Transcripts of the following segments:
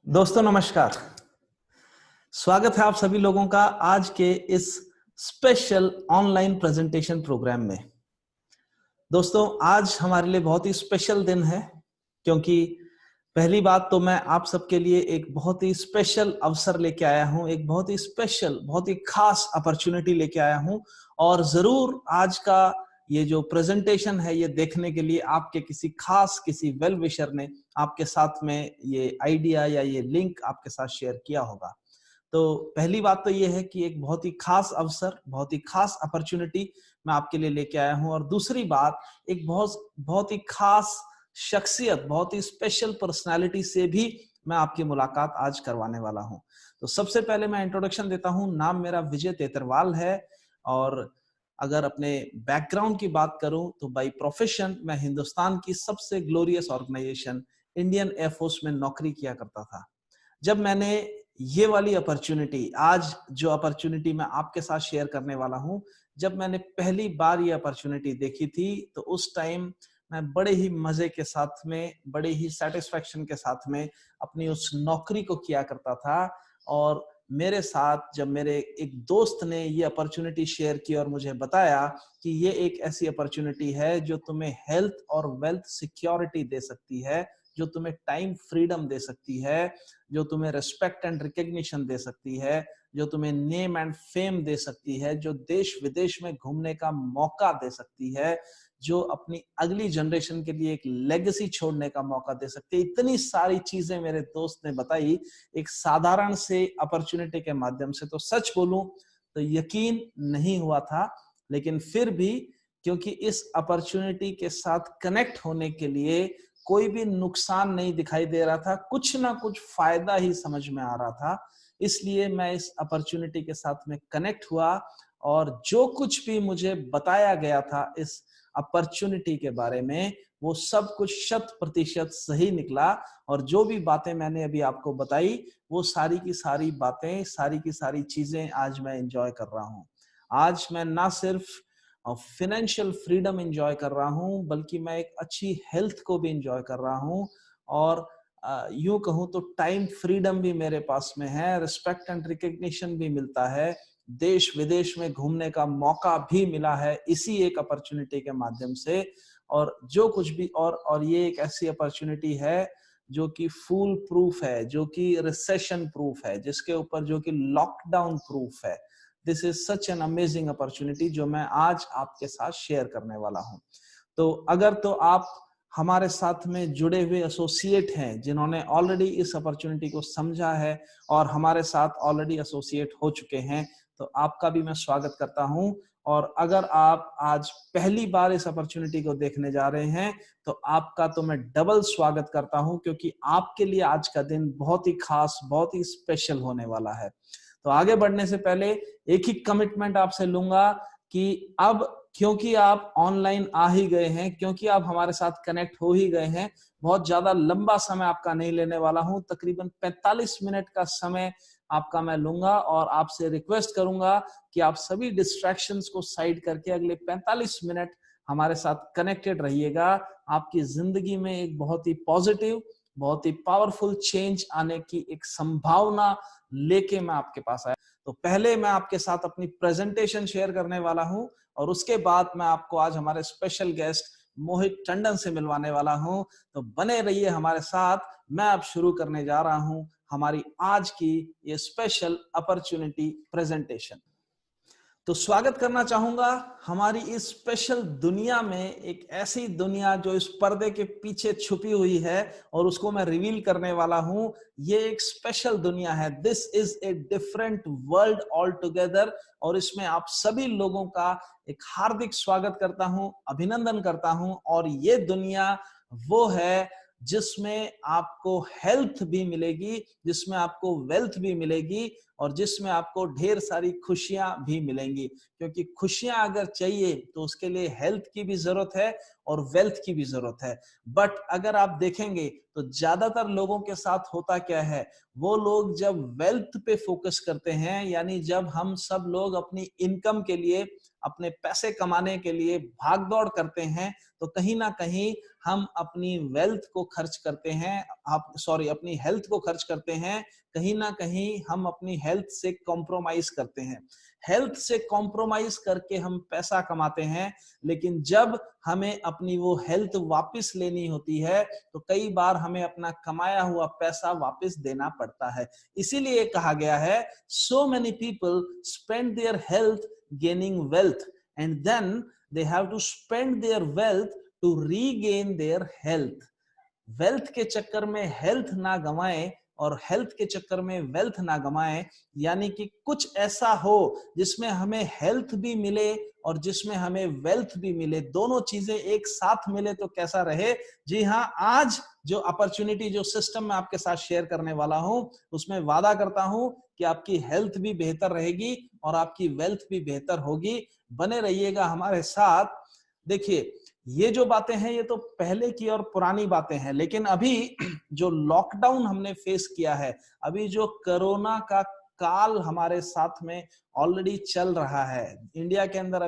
दोस्तों नमस्कार। स्वागत है आप सभी लोगों का आज के इस स्पेशल ऑनलाइन प्रेजेंटेशन प्रोग्राम में। दोस्तों आज हमारे लिए बहुत ही स्पेशल दिन है, क्योंकि पहली बात तो मैं आप सबके लिए एक बहुत ही स्पेशल अवसर लेके आया हूं, एक बहुत ही स्पेशल, बहुत ही खास अपॉर्चुनिटी लेके आया हूं। और जरूर आज का ये जो प्रेजेंटेशन है ये देखने के लिए आपके किसी वेल विशर ने आपके साथ में ये आइडिया या ये लिंक आपके साथ शेयर किया होगा। तो पहली बात तो ये है कि एक बहुत ही खास अवसर, बहुत ही खास अपॉर्चुनिटी मैं आपके लिए लेके आया हूं। और दूसरी बात, एक बहुत बहुत ही खास शख्सियत, बहुत ही स्पेशल पर्सनालिटी से भी मैं आपकी मुलाकात आज करवाने वाला हूं। तो सबसे पहले मैं इंट्रोडक्शन देता हूं। नाम मेरा विजय तेतरवाल है, और अगर अपने बैकग्राउंड की बात करूं तो बाय प्रोफेशन मैं हिंदुस्तान की सबसे ग्लोरियस ऑर्गेनाइजेशन इंडियन एयरफोर्स में नौकरी किया करता था। जब मैंने ये वाली अपॉर्चुनिटी, आज जो अपॉर्चुनिटी मैं आपके साथ शेयर करने वाला हूं, जब मैंने पहली बार ये अपॉर्चुनिटी देखी थी तो उस टाइम मैं बड़े ही मजे के साथ में, बड़े ही सेटिस्फेक्शन के साथ में अपनी उस नौकरी को किया करता था। और मेरे साथ जब मेरे एक दोस्त ने ये अपॉर्चुनिटी शेयर की और मुझे बताया कि ये एक ऐसी अपॉर्चुनिटी है जो तुम्हें हेल्थ और वेल्थ सिक्योरिटी दे सकती है, जो तुम्हें टाइम फ्रीडम दे सकती है, जो तुम्हें रिस्पेक्ट एंड रिकग्निशन दे सकती है, जो तुम्हें नेम एंड फेम दे सकती है, जो देश विदेश में घूमने का मौका दे सकती है, जो अपनी अगली जनरेशन के लिए एक लेगेसी छोड़ने का मौका दे सकती है। इतनी सारी चीजें मेरे दोस्त ने बताई एक साधारण से अपॉर्चुनिटी के माध्यम से। तो सच बोलूं तो यकीन नहीं हुआ था, लेकिन फिर भी क्योंकि इस अपॉर्चुनिटी के साथ कनेक्ट होने के लिए कोई भी नुकसान नहीं दिखाई दे रहा था, कुछ ना कुछ फायदा ही समझ में आ रहा था, इसलिए मैं इस अपॉर्चुनिटी के साथ में कनेक्ट हुआ। और जो कुछ भी मुझे बताया गया था इस अपॉर्चुनिटी के बारे में, वो सब कुछ 100% सही निकला। और जो भी बातें मैंने अभी आपको बताई, वो सारी की सारी बातें, सारी की सारी चीजें आज मैं एंजॉय कर रहा हूँ। आज मैं ना सिर्फ फाइनेंशियल फ्रीडम एंजॉय कर रहा हूं, बल्कि मैं एक अच्छी हेल्थ को भी एंजॉय कर रहा हूं। और यूं कहूं तो टाइम फ्रीडम भी मेरे पास में है, रिस्पेक्ट एंड रिकग्निशन भी मिलता है, देश विदेश में घूमने का मौका भी मिला है इसी एक अपॉर्चुनिटी के माध्यम से। और जो कुछ भी और ये एक ऐसी अपॉर्चुनिटी है जो कि फूल प्रूफ है, जो कि रिसेशन प्रूफ है, जिसके ऊपर जो कि लॉकडाउन प्रूफ है। This is such an amazing opportunity जो मैं आज आपके साथ शेयर करने वाला हूं। तो अगर तो आप हमारे साथ में जुड़े हुए एसोसिएट हैं, जिन्होंने ऑलरेडी इस अपॉर्चुनिटी को समझा है और हमारे साथ ऑलरेडी एसोसिएट हो चुके हैं, तो आपका भी मैं स्वागत करता हूं। और अगर आप आज पहली बार इस अपॉर्चुनिटी को देखने जा रहे हैं, तो आपका तो मैं डबल स्वागत करता हूं, क्योंकि आपके लिए आज का दिन बहुत ही खास, बहुत ही स्पेशल होने वाला है। तो आगे बढ़ने से पहले एक ही कमिटमेंट आपसे लूंगा कि अब क्योंकि आप ऑनलाइन आ ही गए हैं, क्योंकि आप हमारे साथ कनेक्ट हो ही गए हैं, बहुत ज्यादा लंबा समय आपका नहीं लेने वाला हूं। तकरीबन 45 मिनट का समय आपका मैं लूंगा और आपसे रिक्वेस्ट करूंगा कि आप सभी डिस्ट्रैक्शंस को साइड करके अगले 45 मिनट हमारे साथ कनेक्टेड रहिएगा। आपकी जिंदगी में एक बहुत ही पॉजिटिव, बहुत ही पावरफुल चेंज आने की एक संभावना लेके मैं आपके पास आया। तो पहले मैं आपके साथ अपनी प्रेजेंटेशन शेयर करने वाला हूं, और उसके बाद मैं आपको आज हमारे स्पेशल गेस्ट मोहित टंडन से मिलवाने वाला हूं। तो बने रहिए हमारे साथ। मैं अब शुरू करने जा रहा हूं हमारी आज की ये स्पेशल अपॉर्चुनिटी प्रेजेंटेशन। तो स्वागत करना चाहूंगा हमारी इस स्पेशल दुनिया में, एक ऐसी दुनिया जो इस पर्दे के पीछे छुपी हुई है और उसको मैं रिवील करने वाला हूं। ये एक स्पेशल दुनिया है। This is a different world all together, और इसमें आप सभी लोगों का एक हार्दिक स्वागत करता हूं, अभिनंदन करता हूं। और ये दुनिया वो है जिसमें आपको हेल्थ भी मिलेगी, जिसमें आपको वेल्थ भी मिलेगी, और जिसमें आपको ढेर सारी खुशियां भी मिलेंगी। क्योंकि खुशियां अगर चाहिए तो उसके लिए हेल्थ की भी जरूरत है और वेल्थ की भी जरूरत है। बट अगर आप देखेंगे तो ज्यादातर लोगों के साथ होता क्या है, वो लोग जब वेल्थ पे फोकस करते हैं, यानी जब हम सब लोग अपनी इनकम के लिए, अपने पैसे कमाने के लिए भाग दौड़ करते हैं, तो कहीं ना कहीं हम अपनी वेल्थ को खर्च करते हैं, अपनी हेल्थ को खर्च करते हैं, कहीं ना कहीं हम अपनी हेल्थ से कॉम्प्रोमाइज करते हैं। हेल्थ से कॉम्प्रोमाइज करके हम पैसा कमाते हैं, लेकिन जब हमें अपनी वो हेल्थ वापस लेनी होती है तो कई बार हमें अपना कमाया हुआ पैसा वापस देना पड़ता है। इसीलिए कहा गया है, so many people spend their health gaining wealth and then they have to spend their wealth to regain their health. Wealth के चक्कर में हेल्थ ना गंवाएं और हेल्थ के चक्कर में वेल्थ ना गंवाएं, यानी कि कुछ ऐसा हो जिसमें हमें हेल्थ भी मिले और जिसमें हमें वेल्थ भी मिले, दोनों चीजें एक साथ मिले तो कैसा रहे। जी हाँ, आज जो अपॉर्चुनिटी, जो सिस्टम मैं आपके साथ शेयर करने वाला हूं, उसमें वादा करता हूं कि आपकी हेल्थ भी बेहतर रहेगी और आपकी वेल्थ भी बेहतर होगी। बने रहिएगा हमारे साथ। देखिए, ये जो बातें हैं ये तो पहले की और पुरानी बातें हैं, लेकिन अभी जो लॉकडाउन हमने फेस किया है, अभी जो कोरोना का काल हमारे साथ में ऑलरेडी चल रहा है इंडिया के अंदर,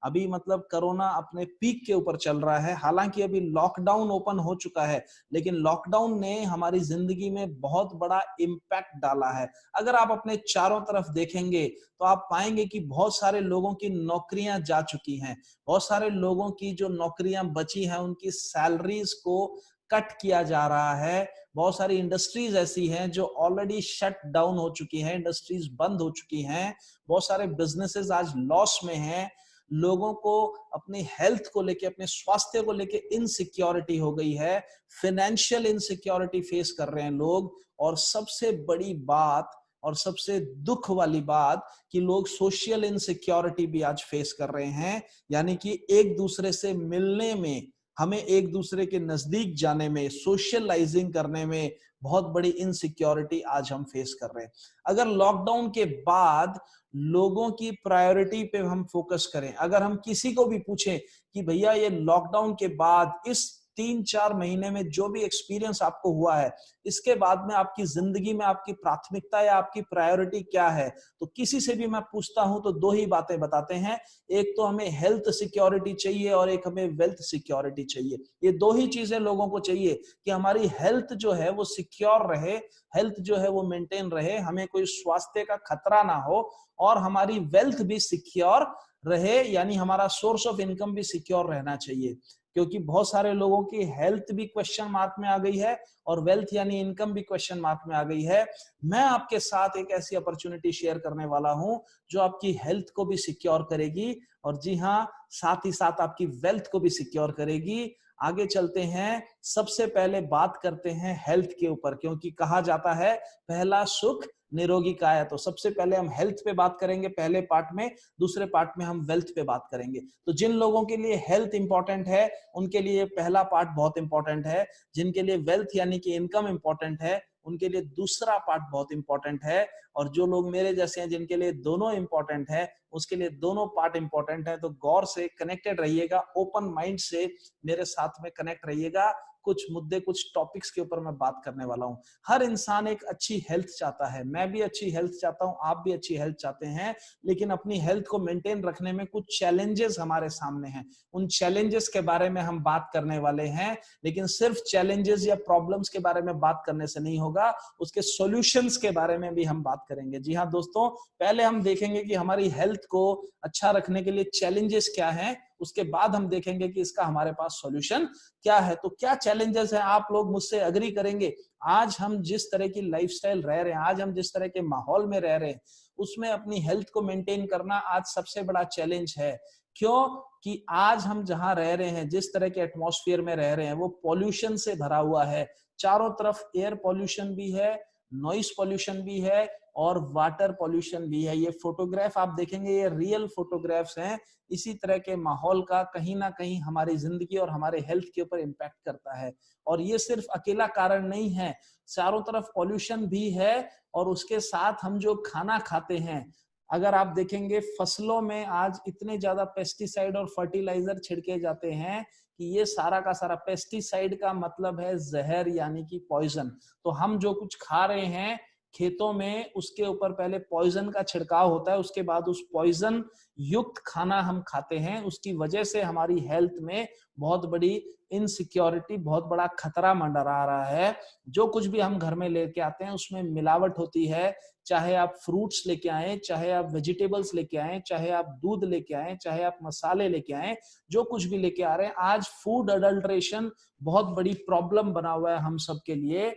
अभी मतलब कोरोना अपने पीक के ऊपर चल रहा है। हालांकि अभी लॉकडाउन ओपन हो चुका है, लेकिन लॉकडाउन ने हमारी जिंदगी में बहुत बड़ा इम्पैक्ट डाला है। अगर आप अपने चारों तरफ देखेंगे तो आप पाएंगे कि बहुत सारे लोगों की नौकरियां जा चुकी हैं, बहुत सारे लोगों की जो नौकरियां बची हैं उनकी सैलरीज को कट किया जा रहा है। बहुत सारी इंडस्ट्रीज ऐसी हैं जो ऑलरेडी शट डाउन हो चुकी हैं, इंडस्ट्रीज बंद हो चुकी हैं, बहुत सारे बिजनेसेस आज लॉस में हैं। लोगों को अपनी हेल्थ को लेके, अपने स्वास्थ्य को लेके इनसिक्योरिटी हो गई है, फाइनेंशियल इनसिक्योरिटी फेस कर रहे हैं लोग। और सबसे बड़ी बात और सबसे दुख वाली बात कि लोग सोशल इनसिक्योरिटी भी आज फेस कर रहे हैं, यानी कि एक दूसरे से मिलने में, हमें एक दूसरे के नजदीक जाने में, सोशलाइजिंग करने में बहुत बड़ी इनसिक्योरिटी आज हम फेस कर रहे हैं। अगर लॉकडाउन के बाद लोगों की प्रायोरिटी पे हम फोकस करें, अगर हम किसी को भी पूछें कि भैया ये लॉकडाउन के बाद इस 3-4 महीने में जो भी एक्सपीरियंस आपको हुआ है, इसके बाद में आपकी जिंदगी में आपकी प्राथमिकता या आपकी प्रायोरिटी क्या है, तो किसी से भी मैं पूछता हूं तो दो ही बातें बताते हैं। एक तो हमें हेल्थ सिक्योरिटी चाहिए और एक हमें वेल्थ सिक्योरिटी चाहिए। ये दो ही चीजें लोगों को चाहिए कि हमारी हेल्थ जो है वो सिक्योर रहे, हेल्थ जो है वो मेंटेन रहे, हमें कोई स्वास्थ्य का खतरा ना हो, और हमारी वेल्थ भी सिक्योर रहे, यानी हमारा सोर्स ऑफ इनकम भी सिक्योर रहना चाहिए। क्योंकि बहुत सारे लोगों की हेल्थ भी क्वेश्चन मार्क में आ गई है और वेल्थ यानी इनकम भी क्वेश्चन मार्क में आ गई है। मैं आपके साथ एक ऐसी अपॉर्चुनिटी शेयर करने वाला हूं जो आपकी हेल्थ को भी सिक्योर करेगी और जी हां, साथ ही साथ आपकी वेल्थ को भी सिक्योर करेगी। आगे चलते हैं, सबसे पहले बात करते हैं हेल्थ के ऊपर, क्योंकि कहा जाता है पहला सुख निरोगी काया। तो सबसे पहले हम हेल्थ पे बात करेंगे पहले पार्ट में, दूसरे पार्ट में हम वेल्थ पे बात करेंगे। तो जिन लोगों के लिए हेल्थ इंपॉर्टेंट है उनके लिए पहला पार्ट बहुत इंपॉर्टेंट है, जिनके लिए वेल्थ यानी कि इनकम इंपॉर्टेंट है उनके लिए दूसरा पार्ट बहुत इंपॉर्टेंट है, और जो लोग मेरे जैसे हैं जिनके लिए दोनों इंपॉर्टेंट है उसके लिए दोनों पार्ट इंपॉर्टेंट है। तो गौर से कनेक्टेड रहिएगा, ओपन माइंड से मेरे साथ में कनेक्ट रहिएगा। कुछ मुद्दे, कुछ टॉपिक्स के ऊपर मैं बात करने वाला हूं। हर इंसान एक अच्छी हेल्थ चाहता है, मैं भी अच्छी हेल्थ चाहता हूं, आप भी अच्छी हेल्थ चाहते हैं, लेकिन अपनी हेल्थ को मेंटेन रखने में कुछ चैलेंजेस हमारे सामने हैं। उन चैलेंजेस के बारे में हम बात करने वाले हैं, लेकिन सिर्फ चैलेंजेस या प्रॉब्लम्स के बारे में बात करने से नहीं होगा, उसके सॉल्यूशंस के बारे में भी हम बात करेंगे। जी हाँ दोस्तों, पहले हम देखेंगे कि हमारी हेल्थ को अच्छा रखने के लिए चैलेंजेस क्या हैं, उसके बाद हम देखेंगे कि इसका हमारे पास सॉल्यूशन क्या है। तो क्या चैलेंजेस हैं, आप लोग मुझसे एग्री करेंगे। आज हम जिस तरह की लाइफस्टाइल रह रहे हैं, आज हम जिस तरह के माहौल में रह रहे हैं, उसमें अपनी हेल्थ को मेंटेन करना आज सबसे बड़ा चैलेंज है। क्यों? कि आज हम जहां रह रहे हैं, जिस तरह के एटमॉस्फेयर में रह रहे हैं, वो पॉल्यूशन से भरा हुआ है। चारों तरफ एयर पॉल्यूशन भी है, नॉइस पॉल्यूशन भी है और वाटर पॉल्यूशन भी है। ये फोटोग्राफ आप देखेंगे, ये रियल फोटोग्राफ्स हैं। इसी तरह के माहौल का कहीं ना कहीं हमारी जिंदगी और हमारे हेल्थ के ऊपर इम्पैक्ट करता है। और ये सिर्फ अकेला कारण नहीं है, चारों तरफ पॉल्यूशन भी है और उसके साथ हम जो खाना खाते हैं, अगर आप देखेंगे फसलों में आज इतने ज्यादा पेस्टिसाइड और फर्टिलाइजर छिड़के जाते हैं कि ये सारा का सारा, पेस्टिसाइड का मतलब है जहर यानी कि पॉइजन। तो हम जो कुछ खा रहे हैं खेतों में उसके ऊपर पहले पॉइजन का छिड़काव होता है, उसके बाद उस पॉइजन युक्त खाना हम खाते हैं। उसकी वजह से हमारी हेल्थ में बहुत बड़ी इनसिक्योरिटी, बहुत बड़ा खतरा मंडरा रहा है। जो कुछ भी हम घर में लेके आते हैं उसमें मिलावट होती है, चाहे आप फ्रूट्स लेके आए, चाहे आप वेजिटेबल्स लेके आए, चाहे आप दूध लेके आए, चाहे आप मसाले लेके आए, जो कुछ भी लेके आ रहे हैं, आज फूड अडल्ट्रेशन बहुत बड़ी प्रॉब्लम बना हुआ है हम सब के लिए।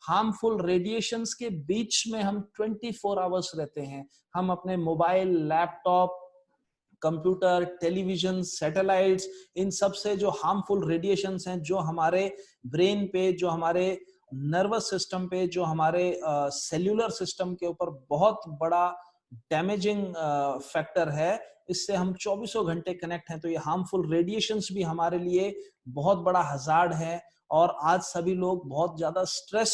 हार्मफुल रेडिएशंस के बीच में हम 24 आवर्स रहते हैं। हम अपने mobile, laptop, computer, television, satellites, इन सब से जो हार्मफुल रेडिएशंस हैं, जो हमारे ब्रेन पे, जो हमारे नर्वस सिस्टम पे, जो हमारे सेल्यूलर सिस्टम के ऊपर बहुत बड़ा डैमेजिंग फैक्टर है, इससे हम 24 घंटे कनेक्ट हैं। तो ये हार्मफुल रेडिएशंस भी हमारे लिए बहुत बड़ा हजार्ड है। और आज सभी लोग बहुत ज्यादा स्ट्रेस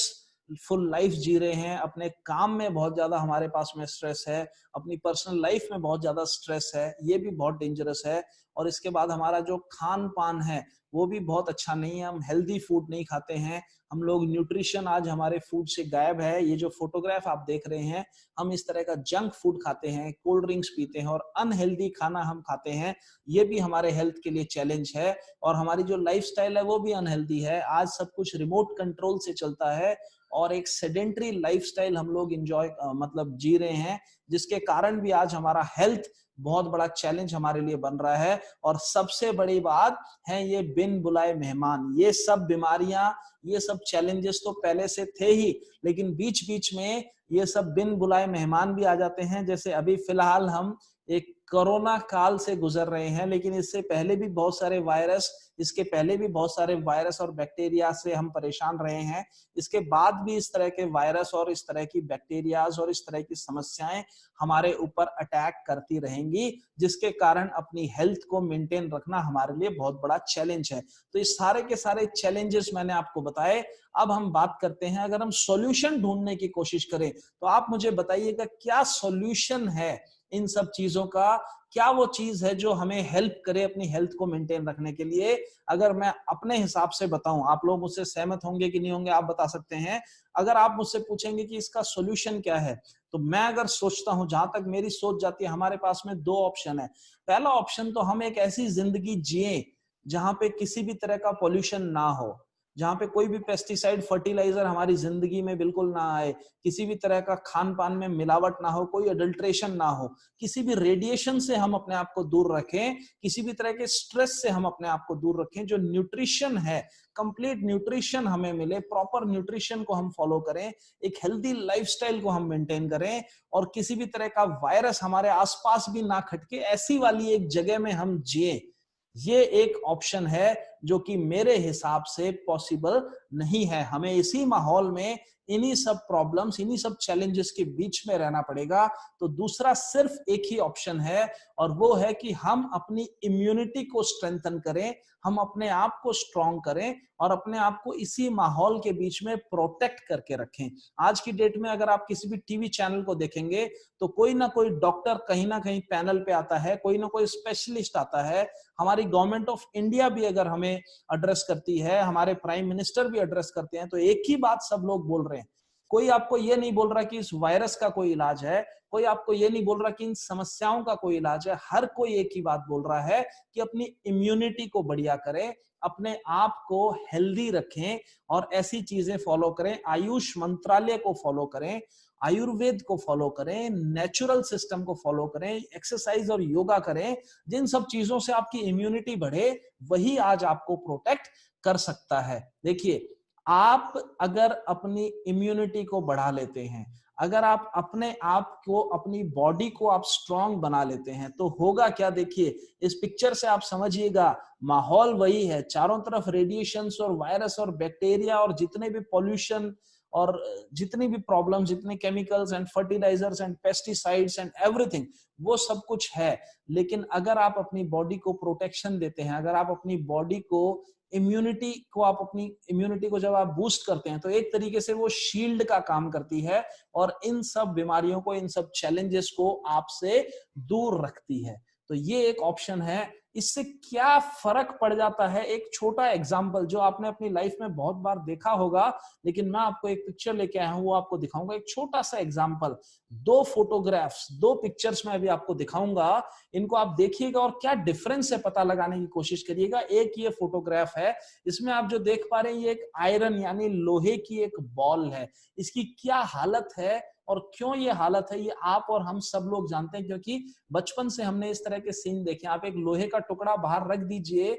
फुल लाइफ जी रहे हैं। अपने काम में बहुत ज्यादा हमारे पास में स्ट्रेस है, अपनी पर्सनल लाइफ में बहुत ज्यादा स्ट्रेस है, ये भी बहुत डेंजरस है। और इसके बाद हमारा जो खान पान है वो भी बहुत अच्छा नहीं है। हम हेल्दी फूड नहीं खाते हैं, हम लोग न्यूट्रिशन आज हमारे फूड से गायब है। ये जो फोटोग्राफ आप देख रहे हैं, हम इस तरह का जंक फूड खाते हैं, कोल्ड ड्रिंक्स पीते हैं और अनहेल्दी खाना हम खाते हैं। ये भी हमारे हेल्थ के लिए चैलेंज है। और हमारी जो लाइफस्टाइल है वो भी अनहेल्दी है। आज सब कुछ रिमोट कंट्रोल से चलता है और एक सेडेंटरी लाइफस्टाइल हम लोग एंजॉय मतलब जी रहे हैं, जिसके कारण भी आज हमारा हेल्थ बहुत बड़ा चैलेंज हमारे लिए बन रहा है। और सबसे बड़ी बात है ये बिन बुलाए मेहमान। ये सब बीमारियां, ये सब चैलेंजेस तो पहले से थे ही, लेकिन बीच बीच में ये सब बिन बुलाए मेहमान भी आ जाते हैं। जैसे अभी फिलहाल हम एक कोरोना काल से गुजर रहे हैं, लेकिन इससे पहले भी बहुत सारे वायरस, इसके पहले भी बहुत सारे वायरस और बैक्टीरिया से हम परेशान रहे हैं। इसके बाद भी इस तरह के वायरस और इस तरह की बैक्टीरियाज और इस तरह की समस्याएं हमारे ऊपर अटैक करती रहेंगी, जिसके कारण अपनी हेल्थ को मेंटेन रखना हमारे लिए बहुत बड़ा चैलेंज है। तो इस सारे के सारे चैलेंजेस मैंने आपको बताए। अब हम बात करते हैं, अगर हम सॉल्यूशन ढूंढने की कोशिश करें तो आप मुझे बताइएगा क्या सॉल्यूशन है इन सब चीजों का। क्या वो चीज है जो हमें हेल्प करे अपनी हेल्थ को मेंटेन रखने के लिए। अगर मैं अपने हिसाब से बताऊं, आप लोग मुझसे सहमत होंगे कि नहीं होंगे आप बता सकते हैं। अगर आप मुझसे पूछेंगे कि इसका सॉल्यूशन क्या है, तो मैं अगर सोचता हूं, जहां तक मेरी सोच जाती है, हमारे पास में दो ऑप्शन है। पहला ऑप्शन तो हम एक ऐसी जिंदगी जिए जहां पे किसी भी तरह का पॉल्यूशन ना हो, जहां पे कोई भी पेस्टिसाइड, फर्टिलाइजर हमारी जिंदगी में बिल्कुल ना आए, किसी भी तरह का खान पान में मिलावट ना हो, कोई अडल्ट्रेशन ना हो, किसी भी रेडिएशन से हम अपने आप को दूर रखें, किसी भी तरह के स्ट्रेस से हम अपने आप को दूर रखें। जो न्यूट्रिशन है, कंप्लीट न्यूट्रिशन हमें मिले, प्रॉपर न्यूट्रिशन को हम फॉलो करें, एक हेल्दी लाइफस्टाइल को हम मेंटेन करें और किसी भी तरह का वायरस हमारे आसपास भी ना खटके, ऐसी वाली एक जगह में हम जिए। ये एक ऑप्शन है जो कि मेरे हिसाब से पॉसिबल नहीं है। हमें इसी माहौल में इन्हीं सब प्रॉब्लम्स, इन्हीं सब चैलेंजेस के बीच में रहना पड़ेगा। तो दूसरा सिर्फ एक ही ऑप्शन है और वो है कि हम अपनी इम्यूनिटी को स्ट्रेंथन करें, हम अपने आप को स्ट्रॉन्ग करें और अपने आप को इसी माहौल के बीच में प्रोटेक्ट करके रखें। आज की डेट में अगर आप किसी भी टीवी चैनल को देखेंगे तो कोई ना कोई डॉक्टर कहीं ना कहीं पैनल पे आता है, कोई ना कोई स्पेशलिस्ट आता है। हमारी गवर्नमेंट ऑफ इंडिया भी अगर हमें एड्रेस करती है, हमारे प्राइम मिनिस्टर भी एड्रेस करते हैं, तो एक ही बात सब लोग बोल रहे हैं। कोई आपको ये नहीं बोल रहा कि इस वायरस का कोई इलाज है, कोई आपको ये नहीं बोल रहा कि इन समस्याओं का कोई इलाज है। हर कोई एक ही बात बोल रहा है कि अपनी इम्यूनिटी को बढ़िया करें, अपने आप को हेल्दी रखें और ऐसी चीजें फॉलो करें। आयुष मंत्रालय को फॉलो करें, आयुर्वेद को फॉलो करें, नेचुरल सिस्टम को फॉलो करें, एक्सरसाइज और योगा करें। जिन सब चीजों से आपकी इम्यूनिटी बढ़े, वही आज आपको प्रोटेक्ट कर सकता है। देखिए, आप अगर अपनी इम्यूनिटी को बढ़ा लेते हैं, अगर आप अपने आप को, अपनी बॉडी को आप स्ट्रांग बना लेते हैं, तो होगा क्या, देखिए इस पिक्चर से आप समझिएगा। माहौल वही है, चारों तरफ रेडिएशंस और वायरस और बैक्टीरिया और जितने भी पॉल्यूशन और जितनी भी प्रॉब्लम, जितने chemicals and fertilisers and pesticides and everything, वो सब कुछ है। लेकिन अगर आप अपनी बॉडी को प्रोटेक्शन देते हैं, अगर आप अपनी बॉडी को अपनी इम्यूनिटी को जब आप बूस्ट करते हैं, तो एक तरीके से वो शील्ड का काम करती है और इन सब बीमारियों को, इन सब चैलेंजेस को आपसे दूर रखती है। तो ये एक ऑप्शन है इससे क्या फर्क पड़ जाता है, एक छोटा एग्जांपल जो आपने अपनी लाइफ में बहुत बार देखा होगा, लेकिन मैं आपको एक पिक्चर लेके आया हूं, वो आपको दिखाऊंगा। एक छोटा सा एग्जांपल, 2 फोटोग्राफ्स, 2 पिक्चर्स में अभी आपको दिखाऊंगा। इनको आप देखिएगा और क्या डिफरेंस है पता लगाने की कोशिश करिएगा। एक ये फोटोग्राफ है, इसमें आप जो देख पा रहे हैं ये एक आयरन यानी लोहे की एक बॉल है। इसकी क्या हालत है और क्यों ये हालत है, ये आप और हम सब लोग जानते हैं, क्योंकि बचपन से हमने इस तरह के सीन देखे। आप एक लोहे का टुकड़ा बाहर रख दीजिए,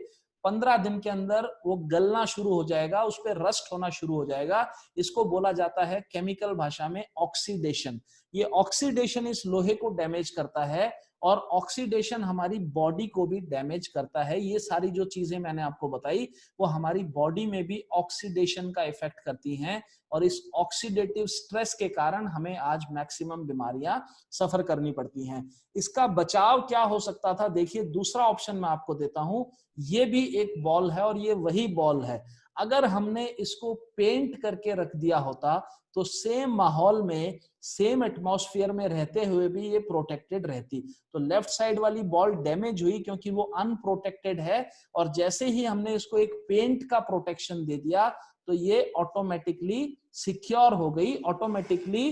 15 दिन के अंदर वो गलना शुरू हो जाएगा, उस पर रस्ट होना शुरू हो जाएगा। इसको बोला जाता है केमिकल भाषा में ऑक्सीडेशन। ये ऑक्सीडेशन इस लोहे को डैमेज करता है और ऑक्सीडेशन हमारी बॉडी को भी डैमेज करता है। ये सारी जो चीजें मैंने आपको बताई वो हमारी बॉडी में भी ऑक्सीडेशन का इफेक्ट करती हैं और इस ऑक्सीडेटिव स्ट्रेस के कारण हमें आज मैक्सिमम बीमारियां सफर करनी पड़ती हैं। इसका बचाव क्या हो सकता था? देखिए, दूसरा ऑप्शन मैं आपको देता हूं। ये भी एक बॉल है और ये वही बॉल है। अगर हमने इसको पेंट करके रख दिया होता तो सेम माहौल में, सेम एटमॉस्फेयर में रहते हुए भी ये प्रोटेक्टेड रहती। तो लेफ्ट साइड वाली बॉल डैमेज हुई क्योंकि वो अनप्रोटेक्टेड है, और जैसे ही हमने इसको एक पेंट का प्रोटेक्शन दे दिया तो ये ऑटोमेटिकली सिक्योर हो गई। ऑटोमेटिकली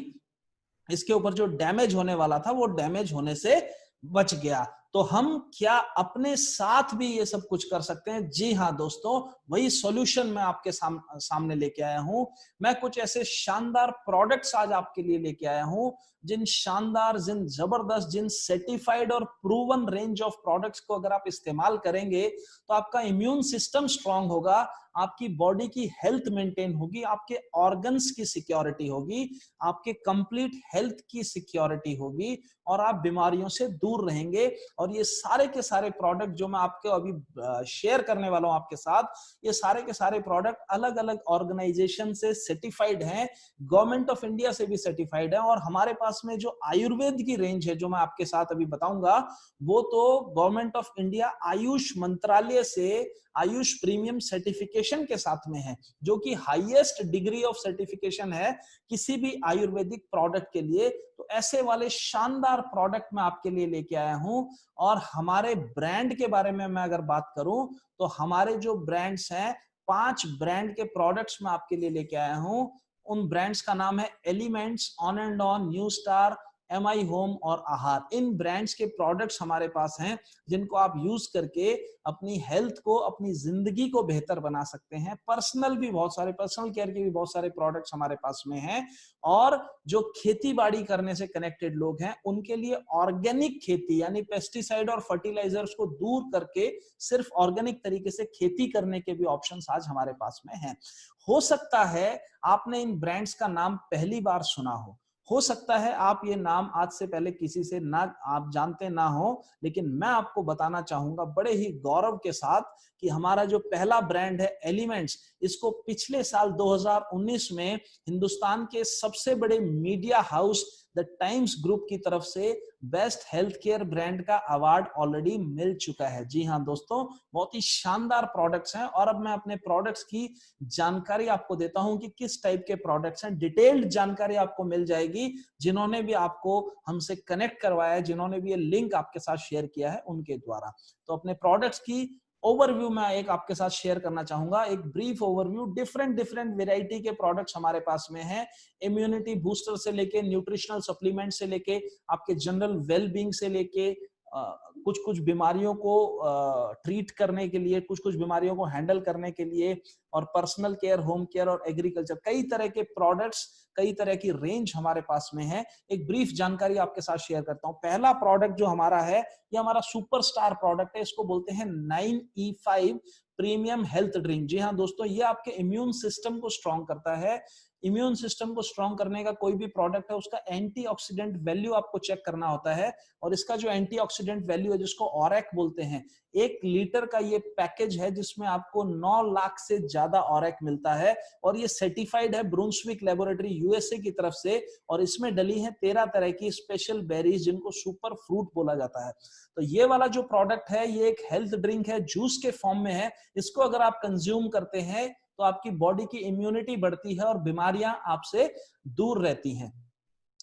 इसके ऊपर जो डैमेज होने वाला था वो डैमेज होने से बच गया। तो हम क्या अपने साथ भी ये सब कुछ कर सकते हैं? जी हाँ दोस्तों, वही सॉल्यूशन मैं आपके सामने लेके आया हूं। मैं कुछ ऐसे शानदार प्रोडक्ट्स आज आपके लिए लेके आया हूं, जिन शानदार, जिन जबरदस्त, जिन सर्टिफाइड और प्रूवन रेंज ऑफ प्रोडक्ट्स को अगर आप इस्तेमाल करेंगे तो आपका इम्यून सिस्टम स्ट्रांग होगा, आपकी बॉडी की हेल्थ मेंटेन होगी, आपके ऑर्गन्स की सिक्योरिटी होगी, आपके कंप्लीट हेल्थ की सिक्योरिटी होगी और आप बीमारियों से दूर रहेंगे। और ये सारे के सारे प्रोडक्ट जो मैं आपको अभी शेयर करने वाला हूं आपके साथ, ये सारे के सारे प्रोडक्ट अलग अलग ऑर्गेनाइजेशन से सर्टिफाइड हैं, गवर्नमेंट ऑफ इंडिया से भी सर्टिफाइड है। और हमारे पास में जो आयुर्वेद की रेंज है जो मैं आपके साथ अभी बताऊंगा, वो तो गवर्नमेंट ऑफ इंडिया आयुष मंत्रालय से आयुष प्रीमियम सर्टिफिकेशन के साथ में है, जो कि हाईएस्ट डिग्री ऑफ सर्टिफिकेशन है किसी भी आयुर्वेदिक प्रोडक्ट के लिए। तो ऐसे वाले शानदार प्रोडक्ट मैं आपके लिए लेके आया हूं। और हमारे ब्रांड के बारे में मैं अगर बात करूं तो हमारे जो ब्रांड्स हैं, 5 ब्रांड के प्रोडक्ट्स मैं आपके लिए लेके आया हूं। उन ब्रांड्स का नाम है elements, on and on, new star, MI home और आहार। इन ब्रांड्स के प्रोडक्ट्स हमारे पास हैं जिनको आप यूज करके अपनी हेल्थ को, अपनी जिंदगी को बेहतर बना सकते हैं। पर्सनल भी बहुत सारे, पर्सनल केयर के भी बहुत सारे प्रोडक्ट्स हमारे पास में हैं। और जो खेती बाड़ी करने से कनेक्टेड लोग हैं उनके लिए ऑर्गेनिक खेती यानी पेस्टिसाइड और फर्टिलाइजर्स को दूर करके सिर्फ ऑर्गेनिक तरीके से खेती करने के भी ऑप्शंस आज हमारे पास में हैं। हो सकता है आपने इन ब्रांड्स का नाम पहली बार सुना हो सकता है आप ये नाम आज से पहले किसी से ना आप जानते ना हो, लेकिन मैं आपको बताना चाहूंगा बड़े ही गौरव के साथ कि हमारा जो पहला ब्रांड है एलिमेंट्स, इसको पिछले साल 2019 में हिंदुस्तान के सबसे बड़े media house the times group की तरफ से बेस्ट हेल्थ केयर ब्रांड का अवार्ड ऑलरेडी मिल चुका है। जी हाँ दोस्तों, बहुत ही शानदार प्रोडक्ट्स हैं। और अब मैं अपने प्रोडक्ट्स की जानकारी आपको देता हूं कि किस टाइप के प्रोडक्ट्स हैं। डिटेल्ड जानकारी आपको मिल जाएगी जिन्होंने भी आपको हमसे कनेक्ट करवाया है, जिन्होंने भी ये लिंक आपके साथ शेयर किया है उनके द्वारा। तो अपने प्रोडक्ट्स की ओवरव्यू मैं एक आपके साथ शेयर करना चाहूंगा, एक ब्रीफ ओवरव्यू। डिफरेंट वेराइटी के प्रोडक्ट्स हमारे पास में हैं, इम्यूनिटी बूस्टर से लेके, न्यूट्रिशनल सप्लीमेंट से लेके, आपके जनरल वेलबींग से लेके, कुछ कुछ बीमारियों को ट्रीट करने के लिए, कुछ कुछ बीमारियों को हैंडल करने के लिए, और पर्सनल केयर, होम केयर और एग्रीकल्चर, कई तरह के प्रोडक्ट्स, कई तरह की रेंज हमारे पास में है। एक ब्रीफ जानकारी आपके साथ शेयर करता हूं। पहला प्रोडक्ट जो हमारा है, ये हमारा सुपरस्टार प्रोडक्ट है, इसको बोलते हैं 9E5 प्रीमियम हेल्थ ड्रिंक। जी हाँ दोस्तों, ये आपके इम्यून सिस्टम को स्ट्रॉन्ग करता है। इम्यून सिस्टम को स्ट्रॉन्ग करने का कोई भी प्रोडक्ट है, उसका एंटीऑक्सीडेंट वैल्यू आपको चेक करना होता है। और इसका जो एंटीऑक्सीडेंट वैल्यू है, जिसको ऑरेक बोलते हैं, 1 लीटर का ये पैकेज है जिसमें आपको 9 लाख से ज्यादा ऑरेक मिलता है। और ये सर्टिफाइड है ब्रूंसविक लेबोरेटरी यूएसए की तरफ से। और इसमें डली है 13 तरह की स्पेशल बेरीज जिनको सुपर फ्रूट बोला जाता है। तो ये वाला जो प्रोडक्ट है, ये एक हेल्थ ड्रिंक है, जूस के फॉर्म में है। इसको अगर आप कंज्यूम करते हैं तो आपकी बॉडी की इम्यूनिटी बढ़ती है और बीमारियां आपसे दूर रहती हैं।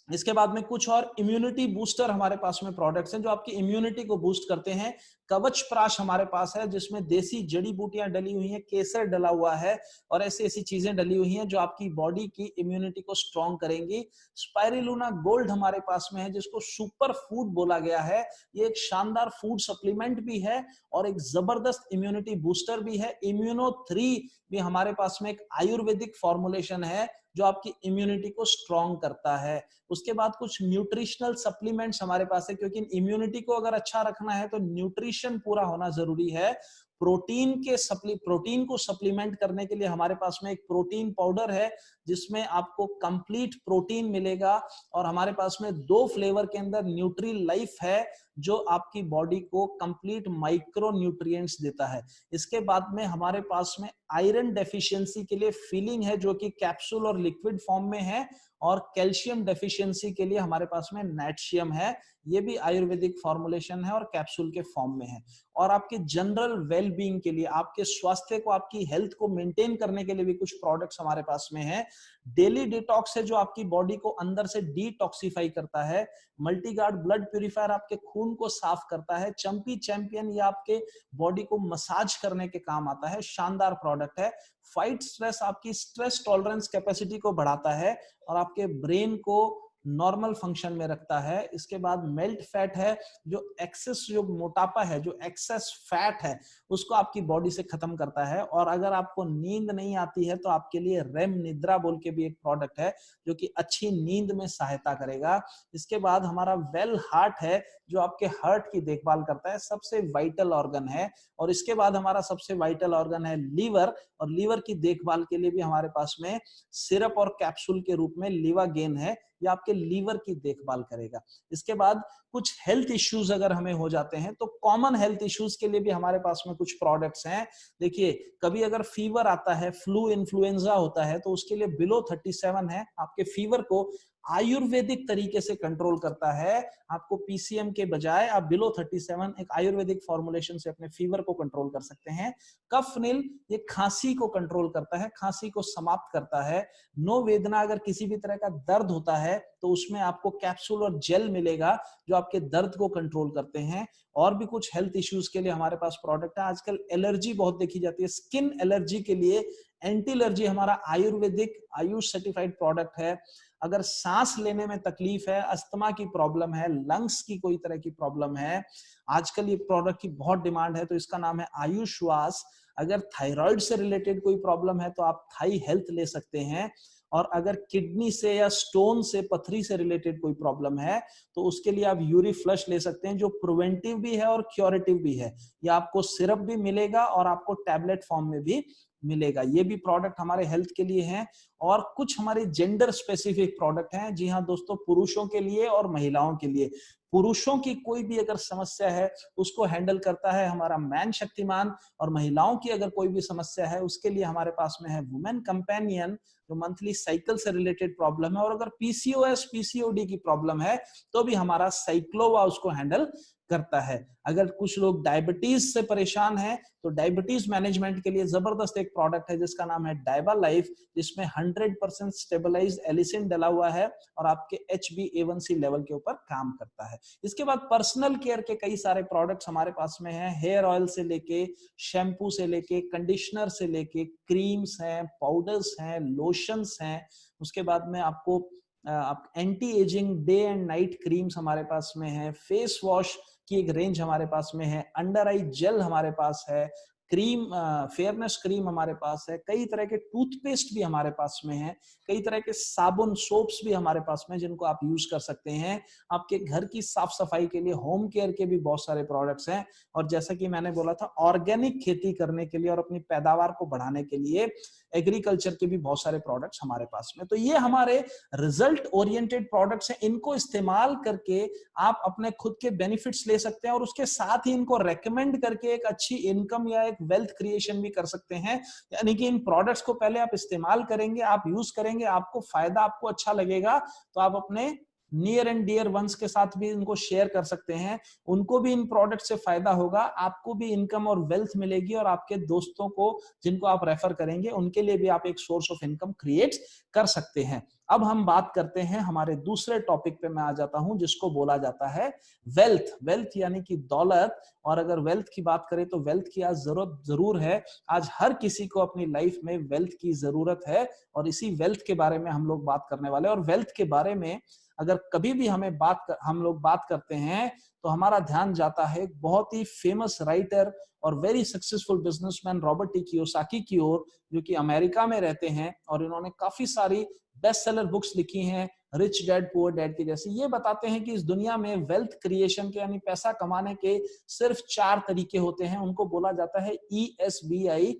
इसके बाद में कुछ और इम्यूनिटी बूस्टर हमारे पास में प्रोडक्ट्स हैं जो आपकी इम्यूनिटी को बूस्ट करते हैं। कवच प्राश हमारे पास है जिसमें देसी जड़ी बूटियां डली हुई हैं, केसर डला हुआ है और ऐसी ऐसी चीजें डली हुई हैं जो आपकी बॉडी की इम्यूनिटी को स्ट्रॉन्ग करेंगी। स्पाइरुलिना गोल्ड हमारे पास में है जिसको सुपर फूड बोला गया है। ये एक शानदार फूड सप्लीमेंट भी है और एक जबरदस्त इम्यूनिटी बूस्टर भी है। इम्यूनो 3 भी हमारे पास में एक आयुर्वेदिक फॉर्मुलेशन है जो आपकी इम्यूनिटी को स्ट्रॉन्ग करता है। उसके बाद कुछ न्यूट्रिशनल सप्लीमेंट्स हमारे पास है, क्योंकि इम्यूनिटी को अगर अच्छा रखना है तो न्यूट्रिशन पूरा होना जरूरी है। प्रोटीन को सप्लीमेंट करने के लिए हमारे पास में एक प्रोटीन पाउडर है जिसमें आपको कंप्लीट प्रोटीन मिलेगा और हमारे पास में 2 फ्लेवर के अंदर न्यूट्री लाइफ है जो आपकी बॉडी को कंप्लीट माइक्रो न्यूट्रिएंट्स देता है। इसके बाद में हमारे पास में आयरन डेफिशिएंसी के लिए फीलिंग है जो कि कैप्सूल और लिक्विड फॉर्म में है, और कैल्शियम डेफिशिएंसी के लिए हमारे पास में नेटशियम है। ये भी आयुर्वेदिक फॉर्मुलेशन है और कैप्सूल के फॉर्म में है। और आपके जनरल वेल बीइंग के लिए, आपके स्वास्थ्य को, आपकी हेल्थ को मेंटेन करने के लिए भी कुछ प्रोडक्ट्स हमारे पास में है। डेली डिटॉक्स है जो आपकी बॉडी को अंदर से डिटॉक्सिफाई करता है। मल्टीगार्ड ब्लड प्यूरिफायर आपके खून को साफ करता है। चंपी चैंपियन ये आपके बॉडी को मसाज करने के काम आता है। शानदार प्रोडक्ट है। फाइट स्ट्रेस आपकी स्ट्रेस टॉलरेंस कैपेसिटी को बढ़ाता है और आपके ब्रेन को नॉर्मल फंक्शन में रखता है। इसके बाद मेल्ट फैट है जो एक्सेस, जो मोटापा है, जो एक्सेस फैट है उसको आपकी बॉडी से खत्म करता है। और अगर आपको नींद नहीं आती है तो आपके लिए रेम निद्रा बोल के भी एक प्रोडक्ट है जो कि अच्छी नींद में सहायता करेगा। इसके बाद हमारा वेल हार्ट है जो आपके हार्ट की देखभाल करता है, सबसे वाइटल ऑर्गन है। और इसके बाद हमारा सबसे वाइटल ऑर्गन है लीवर, और लीवर की देखभाल के लिए भी हमारे पास में सिरप और कैप्सूल के रूप में लिवागेन है, या आपके लीवर की देखभाल करेगा। इसके बाद कुछ हेल्थ इश्यूज अगर हमें हो जाते हैं तो कॉमन हेल्थ इश्यूज के लिए भी हमारे पास में कुछ प्रोडक्ट्स हैं। देखिए, कभी अगर फीवर आता है, फ्लू इन्फ्लुएंजा होता है, तो उसके लिए बिलो 37 है। आपके फीवर को आयुर्वेदिक तरीके से कंट्रोल करता है। आपको पीसीएम के बजाय आप बिलो 37 एक आयुर्वेदिक फॉर्मुलेशन से अपने फीवर को कंट्रोल कर सकते हैं। कफनिल ये खांसी को कंट्रोल करता है, खांसी को समाप्त करता है। नो वेदना, अगर किसी भी तरह का दर्द होता है तो उसमें आपको कैप्सूल और जेल मिलेगा जो आपके दर्द को कंट्रोल करते हैं। और भी कुछ हेल्थ इश्यूज के लिए हमारे पास प्रोडक्ट है। आजकल एलर्जी बहुत देखी जाती है, स्किन एलर्जी के लिए एंटी एलर्जी हमारा आयुर्वेदिक आयुष सर्टिफाइड प्रोडक्ट है। अगर सांस लेने में तकलीफ है, अस्थमा की प्रॉब्लम है, लंग्स की कोई तरह की प्रॉब्लम है, आजकल ये प्रोडक्ट की बहुत डिमांड है, तो इसका नाम है आयुश्वास। अगर थायराइड से रिलेटेड कोई प्रॉब्लम है तो आप थाई हेल्थ ले सकते हैं। और अगर किडनी से या स्टोन से, पथरी से रिलेटेड कोई प्रॉब्लम है तो उसके लिए आप यूरी फ्लश ले सकते हैं जो प्रिवेंटिव भी है और क्योरेटिव भी है। ये आपको सिरप भी मिलेगा और आपको टैबलेट फॉर्म में भी मिलेगा। ये भी प्रोडक्ट हमारे हेल्थ के लिए हैं। और कुछ हमारे जेंडर स्पेसिफिक प्रोडक्ट हैं। जी हाँ दोस्तों, पुरुषों के लिए और महिलाओं के लिए। पुरुषों की कोई भी अगर समस्या है उसको हैंडल करता है हमारा मैन शक्तिमान, और महिलाओं की अगर कोई भी समस्या है उसके लिए हमारे पास में है वुमेन कंपेनियन जो मंथली साइकिल से रिलेटेड प्रॉब्लम है। और अगर पीसीओएस पीसीओडी की प्रॉब्लम है तो भी हमारा साइक्लोवा उसको हैंडल करता है। अगर कुछ लोग डायबिटीज से परेशान हैं तो डायबिटीज मैनेजमेंट के लिए जबरदस्त एक प्रोडक्ट है जिसका नाम है डायबा लाइफ, जिसमें 100% स्टेबलाइज्ड एलिसिन डला हुआ है और आपके HbA1c लेवल के ऊपर काम करता है। इसके बाद पर्सनल केयर के कई सारे प्रोडक्ट्स हमारे पास में हैं। हेयर ऑयल से लेके, शैम्पू से लेके, कंडीशनर से लेके, क्रीम्स हैं, पाउडर्स हैं, लोशंस हैं। उसके बाद में आपको anti ageing day and night creams हमारे पास में है। फेस वॉश की एक रेंज हमारे पास में है। अंडर आई जेल हमारे पास है। क्रीम, फेयरनेस क्रीम हमारे पास है। कई तरह के टूथपेस्ट भी हमारे पास में है। कई तरह के साबुन, सोप्स भी हमारे पास में जिनको आप यूज कर सकते हैं। आपके घर की साफ सफाई के लिए होम केयर के भी बहुत सारे प्रोडक्ट्स हैं। और जैसा कि मैंने बोला था, ऑर्गेनिक खेती करने के लिए और अपनी पैदावार को बढ़ाने के लिए एग्रीकल्चर के भी बहुत सारे प्रोडक्ट्स हमारे पास में। तो ये हमारे रिजल्ट ओरिएंटेड प्रोडक्ट्स हैं। इनको इस्तेमाल करके आप अपने खुद के बेनिफिट्स ले सकते हैं और उसके साथ ही इनको रेकमेंड करके एक अच्छी इनकम या एक वेल्थ क्रिएशन भी कर सकते हैं। यानी कि इन प्रोडक्ट्स को पहले आप इस्तेमाल करेंगे, आप यूज करेंगे, आपको फायदा, आपको अच्छा लगेगा, तो आप अपने नियर एंड डियर वंस के साथ भी इनको शेयर कर सकते हैं, उनको भी इन प्रोडक्ट से फायदा होगा, आपको भी इनकम और वेल्थ मिलेगी, और आपके दोस्तों को जिनको आप रेफर करेंगे उनके लिए भी आप एक सोर्स ऑफ इनकम क्रिएट कर सकते हैं। अब हम बात करते हैं हमारे दूसरे टॉपिक पे मैं आ जाता हूं, जिसको बोला जाता है वेल्थ। वेल्थ यानी कि दौलत। और अगर वेल्थ की बात करें तो वेल्थ की आज जरूरत जरूर है। आज हर किसी को अपनी लाइफ में वेल्थ की जरूरत है, और इसी वेल्थ के बारे में हम लोग बात करने वाले हैं। और वेल्थ के बारे में अगर कभी भी हम लोग बात करते हैं तो हमारा ध्यान जाता है बहुत ही फेमस राइटर और very successful businessman Robert T Kiyosaki की ओर, जो कि अमेरिका में रहते हैं, और इन्होंने काफी सारी बेस्ट सेलर बुक्स लिखी हैं, रिच डैड पुअर डैड की जैसी। ये बताते हैं कि इस दुनिया में वेल्थ क्रिएशन के यानी पैसा कमाने के सिर्फ 4 तरीके होते हैं। उनको बोला जाता है ESBI,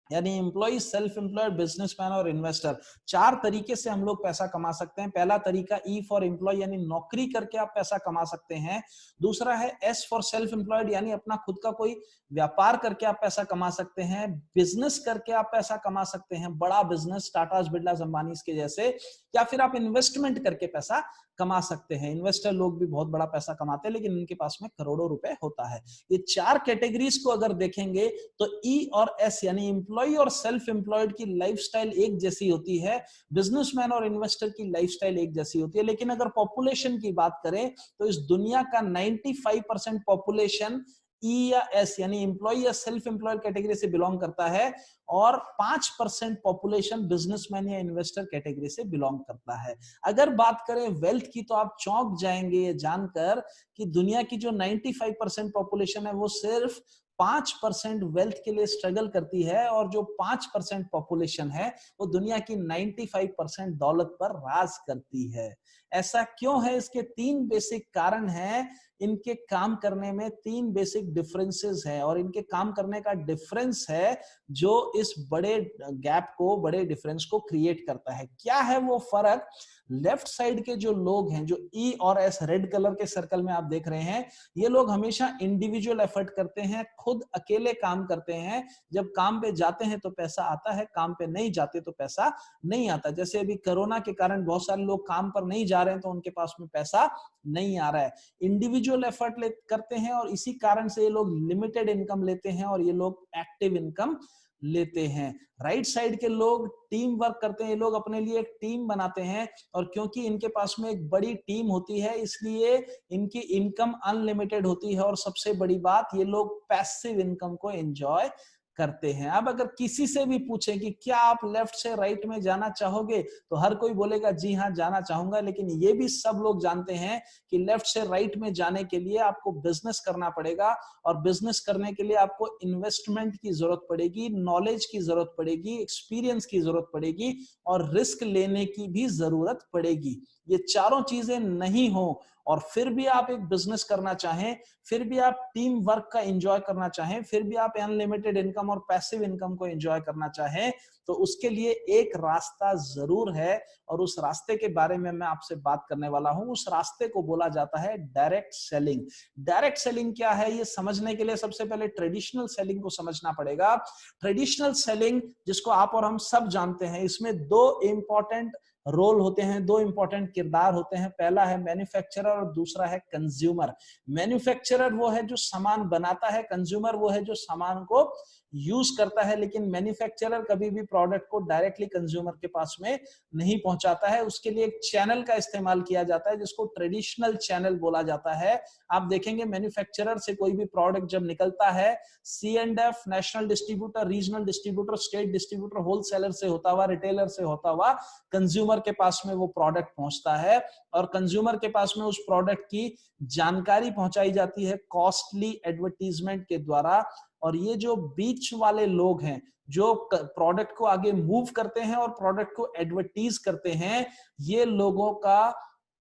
यानी एम्प्लॉय, सेल्फ एम्प्लॉयड, बिजनेसमैन और इन्वेस्टर। 4 तरीके से हम लोग पैसा कमा सकते हैं। पहला तरीका E फॉर एम्प्लॉय, यानी नौकरी करके आप पैसा कमा सकते हैं। दूसरा है S फॉर सेल्फ एम्प्लॉयड, यानी अपना खुद का कोई व्यापार करके आप पैसा कमा सकते हैं। बिजनेस करके आप पैसा कमा सकते हैं, बड़ा बिजनेस, टाटा, बिरला, अंबानी के जैसे। या फिर आप इन्वेस्टमेंट करके पैसा कमा सकते हैं। इन्वेस्टर लोग भी बहुत बड़ा पैसा कमाते हैं, लेकिन इनके पास में करोड़ों रुपए होता है। ये 4 कैटेगरीज को अगर देखेंगे तो E और S यानी एम्प्लॉय और सेल्फ एम्प्लॉयड की लाइफस्टाइल एक जैसी होती है, बिजनेसमैन और इन्वेस्टर की लाइफस्टाइल एक जैसी होती है। लेकिन अगर पॉपुलेशन की बात करें तो इस दुनिया का 95% पॉपुलेशन E या S यानी एम्प्लॉय या सेल्फ एम्प्लॉयड कैटेगरी से बिलोंग करता है, और 5% पॉपुलेशन बिजनेसमैन या इन्वेस्टर कैटेगरी से बिलोंग करता है। अगर बात करें वेल्थ की तो आप चौंक जाएंगे ये जानकर कि दुनिया की जो 95% पॉपुलेशन है वो सिर्फ 5% वेल्थ के लिए स्ट्रगल करती है, और जो 5% पॉपुलेशन है वो दुनिया की 95% दौलत पर राज करती है। ऐसा क्यों है? इसके 3 बेसिक कारण हैं। इनके काम करने में 3 बेसिक डिफरेंसेस हैं, और इनके काम करने का डिफरेंस है जो इस बड़े गैप को, बड़े डिफरेंस को क्रिएट करता है। क्या है वो फर्क? लेफ्ट साइड के जो लोग हैं, जो E और S रेड कलर के सर्कल में आप देख रहे हैं, ये लोग हमेशा इंडिविजुअल एफर्ट करते हैं, खुद अकेले काम करते हैं। जब काम पे जाते हैं तो पैसा आता है, काम पे नहीं जाते तो पैसा नहीं आता। जैसे अभी कोरोना के कारण बहुत सारे लोग काम पर नहीं जा रहे हैं तो उनके पास में पैसा नहीं आ रहा है। इंडिविजुअल एफर्ट करते हैं, और इसी कारण से ये लोग लिमिटेड इनकम लेते हैं, और ये लोग एक्टिव इनकम लेते हैं। राइट साइड के लोग टीम वर्क करते हैं, ये लोग अपने लिए एक टीम बनाते हैं, और क्योंकि इनके पास में एक बड़ी टीम होती है इसलिए इनकी इनकम अनलिमिटेड होती है। और सबसे बड़ी बात, ये लोग पैसिव इनकम को एंजॉय करते हैं। अब अगर किसी से भी पूछें कि क्या आप लेफ्ट से राइट में जाना चाहोगे, तो हर कोई बोलेगा जी हाँ जाना चाहूंगा। लेकिन ये भी सब लोग जानते हैं कि लेफ्ट से राइट में जाने के लिए आपको बिजनेस करना पड़ेगा, और बिजनेस करने के लिए आपको इन्वेस्टमेंट की जरूरत पड़ेगी, नॉलेज की जरूरत पड़ेगी, एक्सपीरियंस की जरूरत पड़ेगी, और रिस्क लेने की भी जरूरत पड़ेगी। ये चारों चीजें नहीं हो और फिर भी आप एक बिजनेस करना चाहें, फिर भी आप टीम वर्क का एंजॉय करना चाहें, फिर भी आप अनलिमिटेड इनकम और पैसिव इनकम को एंजॉय करना चाहें, तो उसके लिए एक रास्ता जरूर है, और उस रास्ते के बारे में मैं आपसे बात करने वाला हूं। उस रास्ते को बोला जाता है डायरेक्ट सेलिंग। डायरेक्ट सेलिंग क्या है ये समझने के लिए सबसे पहले ट्रेडिशनल सेलिंग को समझना पड़ेगा। ट्रेडिशनल सेलिंग, जिसको आप और हम सब जानते हैं, इसमें 2 इंपॉर्टेंट रोल होते हैं, 2 इंपॉर्टेंट किरदार होते हैं। पहला है मैन्युफैक्चरर और दूसरा है कंज्यूमर। मैन्युफैक्चरर वो है जो सामान बनाता है, कंज्यूमर वो है जो सामान को यूज करता है। लेकिन मैन्युफैक्चरर कभी भी प्रोडक्ट को डायरेक्टली कंज्यूमर के पास में नहीं पहुंचाता है, उसके लिए एक चैनल का इस्तेमाल किया जाता है जिसको ट्रेडिशनल चैनल बोला जाता है। आप देखेंगे मैन्युफैक्चरर से कोई भी प्रोडक्ट जब निकलता है, C&F, national distributor, regional distributor, state distributor, wholesaler से होता हुआ, रिटेलर से होता हुआ कंज्यूमर के पास में वो प्रोडक्ट पहुंचता है, और कंज्यूमर के पास में उस प्रोडक्ट की जानकारी पहुंचाई जाती है कॉस्टली एडवर्टीजमेंट के द्वारा। और ये जो बीच वाले लोग हैं जो प्रोडक्ट को आगे मूव करते हैं और प्रोडक्ट को एडवर्टीज करते हैं, ये लोगों का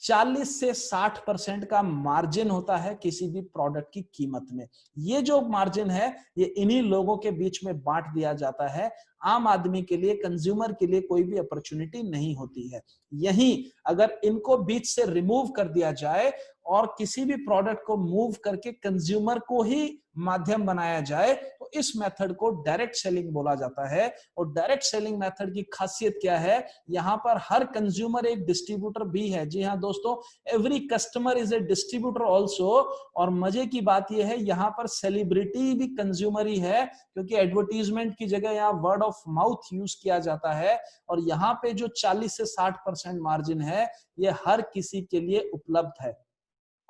40 से 60% का मार्जिन होता है किसी भी प्रोडक्ट की कीमत में। ये जो मार्जिन है ये इन्हीं लोगों के बीच में बांट दिया जाता है। आम आदमी के लिए, कंज्यूमर के लिए कोई भी अपॉर्चुनिटी नहीं होती है। यही अगर इनको बीच से रिमूव कर दिया जाए और किसी भी प्रोडक्ट को मूव करके कंज्यूमर को ही माध्यम बनाया जाए, तो तो इस मेथड को डायरेक्ट सेलिंग बोला जाता है। और डायरेक्ट सेलिंग मेथड की खासियत क्या है, यहाँ पर हर कंज्यूमर एक डिस्ट्रीब्यूटर भी है। जी हाँ दोस्तों, every customer is a distributor also. और मजे की बात यह है, यहाँ पर सेलिब्रिटी भी कंज्यूमर ही है, क्योंकि एडवर्टीजमेंट की जगह यहाँ वर्ड ऑफ माउथ यूज किया जाता है। और यहाँ पे जो 40 से 60% मार्जिन है, ये हर किसी के लिए उपलब्ध है।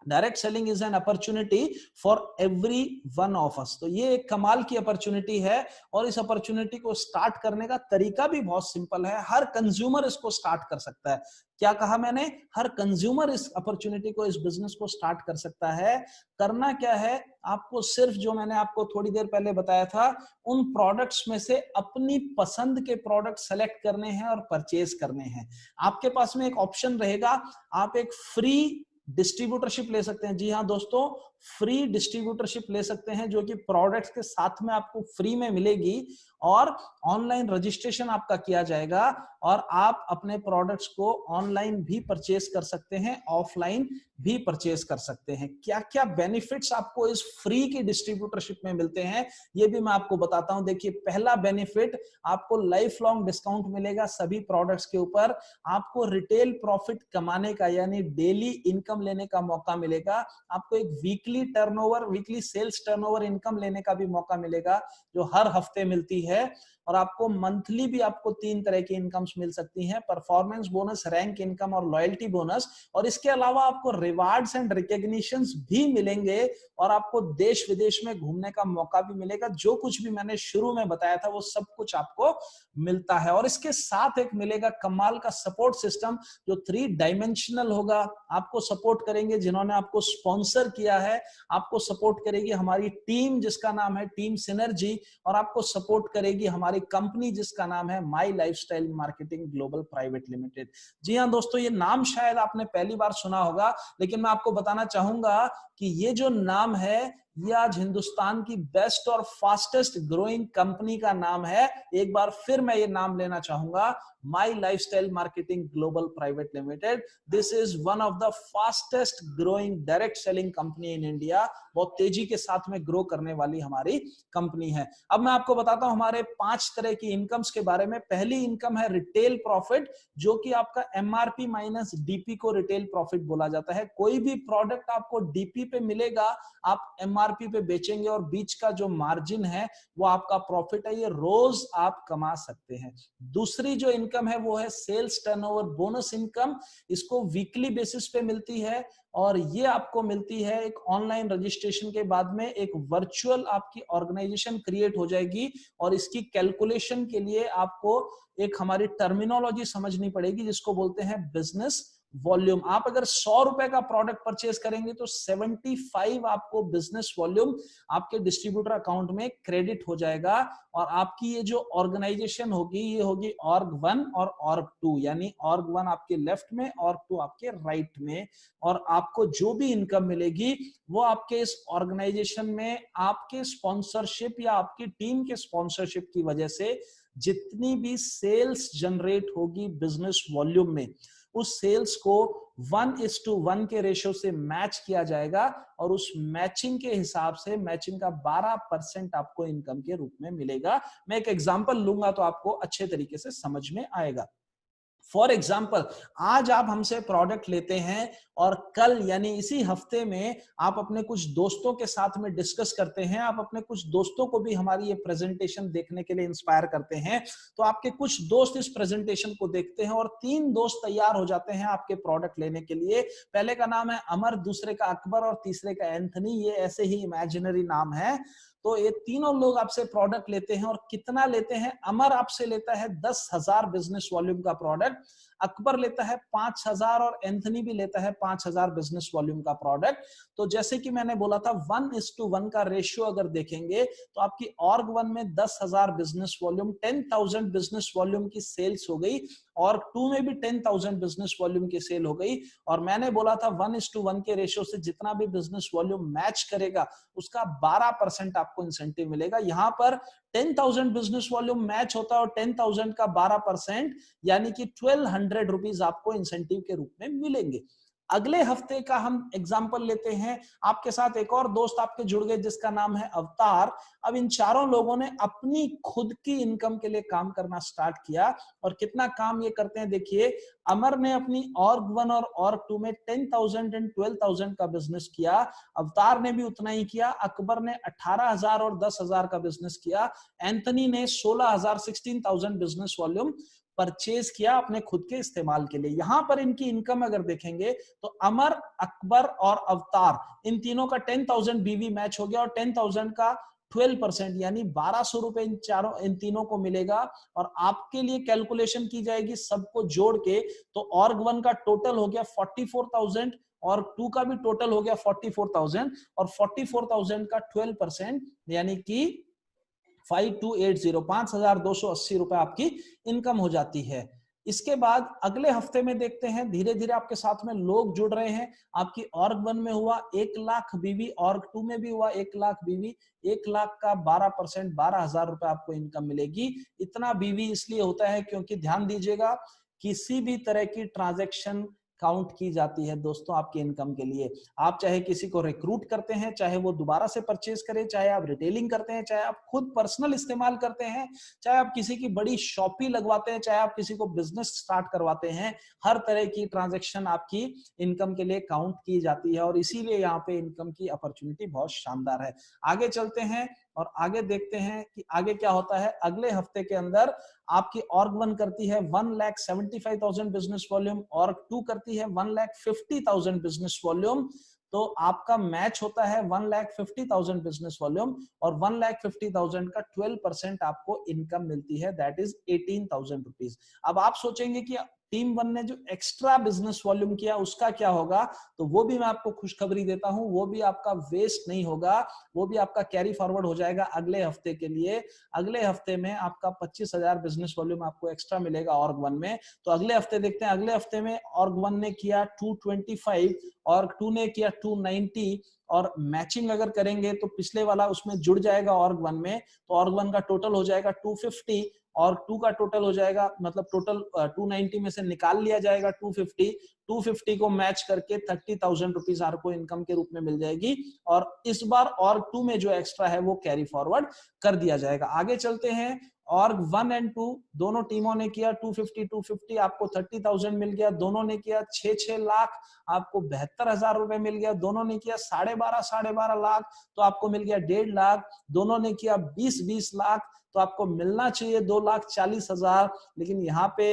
Direct selling is an opportunity for every one of us. तो ये एक कमाल की अपॉर्चुनिटी है, और इस अपॉर्चुनिटी को स्टार्ट करने का तरीका भी बहुत सिंपल है। हर कंज्यूमर इसको स्टार्ट कर सकता है। क्या कहा मैंने? हर कंज्यूमर इस अपॉर्चुनिटी को, इस बिजनेस को स्टार्ट कर सकता है। करना क्या है, आपको सिर्फ जो मैंने आपको थोड़ी देर पहले बताया था, उन प्रोडक्ट्स में से अपनी पसंद के प्रोडक्ट सेलेक्ट करने हैं और परचेज करने हैं। आपके पास में एक ऑप्शन रहेगा, आप एक फ्री डिस्ट्रीब्यूटरशिप ले सकते हैं। जी हाँ दोस्तों, फ्री डिस्ट्रीब्यूटरशिप ले सकते हैं, जो कि प्रोडक्ट्स के साथ में आपको फ्री में मिलेगी। और ऑनलाइन रजिस्ट्रेशन आपका किया जाएगा, और आप अपने प्रोडक्ट्स को ऑनलाइन भी परचेज कर सकते हैं, ऑफलाइन भी परचेज कर सकते हैं। क्या क्या बेनिफिट्स आपको इस फ्री की डिस्ट्रीब्यूटरशिप में मिलते हैं, ये भी मैं आपको बताता हूं। देखिए, पहला बेनिफिट, आपको लाइफ लॉन्ग डिस्काउंट मिलेगा सभी प्रोडक्ट्स के ऊपर। आपको रिटेल प्रॉफिट कमाने का, यानी डेली इनकम लेने का मौका मिलेगा। आपको एक weekly turnover, weekly sales turnover income लेने का भी मौका मिलेगा, जो हर हफ्ते मिलती है। और आपको मंथली भी आपको 3 तरह की इनकम्स मिल सकती हैं: परफॉर्मेंस बोनस, रैंक इनकम और लॉयल्टी बोनस। और इसके अलावा आपको रिवार्ड्स एंड रिकॉग्निशंस भी मिलेंगे, और आपको देश विदेश में घूमने का मौका भी मिलेगा। जो कुछ भी मैंने शुरू में बताया था, वो सब कुछ आपको मिलता है। और इसके साथ एक मिलेगा कमाल का सपोर्ट सिस्टम, जो 3 डायमेंशनल होगा। आपको सपोर्ट करेंगे जिन्होंने आपको स्पॉन्सर किया है, आपको सपोर्ट करेगी हमारी टीम जिसका नाम है टीम सिनर्जी, और आपको सपोर्ट करेगी हमारी कंपनी जिसका नाम है माई lifestyle marketing global private limited. जी हाँ दोस्तों, ये नाम शायद आपने पहली बार सुना होगा, लेकिन मैं आपको बताना चाहूंगा कि ये जो नाम है, ये आज हिंदुस्तान की बेस्ट और फास्टेस्ट ग्रोइंग कंपनी का नाम है। एक बार फिर मैं ये नाम लेना चाहूंगा, my lifestyle marketing global private limited. This is one of the fastest growing direct selling company in India. बहुत तेजी के साथ में ग्रो करने वाली हमारी कंपनी है। अब मैं आपको बताता हूं हमारे 5 तरह की इनकम्स के बारे में। पहली इनकम है रिटेल प्रॉफिट, जो कि आपका एमआरपी माइनस डीपी को रिटेल प्रॉफिट बोला जाता है। कोई भी प्रोडक्ट आपको डीपी पे मिलेगा, आप एमआरपी पे बेचेंगे, और बीच का जो मार्जिन है वो आपका प्रॉफिट है। ये रोज आप कमा सकते हैं। दूसरी जो इनकम है वो है सेल्स टर्नओवर बोनस इनकम। इसको वीकली बेसिस पे मिलती है, और ये आपको मिलती है एक ऑनलाइन रजिस्ट्रेशन के बाद में। एक वर्चुअल आपकी ऑर्गेनाइजेशन क्रिएट हो जाएगी, और इसकी कैलकुलेशन के लिए आपको एक हमारी टर्मिनोलॉजी समझनी पड़ेगी, जिसको बोलते हैं बिजनेस वॉल्यूम। आप अगर 100 रुपए का प्रोडक्ट परचेज करेंगे तो 75 आपको बिजनेस वॉल्यूम आपके डिस्ट्रीब्यूटर अकाउंट में क्रेडिट हो जाएगा। और आपकी ये जो ऑर्गेनाइजेशन होगी, ये होगी ऑर्ग 1 और ऑर्ग 2, यानी ऑर्ग 1 आपके लेफ्ट में, ऑर्ग 2 आपके राइट में। और आपको जो भी इनकम मिलेगी वो आपके इस ऑर्गेनाइजेशन में आपके स्पॉन्सरशिप या आपकी टीम के स्पॉन्सरशिप की वजह से जितनी भी सेल्स जनरेट होगी बिजनेस वॉल्यूम में, उस सेल्स को 1:1 के रेशियो से मैच किया जाएगा, और उस मैचिंग के हिसाब से मैचिंग का 12% आपको इनकम के रूप में मिलेगा। मैं एक एग्जांपल लूंगा तो आपको अच्छे तरीके से समझ में आएगा। फॉर एग्जाम्पल, आज आप हमसे प्रोडक्ट लेते हैं, और कल यानी इसी हफ्ते में आप अपने कुछ दोस्तों के साथ में डिस्कस करते हैं, आप अपने कुछ दोस्तों को भी हमारी ये प्रेजेंटेशन देखने के लिए इंस्पायर करते हैं। तो आपके कुछ दोस्त इस प्रेजेंटेशन को देखते हैं, और 3 दोस्त तैयार हो जाते हैं आपके प्रोडक्ट लेने के लिए। पहले का नाम है अमर, दूसरे का अकबर, और तीसरे का एंथनी। ये ऐसे ही इमेजिनरी नाम है। तो ये तीनों लोग आपसे प्रोडक्ट लेते हैं, और कितना लेते हैं? अमर आपसे लेता है 10,000 बिजनेस वॉल्यूम का प्रोडक्ट, अकबर लेता है 5,000, और एंथनी भी लेता है 5,000 बिजनेस वॉल्यूम का प्रोडक्ट। तो जैसे कि मैंने बोला था, 1:1 का रेशियो अगर देखेंगे तो आपकी ऑर्ग 1 में 10,000 बिजनेस वॉल्यूम, 10,000 बिजनेस वॉल्यूम की सेल्स हो गई। ऑर्ग 2 में भी 10,000 बिजनेस वॉल्यूम की सेल हो गई। और मैंने बोला था 1:1 के रेशियो से जितना भी बिजनेस वॉल्यूम मैच करेगा उसका 12% आपको इंसेंटिव मिलेगा। यहां पर 10,000 बिजनेस वॉल्यूम मैच होता है, और 10,000 का 12% यानी कि 1,200 रुपीज आपको इंसेंटिव के रूप में मिलेंगे। अगले हफ्ते का हम एग्जाम्पल लेते हैं। आपके साथ एक और दोस्त आपके जुड़ गए जिसका नाम है अवतार। अब इन चारों लोगों ने अपनी खुद की इनकम के लिए काम करना स्टार्ट किया। और कितना काम ये करते हैं देखिए, अमर ने अपनी org1 और org2 में 10,000 एंड 12,000 का बिजनेस किया। अवतार ने भी उतना ही किया। अकबर ने 18,000 और 10,000 का बिजनेस किया। एंथनी ने 16,000 16,000 बिजनेस वॉल्यूम परचेज किया अपने खुद के इस्तेमाल के लिए। यहां पर इनकी इनकम अगर देखेंगे तो अमर, अकबर और अवतार, इन तीनों का 10,000 बीवी मैच हो गया और 10,000 का 12% यानी 1,200 रुपए इन तीनों को मिलेगा। और आपके लिए कैलकुलेशन की जाएगी सबको जोड़ के, तो org1 का टोटल हो गया 44,000 और 2 का भी टोटल हो गया 44,000 और 44,000 का 12% यानी कि 5280 5,280 रुपए आपकी इनकम हो जाती है। इसके बाद अगले हफ्ते में देखते हैं, धीरे धीरे आपके साथ में लोग जुड़ रहे हैं। आपकी org1 में हुआ 1 लाख बीवी, org2 में भी हुआ 1 लाख बीवी। 1 लाख का 12% 12,000 रुपए आपको इनकम मिलेगी। इतना बीवी इसलिए होता है क्योंकि ध्यान दीजिएगा, किसी भी तरह की ट्रांजैक्शन काउंट की जाती है दोस्तों आपकी इनकम के लिए। आप चाहे किसी को रिक्रूट करते हैं, चाहे वो दोबारा से परचेज करे, चाहे आप रिटेलिंग करते हैं, चाहे आप खुद पर्सनल इस्तेमाल करते हैं, चाहे आप किसी की बड़ी शॉपी लगवाते हैं, चाहे आप किसी को बिजनेस स्टार्ट करवाते हैं, हर तरह की ट्रांजैक्शन आपकी इनकम के लिए काउंट की जाती है। और इसीलिए यहाँ पे इनकम की अपॉर्चुनिटी बहुत शानदार है। आगे चलते हैं और आगे देखते हैं कि आगे क्या होता है। अगले हफ्ते के अंदर आपकी org1 करती है 1,75,000 बिजनेस वॉल्यूम, org2 करती है 1,50,000 बिजनेस वॉल्यूम। तो आपका मैच होता है 1,50,000 बिजनेस वॉल्यूम और 1,50,000 का 12% आपको इनकम मिलती है, दैट इज 18,000 रुपीज। अब आप सोचेंगे कि टीम 1 ने जो एक्स्ट्रा बिजनेस वॉल्यूम किया उसका क्या होगा, तो वो भी मैं आपको खुशखबरी देता हूं, वो भी आपका वेस्ट नहीं होगा, वो भी आपका कैरी फॉरवर्ड हो जाएगा अगले हफ्ते के लिए। अगले हफ्ते में आपका 25,000 बिजनेस वॉल्यूम आपको एक्स्ट्रा मिलेगा org1 में। तो अगले हफ्ते देखते हैं, अगले हफ्ते में org1 ने किया 225, org2 ने किया 290 और मैचिंग अगर करेंगे तो पिछले वाला उसमें जुड़ जाएगा org1 में, तो org1 का टोटल हो जाएगा 250 और 2 का टोटल हो जाएगा, मतलब टोटल 290 में से निकाल लिया जाएगा 250 को मैच करके 30,000 रुपीज आपको इनकम के रूप में मिल जाएगी। और इस बार org2 में जो एक्स्ट्रा है वो कैरी फॉरवर्ड कर दिया जाएगा। आगे चलते हैं, org1 एंड 2 दोनों टीमों ने किया 250 आपको 30,000 मिल गया। दोनों ने किया 6 लाख, आपको 72,000 रुपए मिल गया। दोनों ने किया 12.5 लाख तो आपको मिल गया 1.5 लाख। दोनों ने किया 20 लाख तो आपको मिलना चाहिए 2,40,000। लेकिन यहाँ पे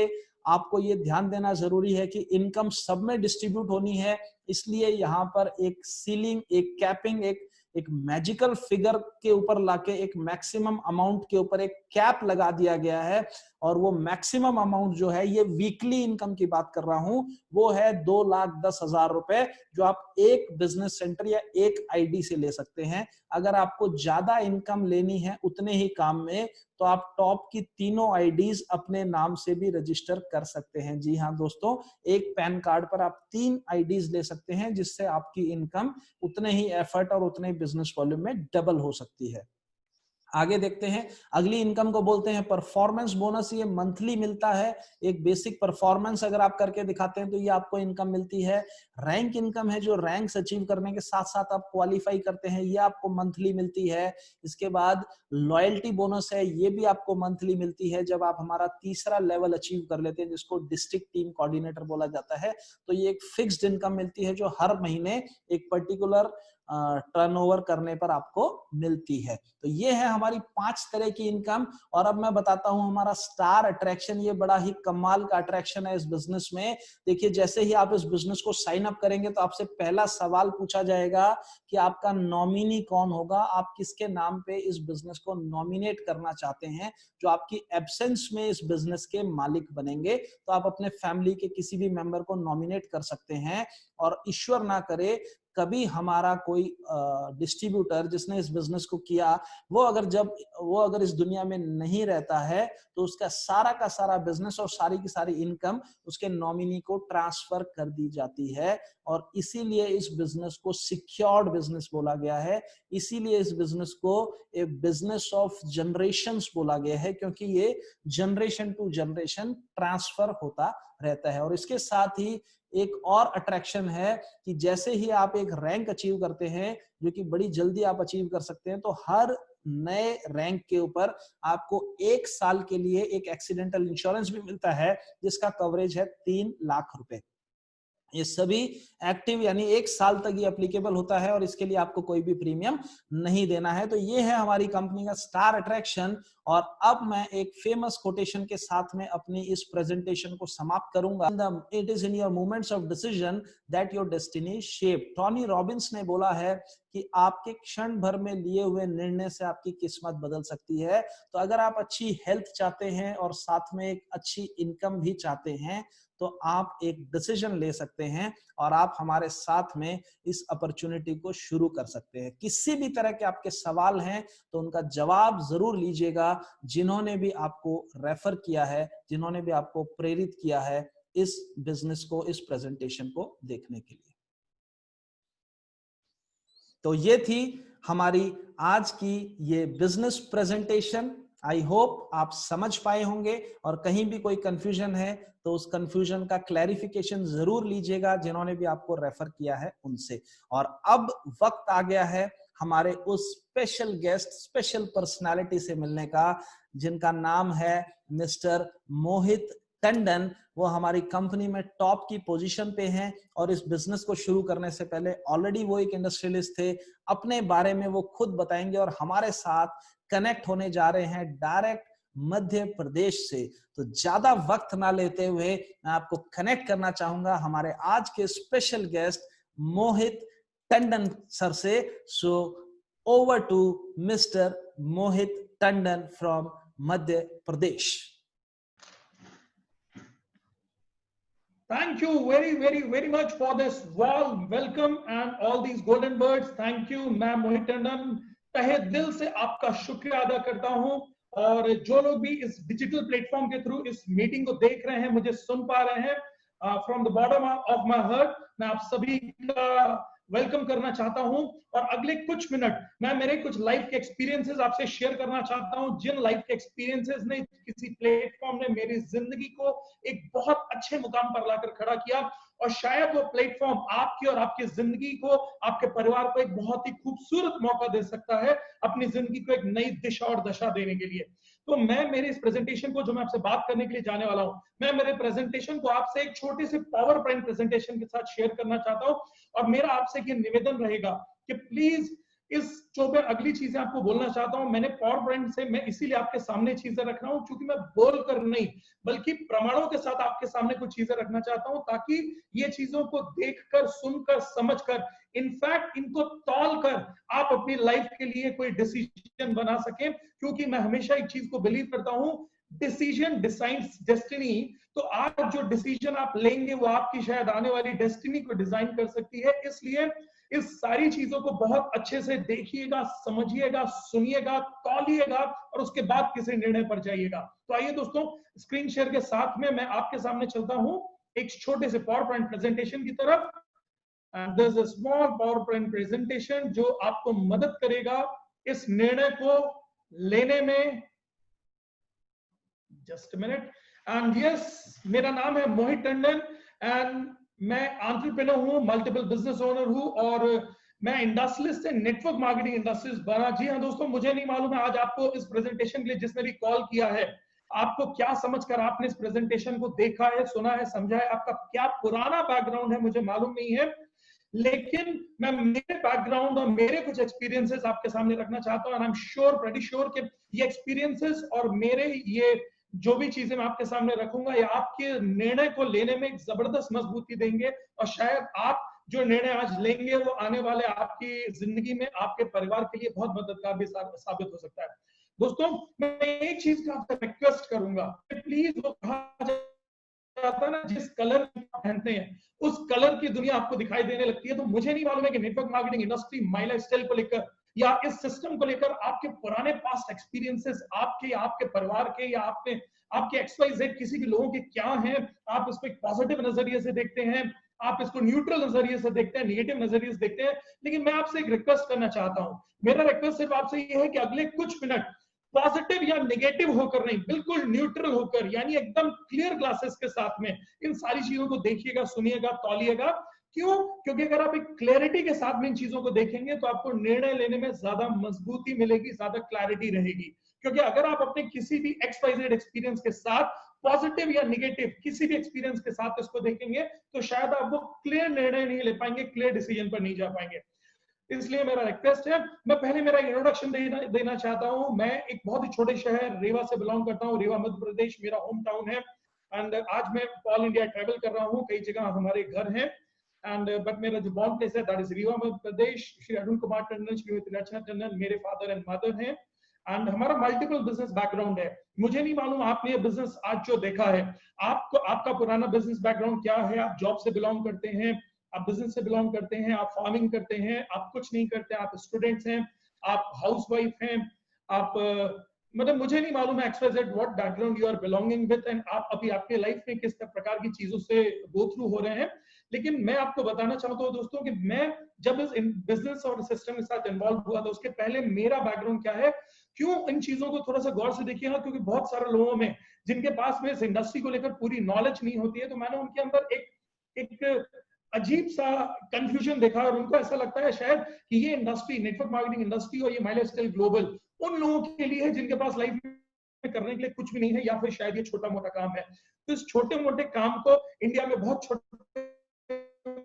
आपको ये ध्यान देना जरूरी है कि इनकम सब में डिस्ट्रीब्यूट होनी है, इसलिए यहाँ पर एक सीलिंग, एक कैपिंग, एक मैजिकल फिगर के ऊपर लाके एक मैक्सिमम अमाउंट के ऊपर एक कैप लगा दिया गया है। और वो मैक्सिमम अमाउंट जो है, ये वीकली इनकम की बात कर रहा हूं, वो है 2,10,000 रुपए, जो आप एक बिजनेस सेंटर या एक आईडी से ले सकते हैं। अगर आपको ज्यादा इनकम लेनी है उतने ही काम में, तो आप टॉप की तीनों आईडीज अपने नाम से भी रजिस्टर कर सकते हैं। जी हाँ दोस्तों, एक पैन कार्ड पर आप 3 आईडीज ले सकते हैं, जिससे आपकी इनकम उतने ही एफर्ट और उतने ही बिजनेस वॉल्यूम में डबल हो सकती है। आगे देखते हैं, अगली इनकम को बोलते हैं परफॉर्मेंस बोनस। ये मंथली मिलता है। एक बेसिक परफॉर्मेंस अगर आप करके दिखाते हैं तो ये आपको इनकम मिलती है। रैंक इनकम है, जो रैंक्स अचीव करने के साथ साथ आप क्वालिफाई करते हैं, ये आपको मंथली मिलती है। इसके बाद लॉयल्टी बोनस है, ये भी आपको मंथली मिलती है। जब आप हमारा तीसरा लेवल अचीव कर लेते हैं, जिसको डिस्ट्रिक्ट टीम कोऑर्डिनेटर बोला जाता है, तो ये एक फिक्स्ड इनकम मिलती है, जो हर महीने एक पर्टिकुलर टर्नओवर करने पर आपको मिलती है। तो ये है हमारी 5 तरह की इनकम। और अब मैं बताता हूं हमारा स्टार अट्रैक्शन। ये बड़ा ही कमाल का अट्रैक्शन है इस बिजनेस में। देखिए, जैसे ही आप इस बिजनेस को साइन अप करेंगे तो आपसे पहला सवाल पूछा जाएगा कि आपका नॉमिनी कौन होगा, आप किसके नाम पे इस बिजनेस को नॉमिनेट करना चाहते हैं, जो आपकी एब्सेंस में इस बिजनेस के मालिक बनेंगे। तो आप अपने फैमिली के किसी भी मेंबर को नॉमिनेट कर सकते हैं। और ईश्वर ना करे कभी हमारा कोई डिस्ट्रीब्यूटर जिसने इस बिजनेस को किया, वो अगर इस दुनिया में नहीं रहता है, तो उसका सारा का सारा बिजनेस और सारी की सारी इनकम उसके नॉमिनी को ट्रांसफर कर दी जाती है। और इसीलिए इस बिजनेस को सिक्योर्ड बिजनेस बोला गया है। इसीलिए इस बिजनेस को ए बिजनेस ऑफ जनरेशंस बोला गया है, क्योंकि ये जनरेशन टू जनरेशन ट्रांसफर होता रहता है। और इसके साथ ही एक और अट्रैक्शन है कि जैसे ही आप एक रैंक अचीव करते हैं, जो कि बड़ी जल्दी आप अचीव कर सकते हैं, तो हर नए रैंक के ऊपर आपको 1 साल के लिए एक एक्सीडेंटल इंश्योरेंस भी मिलता है, जिसका कवरेज है 3 लाख रुपए। ये सभी एक्टिव यानी 1 साल तक ये एप्लीकेबल होता है और इसके लिए आपको कोई भी प्रीमियम नहीं देना है। तो ये है हमारी कंपनी का स्टार अट्रैक्शन। और अब मैं एक फेमस कोटेशन के साथ में अपनी इस प्रेजेंटेशन को समाप्त करूंगा। It is in your moments of decision that your destiny shape. Tony Robbins ने बोला है कि आपके क्षण भर में लिए हुए निर्णय से आपकी किस्मत बदल सकती है। तो अगर आप अच्छी हेल्थ चाहते हैं और साथ में एक अच्छी इनकम भी चाहते हैं, तो आप एक डिसीजन ले सकते हैं और आप हमारे साथ में इस अपॉर्चुनिटी को शुरू कर सकते हैं। किसी भी तरह के आपके सवाल हैं तो उनका जवाब जरूर लीजिएगा, जिन्होंने भी आपको रेफर किया है, जिन्होंने भी आपको प्रेरित किया है इस बिजनेस को, इस प्रेजेंटेशन को देखने के लिए। तो ये थी हमारी आज की ये बिजनेस प्रेजेंटेशन। आई होप आप समझ पाए होंगे, और कहीं भी कोई कंफ्यूजन है तो उस कंफ्यूजन का क्लैरिफिकेशन जरूर लीजिएगा जिन्होंने भी आपको रेफर किया है उनसे। और अब वक्त आ गया है हमारे उस स्पेशल गेस्ट, स्पेशल पर्सनालिटी से मिलने का, जिनका नाम है मिस्टर मोहित टंडन। वो हमारी कंपनी में टॉप की पोजीशन पे हैं और इस बिजनेस को शुरू करने से पहले ऑलरेडी वो एक इंडस्ट्रियलिस्ट थे। अपने बारे में वो खुद बताएंगे और हमारे साथ कनेक्ट होने जा रहे हैं डायरेक्ट मध्य प्रदेश से। तो ज्यादा वक्त ना लेते हुए मैं आपको कनेक्ट करना चाहूंगा हमारे आज के special guest Mohit Tandon sir से। So over to mister Mohit Tandon from Madhya Pradesh. Thank you very much for this warm welcome and all these golden birds. Thank you, ma'am Mohit Tandon. तहे दिल से आपका शुक्रिया अदा करता हूं। और जो लोग भी इस डिजिटल प्लेटफॉर्म के थ्रू इस मीटिंग को देख रहे हैं, मुझे सुन पा रहे हैं, from the bottom of my heart मैं आप सभी का वेलकम करना चाहता हूं। और अगले कुछ मिनट मैं मेरे कुछ लाइफ के एक्सपीरियंसेस आपसे शेयर करना चाहता हूं, जिन लाइफ के एक्सपीरियंसेस ने, किसी प्लेटफॉर्म ने मेरी जिंदगी को एक बहुत अच्छे मुकाम पर लाकर खड़ा किया। और शायद वो प्लेटफॉर्म आपकी और आपकी जिंदगी को, आपके परिवार को एक बहुत ही खूबसूरत मौका दे सकता है अपनी जिंदगी को एक नई दिशा और दशा देने के लिए। तो मैं मेरे इस प्रेजेंटेशन को, जो मैं आपसे बात करने के लिए जाने वाला हूं, मैं मेरे प्रेजेंटेशन को आपसे एक छोटे से पावर पॉइंट प्रेजेंटेशन के साथ शेयर करना चाहता हूं। और मेरा आपसे ये निवेदन रहेगा कि प्लीज इस जो मैं अगली चीजें आपको बोलना चाहता हूं, मैंने पावर पॉइंट से मैं इसीलिए आपके सामने चीजें रख रहा हूं क्योंकि मैं बोलकर नहीं बल्कि प्रमाणों के साथ आपके सामने कुछ चीजें रखना चाहता हूं, ताकि ये चीजों को देखकर, सुनकर, समझकर, इनफैक्ट इनको तौलकर आप अपनी लाइफ के लिए कोई डिसीजन बना सकें। क्योंकि मैं हमेशा एक चीज को बिलीव करता हूं, डिसीजन डिसाइड्स डेस्टिनी। तो आज जो डिसीजन आप लेंगे वो आपकी शायद आने वाली डेस्टिनी को डिजाइन कर सकती है। इसलिए इस सारी चीजों को बहुत अच्छे से देखिएगा, समझिएगा, सुनिएगा, तौलिएगा और उसके बाद किसी निर्णय पर जाइएगा। तो आइए दोस्तों, स्क्रीन शेयर के साथ में मैं आपके सामने चलता हूं एक छोटे से पावर पॉइंट प्रेजेंटेशन की तरफ। And there's a small PowerPoint presentation जो आपको मदद करेगा इस निर्णय को लेने में। Just a minute. And yes, मेरा नाम है मोहित टंडन एंड मैं एंटरप्रेन्योर हूँ, मल्टीपल बिजनेस ओनर हूँ और मैं इंडस्ट्रियलिस्ट से नेटवर्क मार्केटिंग इंडस्ट्रीज बना। जी हाँ दोस्तों, मुझे नहीं मालूम है आज आपको इस प्रेजेंटेशन के लिए जिसने भी कॉल किया है, आपको क्या समझकर आपने इस प्रेजेंटेशन को देखा है, सुना है, समझा है, आपका क्या पुराना बैकग्राउंड है मुझे मालूम नहीं है, लेकिन मैं मेरे बैकग्राउंड और मेरे कुछ एक्सपीरियंसेस आपके सामने रखना चाहता हूं। I am sure, pretty sure कि ये एक्सपीरियंसेस और मेरे ये जो भी चीजें मैं आपके सामने रखूंगा, ये आपके निर्णय को लेने में एक जबरदस्त मजबूती देंगे। और शायद आप जो निर्णय आज लेंगे वो आने वाले आपकी जिंदगी में, आपके परिवार के लिए बहुत मददगार भी साबित हो सकता है। दोस्तों, मैं एक चीज का आपसे रिक्वेस्ट करूंगा, प्लीज वो कहा जाता है ना, जिस कलर आप पहनते हैं उस कलर की दुनिया आपको दिखाई देने लगती है। तो मुझे नहीं मालूम है कि नेटवर्क मार्केटिंग इंडस्ट्री, माई लाइफस्टाइल को लेकर या इस सिस्टम को लेकर आपके पुराने पास्ट एक्सपीरियंसेस, आपके परिवार के या आपके XYZ किसी भी लोगों के क्या हैं। आप इसको एक पॉजिटिव नजरिए से देखते हैं, आप इसको न्यूट्रल नजरिए से देखते हैं, नेगेटिव नजरिए से देखते हैं। लेकिन मैं आपसे एक रिक्वेस्ट करना चाहता हूं। मेरा रिक्वेस्ट सिर्फ आपसे ये है कि अगले कुछ मिनट पॉजिटिव या नेगेटिव होकर नहीं, बिल्कुल न्यूट्रल होकर, यानी एकदम क्लियर ग्लासेस के साथ में इन सारी चीजों को देखिएगा, सुनिएगा, तौलिएगा। क्यों? क्योंकि अगर आप एक क्लैरिटी के साथ में इन चीजों को देखेंगे तो आपको निर्णय लेने में ज्यादा मजबूती मिलेगी, ज्यादा क्लैरिटी रहेगी। क्योंकि अगर आप अपने किसी भी XYZ एक्सपीरियंस के साथ, पॉजिटिव या नेगेटिव किसी भी एक्सपीरियंस के साथ इसको देखेंगे तो शायद आप वो क्लियर निर्णय नहीं ले पाएंगे, क्लियर डिसीजन पर नहीं जा पाएंगे। इसलिए मेरा रिक्वेस्ट है, मैं पहले मेरा इंट्रोडक्शन देना चाहता हूं। मैं एक बहुत ही छोटे शहर रेवा से बिलोंग करता हूं। रेवा मध्य प्रदेश मेरा होम टाउन है। एंड आज मैं ऑल इंडिया ट्रेवल कर रहा हूं, कई जगह हमारे घर हैं। एंड बट मेरा जो बॉर्न प्लेस है दैट इज रीवा मध्य प्रदेश। श्री अरुण कुमार टंडन, श्रीमती रचना टंडन मेरे फादर एंड मदर हैं। एंड हमारा मल्टीपल बिजनेस बैकग्राउंड है। मुझे नहीं मालूम आपने ये बिजनेस आज जो देखा है, आपको आपका पुराना बिजनेस बैकग्राउंड क्या है? आप जॉब से बिलोंग करते हैं, आप बिजनेस से बिलोंग करते हैं, आप फार्मिंग करते हैं, आप कुछ नहीं करते, आप स्टूडेंट्स हैं, आप हाउसवाइफ हैं, आप मतलब मुझे नहीं मालूम है XYZ what background you are belonging with, and आप अभी आपके लाइफ में किस प्रकार की चीजों से गो थ्रू हो रहे हैं। लेकिन मैं आपको बताना चाहता हूं दोस्तों कि मैं जब इस बिजनेस और सिस्टम के साथ इन्वॉल्व हुआ था उसके पहले मेरा बैकग्राउंड क्या है। क्यों? इन चीजों को थोड़ा सा गौर से देखिएगा, क्योंकि बहुत सारे लोगों में जिनके पास में इस इंडस्ट्री को लेकर पूरी नॉलेज नहीं होती है, तो मैंने उनके अंदर एक अजीब सा कंफ्यूजन देखा और उनको ऐसा लगता है शायद कि ये इंडस्ट्री, नेटवर्क मार्केटिंग इंडस्ट्री और ये माई लाइफस्टाइल ग्लोबल उन लोगों के लिए है जिनके पास लाइफ में करने के लिए कुछ भी नहीं है, या फिर शायद ये छोटा मोटा काम है। तो इस छोटे मोटे काम को इंडिया में बहुत छोटे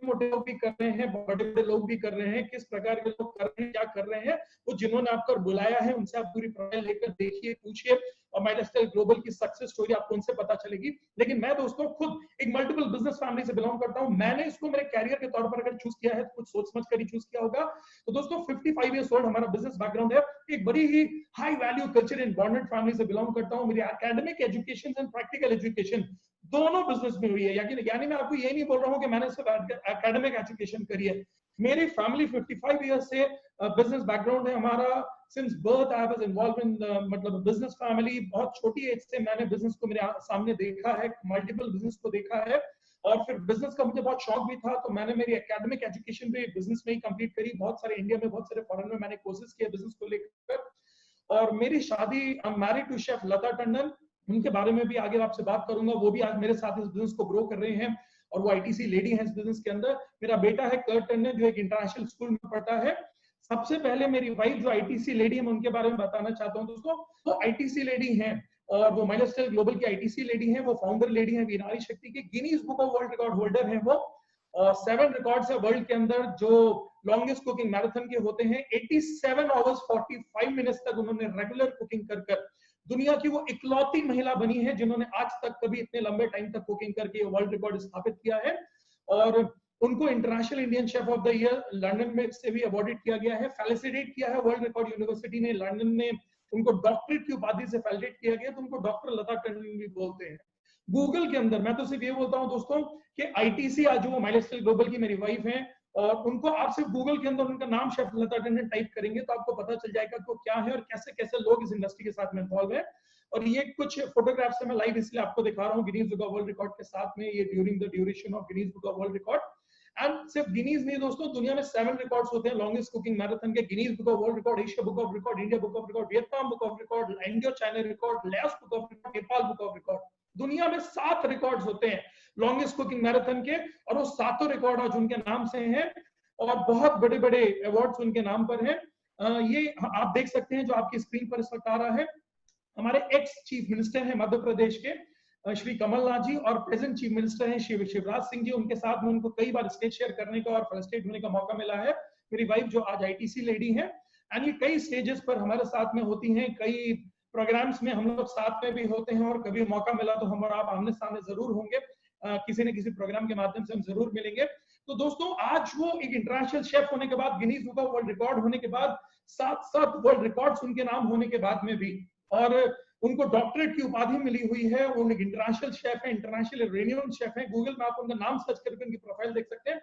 मोटे लोग भी कर रहे हैं, बड़े बड़े लोग भी कर रहे हैं। किस प्रकार के लोग कर रहे हैं, क्या कर रहे हैं, वो जिन्होंने आपको बुलाया है उनसे आप पूरी प्रोफाइल लेकर देखिए, पूछिए, और माई लाइफस्टाइल ग्लोबल की सक्सेस स्टोरी आपको उनसे पता चलेगी। लेकिन मैं दोस्तों खुद एक मल्टीपल बिजनेस फैमिली से बिलोंग करता हूं। मैंने इसको मेरे कैरियर के तौर पर अगर चूज किया है तो कुछ सोच समझ कर ही चूज किया होगा। तो दोस्तों 55 ईयर्स ओल्ड हमारा बिजनेस बैकग्राउंड है। एक बड़ी ही high value culture in bonded family से बिलोंग करता हूं। मेरी academic education and practical education दोनों बिजनेस में हुई है। यानी मैं आपको ये नहीं बोल रहा हूँ कि मैंने सिर्फ एकेडमिक एजुकेशन करी है। मेरी फैमिली 55 ईयर्स से बिजनेस बैकग्राउंड है हमारा। Since birth I was involve in मतलब बिजनेस फैमिली। बहुत छोटी एज से मैंने बिजनेस को मेरे सामने देखा है, मल्टीपल बिजनेस को देखा है, और फिर बिजनेस का मुझे बहुत शौक भी था, तो मैंने मेरी एकेडमिक एजुकेशन भी बिजनेस में ही कंप्लीट करी। बहुत सारे इंडिया में, बहुत सारे फॉरेन में मैंने कोर्सेज किए बिजनेस को लेकर। और मेरी शादी, I am married to chef Lata Tandon. उनके बारे में भी आगे आपसे बात करूंगा। वो भी आज मेरे साथ इस बिजनेस को ग्रो कर रहे हैं और वो ITC लेडी है इस बिजनेस के अंदर। मेरा बेटा है कर्ट टंडन जो एक इंटरनेशनल स्कूल में पढ़ता है। सबसे पहले मेरी वाइफ जो ITC लेडी है, मैं उनके बारे में बताना चाहता हूँ दोस्तों। वो ITC लेडी हैं और वो माई लाइफस्टाइल ग्लोबल की ITC लेडी हैं। वो फाउंडर लेडी हैं वीनारी शक्ति की, Guinness book of world record holder हैं वो। और 7 रिकॉर्ड्स है वर्ल्ड के अंदर जो लॉन्गेस्ट कुकिंग मैराथन के होते हैं। 87 आवर्स 45 मिनट्स तक उन्होंने रेगुलर कुकिंग कर दुनिया की वो इकलौती महिला बनी है जिन्होंने आज तक कभी इतने लंबे टाइम तक कुकिंग करके वर्ल्ड रिकॉर्ड स्थापित किया है। और उनको international Indian chef of the year London में से भी अवॉर्डेड किया गया है, फेलिसिटेट किया है वर्ल्ड रिकॉर्ड यूनिवर्सिटी ने लंदन में। उनको डॉक्टरेट की उपाधि से फेलिसिटेट किया गया, तो उनको डॉक्टर लता टंडन भी बोलते हैं। गूगल के अंदर मैं तो सिर्फ ये बोलता हूं दोस्तों कि ITC आज जो माई लाइफस्टाइल ग्लोबल की मेरी वाइफ है, और उनको आप सिर्फ गूगल के अंदर उनका नाम शेफ लता टंडन टाइप करेंगे तो आपको पता चल जाएगा कि वो क्या है और कैसे कैसे लोग इस इंडस्ट्री के साथ में इन्वॉल्व है। और ये कुछ फोटोग्राफ्स है, मैं लाइव इसलिए आपको दिखा रहा हूँ Guinness book of world record के साथ में। ये during the duration of Guinness book of world record. And सिर्फ गिनीज नहीं दोस्तों, दुनिया में 7 रिकॉर्ड्स होते हैं लॉन्गेस्ट कुकिंग मैराथन के। Guinness book of world record, Asia book of record, India book of record, Vietnam book of record, Indo China record, Laos book of record, Nepal book of record. दुनिया में 7 records होते हैं longest cooking marathon के, और वो 7 record आज उनके नाम से हैं और बहुत बड़े बड़े अवार्ड्स उनके नाम पर हैं। ये आप देख सकते हैं जो आपकी स्क्रीन पर इस वक्त आ रहा है। हमारे एक्स चीफ मिनिस्टर हैं मध्य प्रदेश के श्री कमलनाथ जी, और प्रेजेंट चीफ मिनिस्टर हैं शिवराज सिंह जी। उनके साथ में उनको कई बार स्टेज शेयर करने का और फेलिसिटेट होने का मौका मिला है। मेरी वाइफ जो आज ITC लेडी है, एंड ये कई स्टेजेस पर हमारे साथ में होती हैं, कई प्रोग्राम्स में हम लोग साथ में भी होते हैं, और कभी मौका मिला तो हम और आप आमने सामने जरूर होंगे। किसी न किसी प्रोग्राम के माध्यम से हम जरूर मिलेंगे। तो दोस्तों आज वो एक इंटरनेशनल शेफ होने के बाद, Guinness book of world record होने के बाद, 7 वर्ल्ड रिकॉर्ड्स उनके नाम होने के बाद में भी, और उनको डॉक्टरेट की उपाधि मिली हुई है। वो एक इंटरनेशनल शेफ है, इंटरनेशनल रेन्यूड शेफ है। गूगल में आप उनका नाम सर्च करके उनकी प्रोफाइल देख सकते हैं।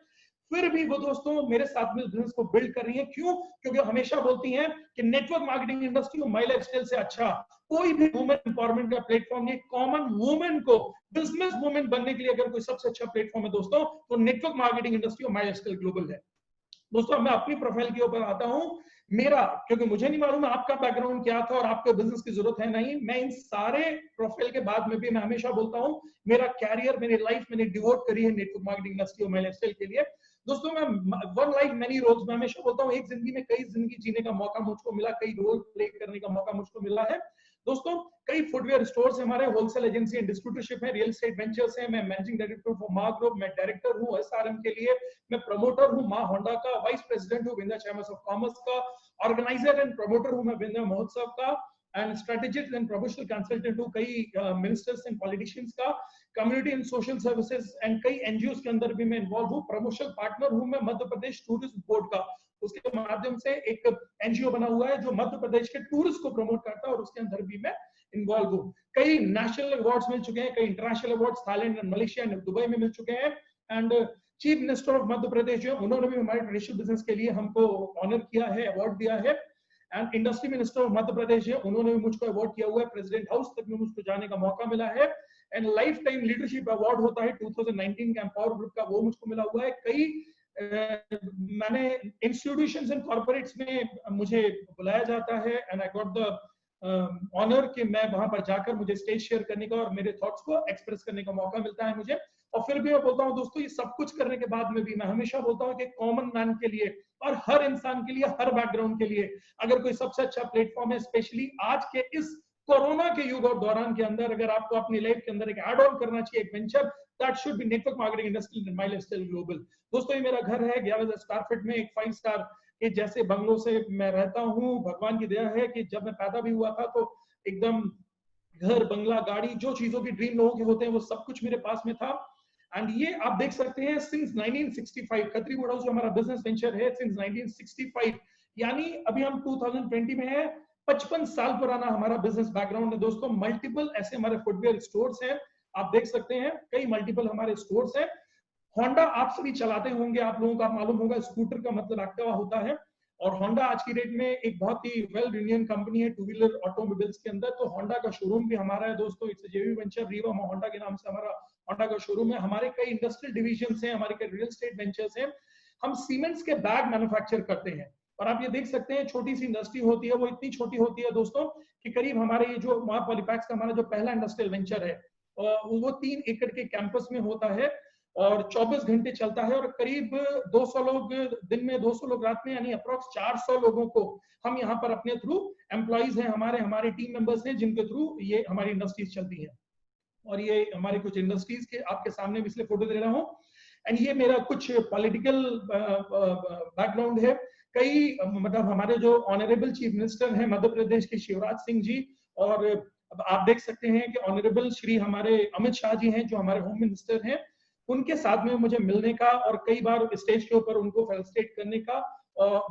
फिर भी वो दोस्तों मेरे साथ में बिजनेस को बिल्ड कर रही है। क्यों? क्योंकि हमेशा बोलती हैं कि नेटवर्क मार्केटिंग इंडस्ट्री और माई लाइफस्टाइल से अच्छा कोई भी वुमेन एम्पावरमेंट का प्लेटफॉर्म नहीं। कॉमन वुमेन को बिजनेस वुमेन बनने के लिए अगर कोई सबसे अच्छा प्लेटफॉर्म है दोस्तों, तो नेटवर्क मार्केटिंग इंडस्ट्री और माई लाइफस्टाइल ग्लोबल है। दोस्तों मैं अपनी प्रोफाइल के ऊपर आता हूं। मेरा, क्योंकि मुझे नहीं मालूम आपका बैकग्राउंड क्या था और आपको बिजनेस की जरूरत है नहीं, मैं इन सारे प्रोफाइल के बाद में भी मैं हमेशा बोलता हूं मेरा कैरियर, मेरी लाइफ मैंने डिवोट करी है नेटवर्क मार्केटिंग इंडस्ट्री और माय लाइफस्टाइल के लिए। दोस्तों मैं वन लाइफ मैनी रोल्स, मैं हमेशा बोलता हूं एक जिंदगी में कई जिंदगी जीने का मौका मुझको मिला, कई रोल प्ले करने का मौका मुझको मिला है। दोस्तों कई फुटवेयर स्टोर्स हमारे, होलसेल एजेंसी एंड डिस्ट्रीब्यूटरशिप है, रियल एस्टेट वेंचर्स है, मैं मैनेजिंग डायरेक्टर फॉर मां ग्रुप, मैं डायरेक्टर हूं एसआरएम के लिए, मैं प्रमोटर हूं मां होंडा का, वाइस प्रेसिडेंट हूं विंध्या चैम्बर्स ऑफ कॉमर्स का, ऑर्गेनाइजर एंड प्रमोटर हूं मैं विंध्या महोत्सव का, and strategist and professional consultant हूं कई मिनिस्टर्स एंड पॉलिटिशियंस का, community and social services and कई एनजीओ के अंदर भी मैं इन्वॉल्व हूं, प्रमोशनल पार्टनर हूं मैं मध्य प्रदेश टूरिज्म बोर्ड का, उसके माध्यम से एक एनजीओ बना हुआ है जो मध्य प्रदेश के टूरिस्ट को प्रमोट करता है और उसके अंदर भी मैं इन्वॉल्व हूं। कई नेशनल अवार्ड्स मिल चुके हैं, कई international awards Thailand and Malaysia and Dubai में मिल चुके हैं, and chief minister of Madhya प्रदेश जो उन्होंने भी हमारे ट्रेडिशनल बिजनेस के लिए हमको ऑनर किया है, अवार्ड दिया है, and industry minister of Madhya प्रदेश है उन्होंने भी मुझको अवार्ड किया हुआ है, प्रेसिडेंट हाउस तक में मुझको जाने का मौका मिला है, and life time leadership award होता है 2019 का एम्पावर ग्रुप का, वो मुझको मिला हुआ है। कई मैंने इंस्टीट्यूशंस एंड कॉर्पोरेट्स में मुझे बुलाया जाता है and I got the honour कि मैं वहां पर जाकर मुझे स्टेज शेयर करने का और मेरे थॉट्स को एक्सप्रेस करने का मौका मिलता है मुझे। और फिर भी मैं बोलता हूं दोस्तों ये सब कुछ करने के बाद में भी मैं हमेशा बोलता हूं कि कॉमन मैन के लिए और हर इंसान के लिए, हर बैकग्राउंड के लिए अगर कोई सबसे अच्छा प्लेटफॉर्म है, स्पेशली आज के इस कोरोना के युग और दौरान के अंदर, अगर आपको अपनी लाइफ के अंदर एक एड ऑन करना चाहिए, एक venture, that should be network marketing industry and my lifestyle global. दोस्तों ये मेरा घर है 11,000 स्क्वायर फीट में, एक 5 स्टार के जैसे बंगलों से मैं रहता हूँ। भगवान की दया है कि जब मैं पैदा भी हुआ था तो एकदम घर, बंगला, गाड़ी, जो चीजों की ड्रीम लोगों के होते हैं वो सब कुछ मेरे पास में था। एंड ये आप देख सकते हैं सिंस 1965 खत्री वुड हाउस जो हमारा बिजनेस वेंचर है, सिंस 1965, यानी अभी हम 2020 में है, 55 साल पुराना हमारा बिजनेस बैकग्राउंड है। दोस्तों मल्टीपल ऐसे हमारे फुटवेयर स्टोर्स हैं, आप देख सकते हैं कई मल्टीपल हमारे स्टोर्स हैं। होंडा आप सभी चलाते होंगे, आप लोगों को मालूम होगा स्कूटर का मतलब एक्टिवा होता है, और होंडा आज की डेट में एक बहुत ही वेल रिन्यून कंपनी है टू व्हीलर ऑटोमोबाइल्स के अंदर। तो होंडा का शोरूम भी हमारा है दोस्तों, इट्स जेवी वेंचर, रीवा होंडा के नाम से हमारा होंडा का शोरूम है। हमारे कई इंडस्ट्रियल डिविजन हैं, हमारे कई रियल एस्टेट वेंचर्स हैं। हम सीमेंट्स के बैग मैन्युफैक्चर करते हैं, और आप ये देख सकते हैं छोटी सी इंडस्ट्री होती है, वो इतनी छोटी होती है दोस्तों कि करीब हमारे ये जो वहां पॉलीपैक्स का हमारा जो पहला इंडस्ट्रियल वेंचर है वो 3 एकड़ के कैंपस में होता है और 24 घंटे चलता है, और करीब 200 लोग दिन में, 200 लोग रात में, यानी अप्रोक्स 400 लोगों को हम यहाँ पर अपने थ्रू एम्प्लॉइज हैं, हमारे टीम मेंबर्स हैं जिनके थ्रू ये हमारी इंडस्ट्रीज चलती है। और ये हमारी कुछ इंडस्ट्रीज के आपके सामने भी इसलिए फोटो दे रहा हूँ। एंड ये मेरा कुछ पॉलिटिकल बैकग्राउंड है। कई मतलब हमारे जो ऑनरेबल चीफ मिनिस्टर हैं मध्य प्रदेश के शिवराज सिंह जी, और अब आप देख सकते हैं कि ऑनरेबल श्री हमारे अमित शाह जी हैं जो हमारे होम मिनिस्टर हैं, उनके साथ में मुझे मिलने का और कई बार स्टेज के ऊपर उनको फेलिसिटेट करने का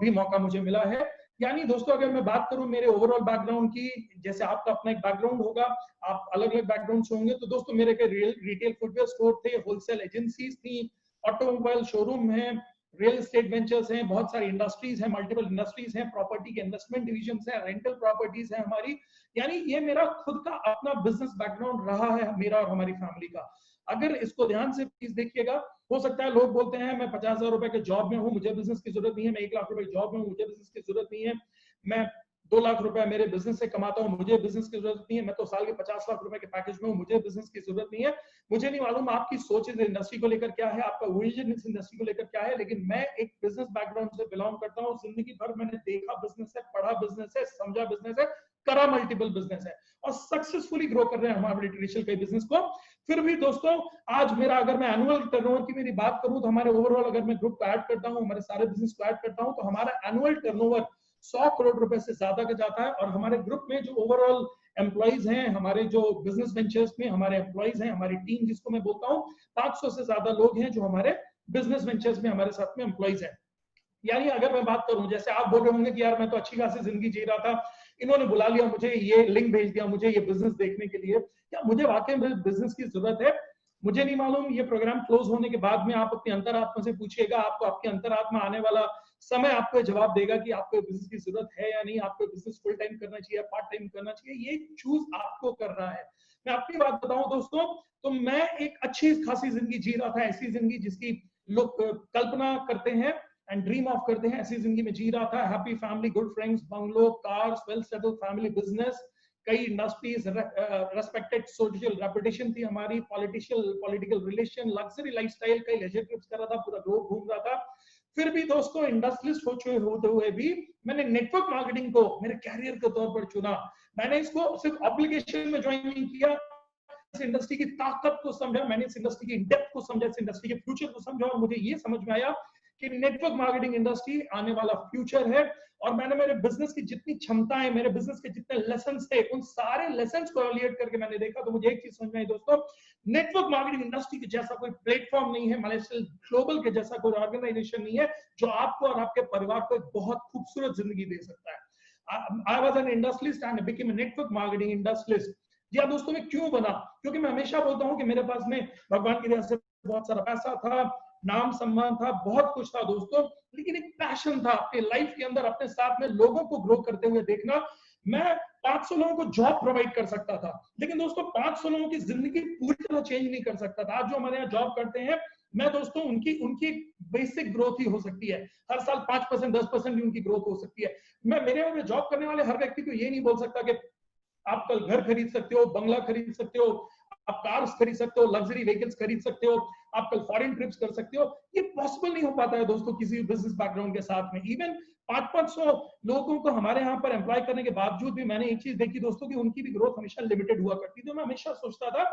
भी मौका मुझे मिला है। यानी दोस्तों अगर मैं बात करूं मेरे ओवरऑल बैकग्राउंड की, जैसे आपका अपना एक बैकग्राउंड होगा, आप अलग अलग बैकग्राउंड से होंगे, तो दोस्तों मेरे के रिटेल फुटवेयर स्टोर थे, होलसेल एजेंसीज थी, ऑटोमोबाइल शोरूम है, रियल एस्टेट वेंचर्स हैं, बहुत सारी इंडस्ट्रीज हैं, मल्टीपल इंडस्ट्रीज हैं, प्रॉपर्टी के इन्वेस्टमेंट डिविजन है, रेंटल प्रॉपर्टीज है हमारी। यानी ये मेरा खुद का अपना बिजनेस बैकग्राउंड रहा है, मेरा और हमारी फैमिली का। अगर इसको ध्यान से प्लीज देखिएगा, हो सकता है लोग बोलते हैं मैं 50,000 रुपए के जॉब में हूं, मुझे बिजनेस की जरूरत नहीं है, मैं 1 लाख रुपए जॉब में हूं, मुझे बिजनेस की जरूरत नहीं है, मैं 2 लाख रुपए मेरे बिजनेस से कमाता हूं, मुझे बिजनेस की जरूरत नहीं है, मैं तो साल के 50 लाख रुपए के पैकेज में हूं, मुझे बिजनेस की जरूरत नहीं है। मुझे नहीं मालूम आपकी सोच इस इंडस्ट्री को लेकर क्या है, आपका विजन इस इंडस्ट्री को लेकर क्या है, लेकिन मैं एक बिजनेस बैकग्राउंड से बिलोंग करता हूं। जिंदगी भर मैंने देखा बिजनेस है, पढ़ा बिजनेस है, समझा बिजनेस है, करा मल्टीपल बिजनेस है, और सक्सेसफुली ग्रो कर रहे हैं हमारे ट्रेडिशनल कई बिजनेस को। फिर भी दोस्तों आज मेरा, अगर मैं एनुअल टर्नओवर की मेरी बात करूं तो हमारे ओवरऑल अगर मैं ग्रुप को ऐड करता हूं, हमारे सारे बिजनेस को ऐड करता हूं, तो हमारा एनुअल टर्नओवर 100 करोड़ रुपए से ज्यादा का जाता है। और हमारे ग्रुप में जो ओवरऑल एम्प्लॉइज हैं, हमारे जो बिजनेस वेंचर्स में हमारे एम्प्लॉइज हैं, हमारी टीम जिसको मैं बोलता हूँ, 500 से ज्यादा लोग हैं जो हमारे बिजनेस वेंचर्स में हमारे साथ में एम्प्लॉइज हैं। यानी अगर मैं बात करूं, जैसे आप बोल रहे होंगे कि यार मैं तो अच्छी खासी जिंदगी जी रहा था, इन्होंने बुला लिया मुझे, ये लिंक भेज दिया मुझे ये बिजनेस देखने के लिए, क्या मुझे वाकई में बिजनेस की जरूरत है? मुझे नहीं मालूम। ये प्रोग्राम क्लोज होने के बाद में आप अपनी अंतरात्मा से पूछिएगा, आपको आपकी अंतरात्मा आने वाला समय आपको जवाब देगा कि आपको बिजनेस की जरूरत है या नहीं, आपको बिजनेस फुल टाइम करना चाहिए, पार्ट टाइम करना चाहिए, ये चूज आपको करना है। मैं अपनी बात बताऊं दोस्तों, तो मैं एक अच्छी खासी जिंदगी जी रहा था, ऐसी जिंदगी जिसकी लोग कल्पना करते हैं एंड ड्रीम ऑफ करते हैं, ऐसी जिंदगी में जी रहा था। Happy family, good friends, bungalow, cars, well settled family, business, कई इंडस्ट्रीज, रेस्पेक्टेड सोशल रेपुटेशन थी हमारी, पॉलिटिकल रिलेशन, लग्जरी लाइफस्टाइल, कई लेजर ट्रिप्स कर रहा था, पूरा ग्लोब घूम रहा था। फिर भी दोस्तों इंडस्ट्रियलिस्ट होते हुए भी मैंने नेटवर्क मार्केटिंग को मेरे कैरियर के तौर पर चुना। मैंने इसको सिर्फ ऑब्लिगेशन में ज्वाइन नहीं किया, इस इंडस्ट्री की ताकत को समझा, मैंने इस इंडस्ट्री की डेप्थ को समझा, इस इंडस्ट्री के फ्यूचर को समझा, और मुझे ये समझ में आया कि नेटवर्क मार्केटिंग इंडस्ट्री आने वाला फ्यूचर है। और मैंने मेरे बिजनेस की जितनी क्षमताएं, मेरे बिजनेस के जितने लेसन्स थे, उन सारे लेसन्स को एवेल्युएट करके मैंने देखा तो मुझे एक चीज समझ में आई दोस्तों, नेटवर्क मार्केटिंग इंडस्ट्री के जैसा कोई प्लेटफॉर्म नहीं है, माइलस्टोन ग्लोबल के जैसा कोई ऑर्गेनाइजेशन नहीं है जो आपको और आपके परिवार को एक बहुत खूबसूरत जिंदगी दे सकता है। I was an industrialist and became a network marketing industrialist. जी हाँ दोस्तों, मैं क्यों बना? क्योंकि मैं हमेशा बोलता हूँ कि मेरे पास में भगवान की दया से बहुत सारा पैसा था, नाम सम्मान था, बहुत कुछ था दोस्तों, लेकिन एक पैशन था अपने लाइफ के अंदर अपने साथ में लोगों को ग्रो करते हुए देखना। मैं 500 लोगों को जॉब प्रोवाइड कर सकता था, लेकिन दोस्तों 500 लोगों की जिंदगी पूरी तरह चेंज नहीं कर सकता था। आज जो हमारे यहाँ जॉब करते हैं, मैं दोस्तों उनकी बेसिक ग्रोथ ही हो सकती है, हर साल 5% 10% भी उनकी ग्रोथ हो सकती है। मैं मेरे यहाँ जॉब करने वाले हर व्यक्ति को ये नहीं बोल सकता कि आप कल घर खरीद सकते हो, बंगला खरीद सकते हो, आप कार्स खरीद सकते हो, लग्जरी व्हीकल्स खरीद सकते हो, आप कल फॉरेन ट्रिप्स कर सकते हो। ये पॉसिबल नहीं हो पाता है दोस्तों किसी बिजनेस बैकग्राउंड के साथ में। इवन 500 लोगों को हमारे यहाँ पर एम्प्लॉय करने के बावजूद भी मैंने एक चीज देखी दोस्तों कि उनकी भी ग्रोथ हमेशा लिमिटेड हुआ करती थी। तो मैं हमेशा सोचता था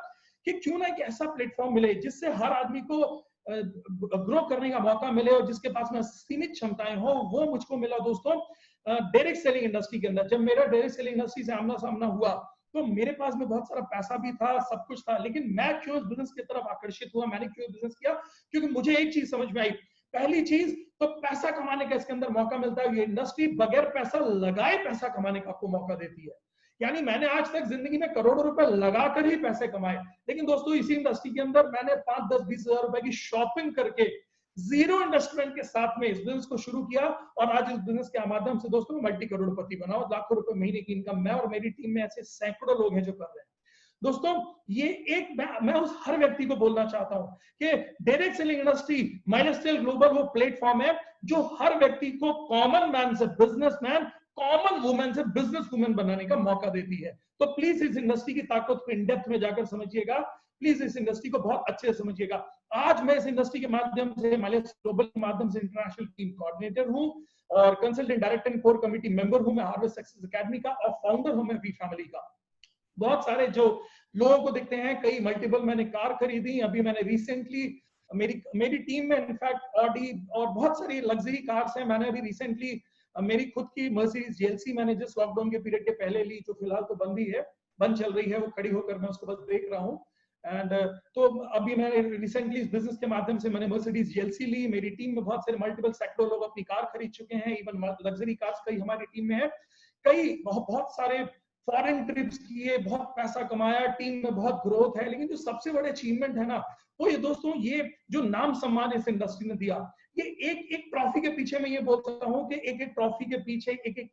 कि क्यों ना एक ऐसा प्लेटफॉर्म मिले जिससे हर आदमी को ग्रो करने का मौका मिले और जिसके पास में सीमित क्षमताएं हो। वो मुझको मिला दोस्तों डायरेक्ट सेलिंग इंडस्ट्री के अंदर। जब मेरा डायरेक्ट सेलिंग इंडस्ट्री से आमना सामना हुआ तो मेरे पास में बहुत सारा पैसा भी था, सब कुछ था, लेकिन मैं क्यों इस बिजनेस की तरफ आकर्षित हुआ, मैंने क्यों बिजनेस किया? क्योंकि मुझे एक चीज समझ में आई। पहली चीज तो पैसा कमाने का इसके अंदर मौका मिलता है। ये इंडस्ट्री बगैर पैसा लगाए पैसा कमाने का आपको मौका देती है। यानी मैंने आज तक जिंदगी में करोड़ों रुपए लगाकर ही पैसे कमाए, लेकिन दोस्तों इसी इंडस्ट्री के अंदर मैंने 5, 10, 20 हजार रुपए की शॉपिंग करके जीरो इन्वेस्टमेंट के साथ में इस बिजनेस को शुरू किया। और आज इस बिजनेस के माध्यम से दोस्तों मल्टी करोड़पति बना और लाखों रुपए महीने की इनकम मैं और मेरी टीम में ऐसे सैकड़ों लोग हैं जो कर रहे हैं। दोस्तों ये एक मैं उस हर व्यक्ति को बोलना चाहता हूं कि direct selling industry, milestone global वो प्लेटफॉर्म है जो हर व्यक्ति को कॉमन मैन से बिजनेसमैन, कॉमन वुमेन से बिजनेस वुमेन बनाने का मौका देती है। तो प्लीज इस इंडस्ट्री की ताकत को इन डेप्थ में जाकर समझिएगा, प्लीज इस इंडस्ट्री को बहुत अच्छे से समझिएगा। आज मैं इस इंडस्ट्री के माध्यम से, माइलस्टोन ग्लोबल के माध्यम से इंटरनेशनल टीम कोऑर्डिनेटर हूं और consultant director and core committee member हूं मैं हार्वेस्ट सक्सेस एकेडमी का, और फाउंडर हूं मैं वी फैमिली का। बहुत सारे जो लोगों को दिखते हैं, कई मल्टीपल मैंने कार खरीदी, अभी मैंने रिसेंटली मेरी टीम में इनफैक्ट ऑडी और बहुत सारी लग्जरी कार्स हैं। मैंने अभी रिसेंटली मेरी खुद की मर्सिडीज जेएलसी मैंने जिस लॉकडाउन के पीरियड के पहले ली, जो फिलहाल तो बंद ही है, बंद चल रही है, वो खड़ी होकर मैं उसको बस देख रहा हूँ। एंड तो अभी मैंने रिसेंटली इस बिजनेस के माध्यम से मैंने मर्सिडीज जेएलसी ली। मेरी टीम में बहुत सारे मल्टीपल सेक्टर लोग अपनी कार खरीद चुके हैं, इवन लग्जरी कार्स कई हमारी टीम में है। कई बहुत सारे फॉरेन ट्रिप्स किए, बहुत पैसा कमाया, टीम में बहुत ग्रोथ है। लेकिन जो सबसे बड़े अचीवमेंट है ना, वो ये दोस्तों, ये जो नाम सम्मान इस इंडस्ट्री ने दिया, ये एक ट्रॉफी के पीछे मैं ये बोल सकता हूँ कि एक ट्रॉफी के पीछे,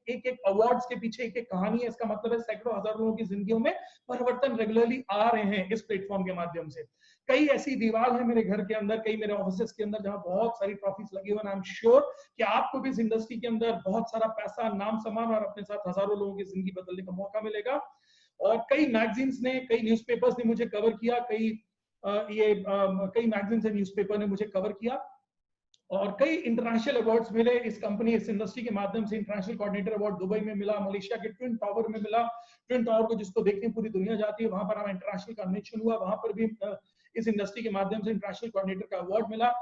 एक अवार्ड्स के पीछे एक कहानी है। इसका मतलब है सैकड़ों हजार लोगों की जिंदगियों में परिवर्तन रेगुलरली आ रहे हैं इस प्लेटफॉर्म के माध्यम से। कई ऐसी दीवार है मेरे घर के अंदर, कई मेरे ऑफिस के अंदर, जहां बहुत सारी ट्रॉफीज लगी हुई। आई एम श्योर कि आपको भी इस इंडस्ट्री के अंदर बहुत सारा पैसा, नाम सम्मान और अपने साथ हजारों लोगों की जिंदगी बदलने का मौका मिलेगा। और कई मैगजीन्स ने, कई न्यूज़पेपर्स ने मुझे कवर किया, कई मैगजीन्स और न्यूज़पेपर ने मुझे कवर किया, और कई इंटरनेशनल अवार्ड्स मिले इस कंपनी, इस इंडस्ट्री के माध्यम से। इंटरनेशनल कोऑर्डिनेटर अवार्ड दुबई में मिला, मलेशिया के ट्विन टावर में मिला। ट्विन टावर को जिसको देखने पूरी दुनिया जाती है, वहां पर हमारा इंटरनेशनल कन्वेंशन हुआ, वहां पर भी इस इंडस्ट्री के माध्यम से इंटरनेशनल कोऑर्डिनेटर का अवार्ड मिला।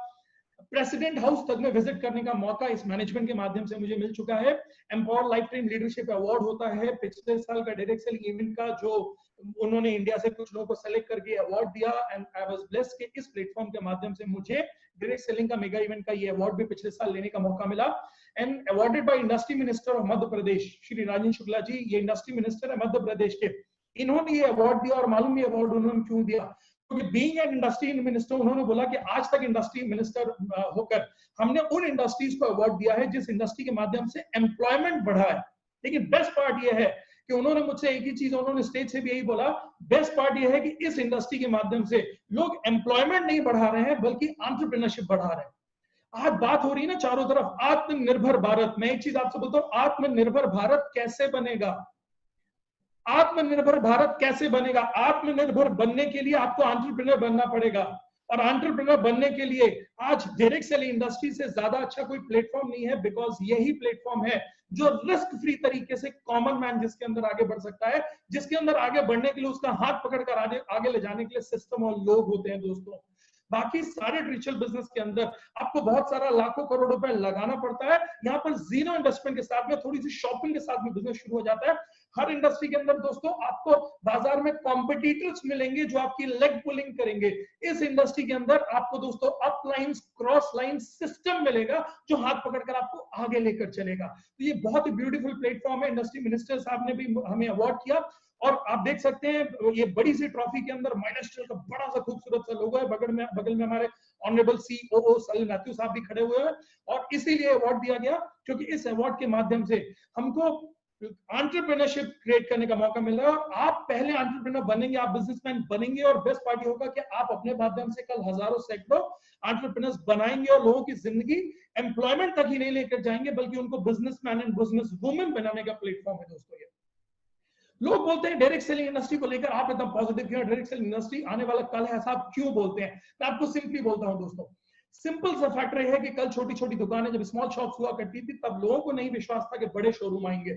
प्रेसिडेंट हाउस तक में विजिट करने का मौका इस मैनेजमेंट के माध्यम से मुझे मिल चुका है। Empower life time leadership award होता है पिछले साल का डायरेक्ट सेलिंग इवेंट का, जो उन्होंने इंडिया से कुछ लोगों को सेलेक्ट करके अवार्ड दिया। एंड आई वाज ब्लेस्ड कि इस प्लेटफॉर्म के माध्यम से मुझे डायरेक्ट सेलिंग का मेगा इवेंट का ये अवार्ड भी पिछले साल लेने का मौका मिला। And awarded by industry minister of Madhya Pradesh, Shri Rajendra Shukla ji, ये इंडस्ट्री मिनिस्टर है मध्य प्रदेश के, इन्होंने ये अवार्ड दिया। और मालूम ये अवार्ड उन्होंने क्यों दिया? क्योंकि बीइंग एन इंडस्ट्री मिनिस्टर, उन्होंने बोला कि आज तक इंडस्ट्री मिनिस्टर होकर हमने उन इंडस्ट्रीज को अवार्ड दिया है जिस इंडस्ट्री के माध्यम से एम्प्लॉयमेंट बढ़ा है। लेकिन बेस्ट पार्ट ये है कि उन्होंने मुझसे एक ही चीज, उन्होंने स्टेज से भी यही बोला, बेस्ट पार्ट ये है कि इस इंडस्ट्री के माध्यम से लोग एम्प्लॉयमेंट नहीं बढ़ा रहे हैं बल्कि एंटरप्रेन्योरशिप बढ़ा रहे हैं। आज बात हो रही है ना चारों तरफ आत्मनिर्भर भारत। मैं एक चीज आपसे बोलता हूं, आत्मनिर्भर भारत कैसे बनेगा? आत्मनिर्भर भारत कैसे बनेगा? आत्मनिर्भर बनने के लिए आपको एंटरप्रेन्योर बनना पड़ेगा, और एंटरप्रेन्योर बनने के लिए आज डायरेक्ट सेलिंग इंडस्ट्री से ज्यादा अच्छा कोई प्लेटफॉर्म नहीं है, बिकॉज यही प्लेटफॉर्म है जो रिस्क फ्री तरीके से कॉमन मैन जिसके अंदर आगे बढ़ सकता है, जिसके अंदर आगे बढ़ने के लिए उसका हाथ पकड़कर आगे ले जाने के लिए सिस्टम और लोग होते हैं दोस्तों। बाकी सारे ट्रेडिशनल बिजनेस के अंदर आपको बहुत सारा लाखों करोड़ रुपए लगाना पड़ता है। यहाँ पर जीरो इन्वेस्टमेंट के साथ में, थोड़ी सी शॉपिंग के साथ में बिजनेस शुरू हो जाता है। हर इंडस्ट्री के अंदर दोस्तों आपको बाजार में कॉम्पिटिटर्स मिलेंगे जो आपकी लेग पुलिंग करेंगे। इस इंडस्ट्री के अंदर आपको दोस्तों up line cross line system मिलेगा जो हाथ पकड़कर आपको आगे लेकर चलेगा। तो ये बहुत ही ब्यूटीफुल प्लेटफॉर्म है। इंडस्ट्री मिनिस्टर साहब ने भी हमें अवार्ड किया, और आप देख सकते हैं ये बड़ी सी ट्रॉफी के अंदर माइलस्टोन का बड़ा सा खूबसूरत सा लोगो है। बगल में हमारे ऑनरेबल सीओओ सलीम मैथ्यू साहब भी खड़े हुए हैं, और इसीलिए अवार्ड दिया गया क्योंकि इस अवार्ड के माध्यम से हमको एंटरप्रेन्योरशिप क्रिएट करने का मौका मिल रहा है। आप पहले एंटरप्रेन्योर बनेंगे, आप बिजनेसमैन बनेंगे, और बेस्ट पार्ट होगा कि आप अपने माध्यम से कल हजारों सैकड़ों एंटरप्रेन्योर्स बनाएंगे, और लोगों की जिंदगी एम्प्लॉयमेंट तक ही नहीं लेकर जाएंगे बल्कि उनको बिजनेसमैन एंड बिजनेस वुमेन बनाने का प्लेटफॉर्म है दोस्तों। ये लोग बोलते हैं डायरेक्ट सेलिंग इंडस्ट्री को लेकर आप एकदम पॉजिटिव क्यों, डायरेक्ट सेलिंग इंडस्ट्री आने वाला कल है, ऐसा आप क्यों बोलते हैं? मैं आपको सिंपली बोलता हूं दोस्तों, सिंपल सा फैक्टर है कि कल छोटी छोटी दुकानें जब स्मॉल शॉप्स हुआ करती थी तब लोगों को नहीं विश्वास था कि बड़े शोरूम आएंगे।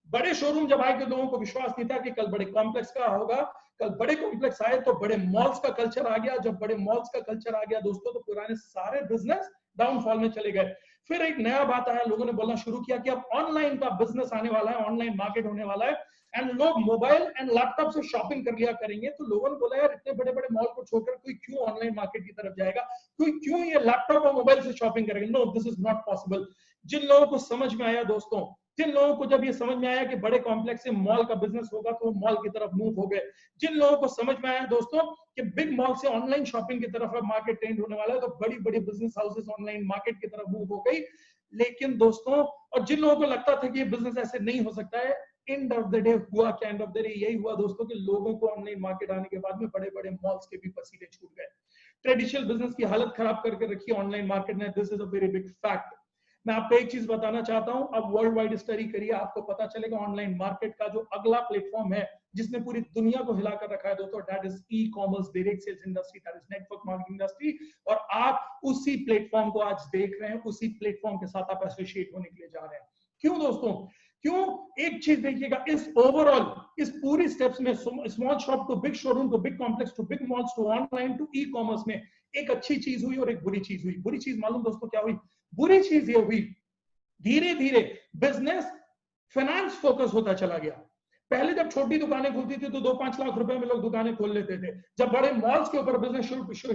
बड़े शोरूम जब आए तो लोगों को विश्वास नहीं था कि कल बड़े कॉम्प्लेक्स का होगा। कल बड़े कॉम्प्लेक्स आए तो बड़े मॉल्स का कल्चर आ गया। जब बड़े मॉल्स का कल्चर आ गया दोस्तों तो पुराने सारे बिजनेस डाउनफॉल में चले गए। फिर एक नया बात आया, लोगों ने बोलना शुरू किया कि अब ऑनलाइन का बिजनेस आने वाला है, ऑनलाइन मार्केट होने वाला है, एंड लोग मोबाइल एंड लैपटॉप से शॉपिंग कर लिया करेंगे। तो लोगों ने बोला यार इतने बड़े बड़े मॉल को छोड़कर कोई क्यों ऑनलाइन मार्केट की तरफ जाएगा, कोई क्यों ये लैपटॉप और मोबाइल से शॉपिंग करेगा? No, this is not possible. जिन लोगों को समझ में आया दोस्तों, जिन लोगों को जब ये समझ में आया कि बड़े कॉम्प्लेक्स से मॉल का बिजनेस होगा तो वो मॉल की तरफ मूव हो गए। जिन लोगों को समझ में आया दोस्तों कि बिग मॉल से ऑनलाइन शॉपिंग की तरफ मार्केट ट्रेंड होने वाला है तो बड़ी बड़ी बिजनेस हाउसेस ऑनलाइन मार्केट की तरफ मूव हो गई। लेकिन दोस्तों, और जिन लोगों को लगता था कि ये बिजनेस ऐसे नहीं हो सकता है, एंड ऑफ द डे हुआ क्या? एंड ऑफ द डे यही हुआ दोस्तों कि लोगों को ऑनलाइन मार्केट आने के बाद में बड़े बड़े मॉल्स के भी पसीने छूट गए। ट्रेडिशनल बिजनेस की हालत खराब करके रखी ऑनलाइन मार्केट ने। This is a very big fact. मैं आपको एक चीज बताना चाहता हूं, अब वर्ल्ड वाइड स्टडी करिए, आपको पता चलेगा ऑनलाइन मार्केट का जो अगला प्लेटफॉर्म है जिसने पूरी दुनिया को हिलाकर रखा है दोस्तों, that is e commerce, direct sales industry, that is network marketing industry. और आप उसी प्लेटफॉर्म को आज देख रहे हैं, उसी प्लेटफॉर्म के साथ आप एसोसिएट होने के लिए जा रहे हैं। क्यों दोस्तों? क्यों? एक चीज देखिएगा, इस ओवरऑल इस पूरी स्टेप्स में small shop to big showroom to big complex to big malls to online to e commerce में एक अच्छी चीज हुई और एक बुरी चीज हुई। बुरी चीज मालूम दोस्तों क्या हुई? बुरी चीज ये हुई, धीरे धीरे बिजनेस फाइनेंस फोकस होता चला गया। पहले जब छोटी दुकानें खुलती थी तो 2-5 लाख रुपए में लोग दुकानें खोल लेते थे। जब बड़े मॉल्स के ऊपर बिजनेस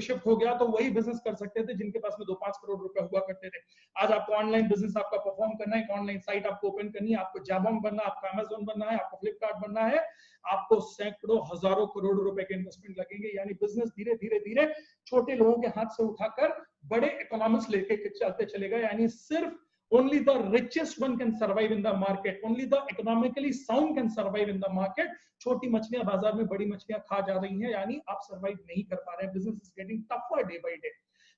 शिफ्ट हो गया तो वही बिजनेस कर सकते थे जिनके पास में 2-5 करोड़ रुपए हुआ करते थे। आज आपको ऑनलाइन बिजनेस आपका परफॉर्म करना है, एक ऑनलाइन साइट आपको ओपन करनी है, आपको जैबॉन्ग बनना है, आपको अमेज़न बनना है, आपको फ्लिपकार्ट बनना है, आपको सैकड़ों हजारों करोड़ रुपए के इन्वेस्टमेंट लगेंगे। यानी बिजनेस धीरे धीरे धीरे छोटे लोगों के हाथ से उठाकर बड़े इकोनॉमिक्स लेके चलते चलेगा। यानी सिर्फ only the richest one can survive in the market, only the economically sound can survive in the market। छोटी मछलियां बाजार में बड़ी मछलियां खा जा रही हैं, यानी आप सरवाइव नहीं कर पा रहे हैं। Business is getting tougher day by day.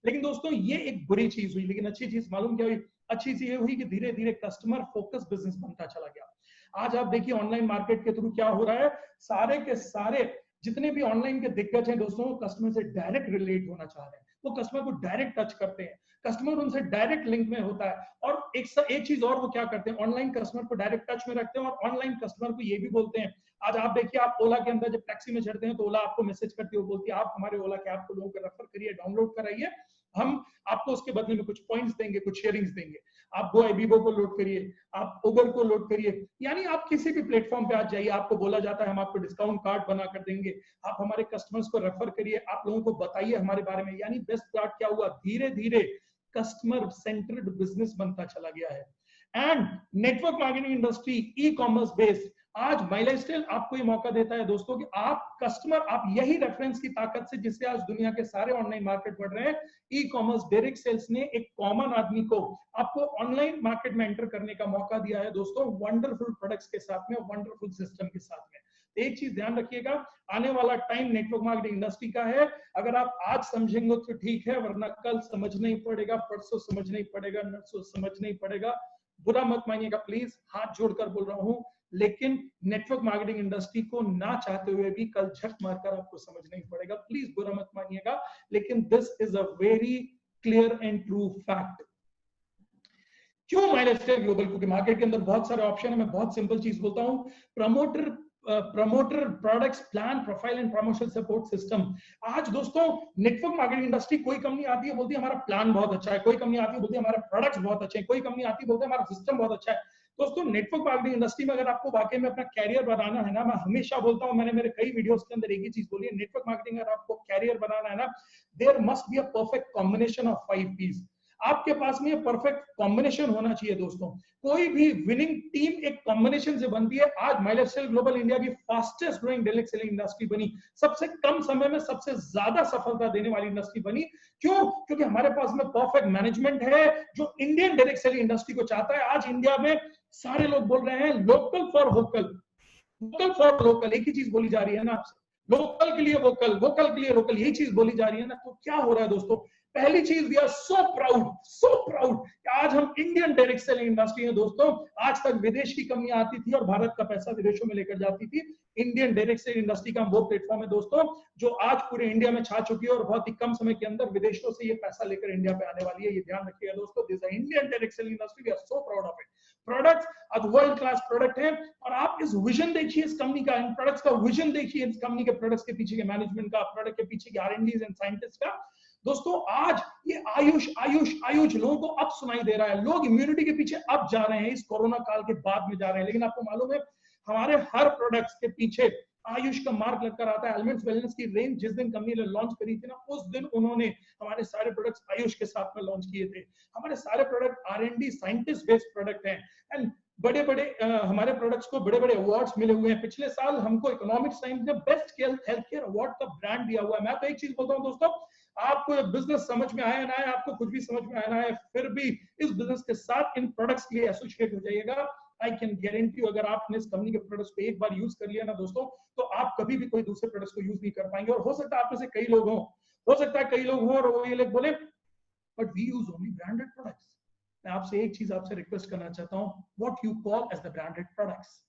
लेकिन दोस्तों ये एक बुरी चीज हुई, लेकिन अच्छी चीज मालूम क्या हुई? अच्छी चीज ये हुई कि धीरे धीरे कस्टमर फोकस बिजनेस बनता चला गया। आज आप देखिए ऑनलाइन मार्केट के थ्रू क्या हो रहा है, सारे के सारे जितने भी ऑनलाइन के दिग्गज हैं दोस्तों, कस्टमर से डायरेक्ट रिलेट होना चाह रहे हैं, वो कस्टमर को डायरेक्ट टच करते हैं, कस्टमर उनसे डायरेक्ट लिंक में होता है। और एक चीज और वो क्या करते हैं, ऑनलाइन कस्टमर को डायरेक्ट टच में रखते हैं और ऑनलाइन कस्टमर को ये भी बोलते हैं। आज आप देखिए, आप ओला के अंदर जब टैक्सी में चढ़ते हैं तो ओला आपको मैसेज करती है, वो बोलती है आप हमारे ओला के ऐप को लोगों को रेफर करिए, डाउनलोड कराइए, हम आपको उसके बदले में कुछ पॉइंट्स देंगे, कुछ शेयरिंग्स देंगे। आप गोइबिबो को लोड करिए, आप उबर को लोड करिए, यानी आप किसी भी प्लेटफॉर्म पे आज जाइए, आपको बोला जाता है हम आपको डिस्काउंट कार्ड बना कर देंगे, आप हमारे कस्टमर्स को रेफर करिए, आप लोगों को बताइए हमारे बारे में। यानी बेस्ट पार्ट क्या हुआ, धीरे धीरे कस्टमर सेंटर्ड बिजनेस बनता चला गया है। And network marketing industry, e commerce based, आज माइलस्टाइल आपको ये मौका देता है दोस्तों कि आप कस्टमर, आप यही रेफरेंस की ताकत से जिससे आज दुनिया के सारे ऑनलाइन मार्केट बढ़ रहे हैं, ई कॉमर्स डायरेक्ट सेल्स ने एक कॉमन आदमी को आपको ऑनलाइन मार्केट में एंटर करने का मौका दिया है दोस्तों, वंडरफुल प्रोडक्ट्स के साथ में, वंडरफुल सिस्टम के साथ में। एक चीज ध्यान रखिएगा, आने वाला टाइम नेटवर्क मार्केटिंग इंडस्ट्री का है। अगर आप आज समझेंगे तो ठीक है, वरना कल समझना ही पड़ेगा, परसों समझना ही पड़ेगा, नरसों समझना ही पड़ेगा। बुरा मत मानिएगा प्लीज, हाथ जोड़कर बोल रहा हूं, लेकिन नेटवर्क मार्केटिंग इंडस्ट्री को ना चाहते हुए भी कल झक मारकर आपको समझना ही पड़ेगा। प्लीज बुरा मत मानिएगा, लेकिन this is a very clear and true fact. क्यों माइलस्टाइल ग्लोबल? क्योंकि मार्केट के अंदर बहुत सारे ऑप्शन है। मैं बहुत सिंपल चीज बोलता हूं, promoter products plan profile and promotion support system. आज दोस्तों नेटवर्क मार्केटिंग इंडस्ट्री, कोई कंपनी आती है बोलती है हमारा प्लान बहुत अच्छा है, कोई कंपनी आती है बोलती है हमारे प्रोडक्ट्स बहुत अच्छे हैं, कोई कंपनी आती है बोलती है हमारा सिस्टम बहुत अच्छा है। दोस्तों नेटवर्क मार्केटिंग इंडस्ट्री में अगर आपको वाकई में अपना कैरियर बनाना है ना, मैं हमेशा बोलता हूं, मैंने मेरे कई वीडियोस के अंदर एक ही चीज बोली है, नेटवर्क मार्केटिंग अगर आपको कैरियर बनाना है ना, there must be a perfect combination of 5 P's। आपके पास में ये परफेक्ट कॉम्बिनेशन होना चाहिए दोस्तों। कोई भी विनिंग टीम एक कॉम्बिनेशन से बनती है। आज माइलस्टाइल ग्लोबल इंडिया की fastest growing direct selling industry बनी, सबसे कम समय में सबसे ज्यादा सफलता देने वाली इंडस्ट्री बनी। क्यों? क्योंकि हमारे पास में परफेक्ट मैनेजमेंट है जो इंडियन डायरेक्ट सेलिंग इंडस्ट्री को चाहता है। आज इंडिया में सारे लोग बोल रहे हैं local for vocal, vocal for local, एक ही चीज बोली जा रही है ना आपसे, लोकल के लिए वोकल, वोकल के लिए लोकल, यही चीज बोली जा रही है ना। तो क्या हो रहा है दोस्तों? पहली चीज, वी आर सो प्राउड आज हम इंडियन डायरेक्ट सेलिंग इंडस्ट्री है दोस्तों। आज तक विदेश की कंपनियां आती थी और भारत का पैसा विदेशों में लेकर जाती थी। इंडियन डायरेक्ट सेलिंग इंडस्ट्री का वो प्लेटफॉर्म है दोस्तों जो आज पूरे इंडिया में छा चुकी है और बहुत ही कम समय के अंदर विदेशों से ये पैसा लेकर इंडिया पे आने वाली है। ये ध्यान रखिएगा दोस्तों, this is Indian direct selling industry, we are so proud of it. Products अब वर्ल्ड क्लास प्रोडक्ट है और आप इस विजन देखिए इस कंपनी का, इन प्रोडक्ट्स का विजन देखिए, इस कंपनी के प्रोडक्ट्स के पीछे के मैनेजमेंट का, प्रोडक्ट के पीछे के R&Ds एंड साइंटिस्ट का। दोस्तों आज ये आयुष लोगों को अब सुनाई दे रहा है। लोग इम्यूनिटी के पीछे अब जा रहे हैं, इस कोरोना काल के बाद में जा रहे हैं। लेकिन आपको मालूम है हमारे हर प्रोडक्ट्स के पीछे आयुष का मार्क लगकर आता है। एलिमेंट्स वेलनेस की रेंज जिस दिन कंपनी ने लॉन्च करी थी ना, उस दिन उन्होंने हमारे सारे प्रोडक्ट्स आयुष के साथ में लॉन्च किए थे। हमारे सारे product R&D scientist based product हैं एंड बड़े-बड़े हमारे प्रोडक्ट्स को बड़े-बड़े अवार्ड्स मिले हुए हैं। पिछले साल हमको इकोनॉमिक्स टाइम्स ने बेस्ट हेल्थ केयर अवार्ड का ब्रांड दिया हुआ है। मैं तो एक चीज बोलता हूं दोस्तों, आपको बिजनेस समझ में आया ना आए, आपको कुछ भी समझ में आया ना आए, फिर भी इस बिजनेस के साथ इन प्रोडक्ट्स के लिए एसोसिएट हो जाइएगा। आई कैन गारंटी यू, अगर आपने इस कंपनी के प्रोडक्ट्स को एक बार यूज कर लिया ना दोस्तों, तो आप कभी भी कोई दूसरे प्रोडक्ट्स को यूज नहीं कर पाएंगे। और हो सकता है आप में से कई लोग हों, हो सकता है कई लोग हों और वो ये लोग बोले but we use only branded products. मैं आपसे एक चीज आपसे रिक्वेस्ट करना चाहता हूं, what you call as the branded products.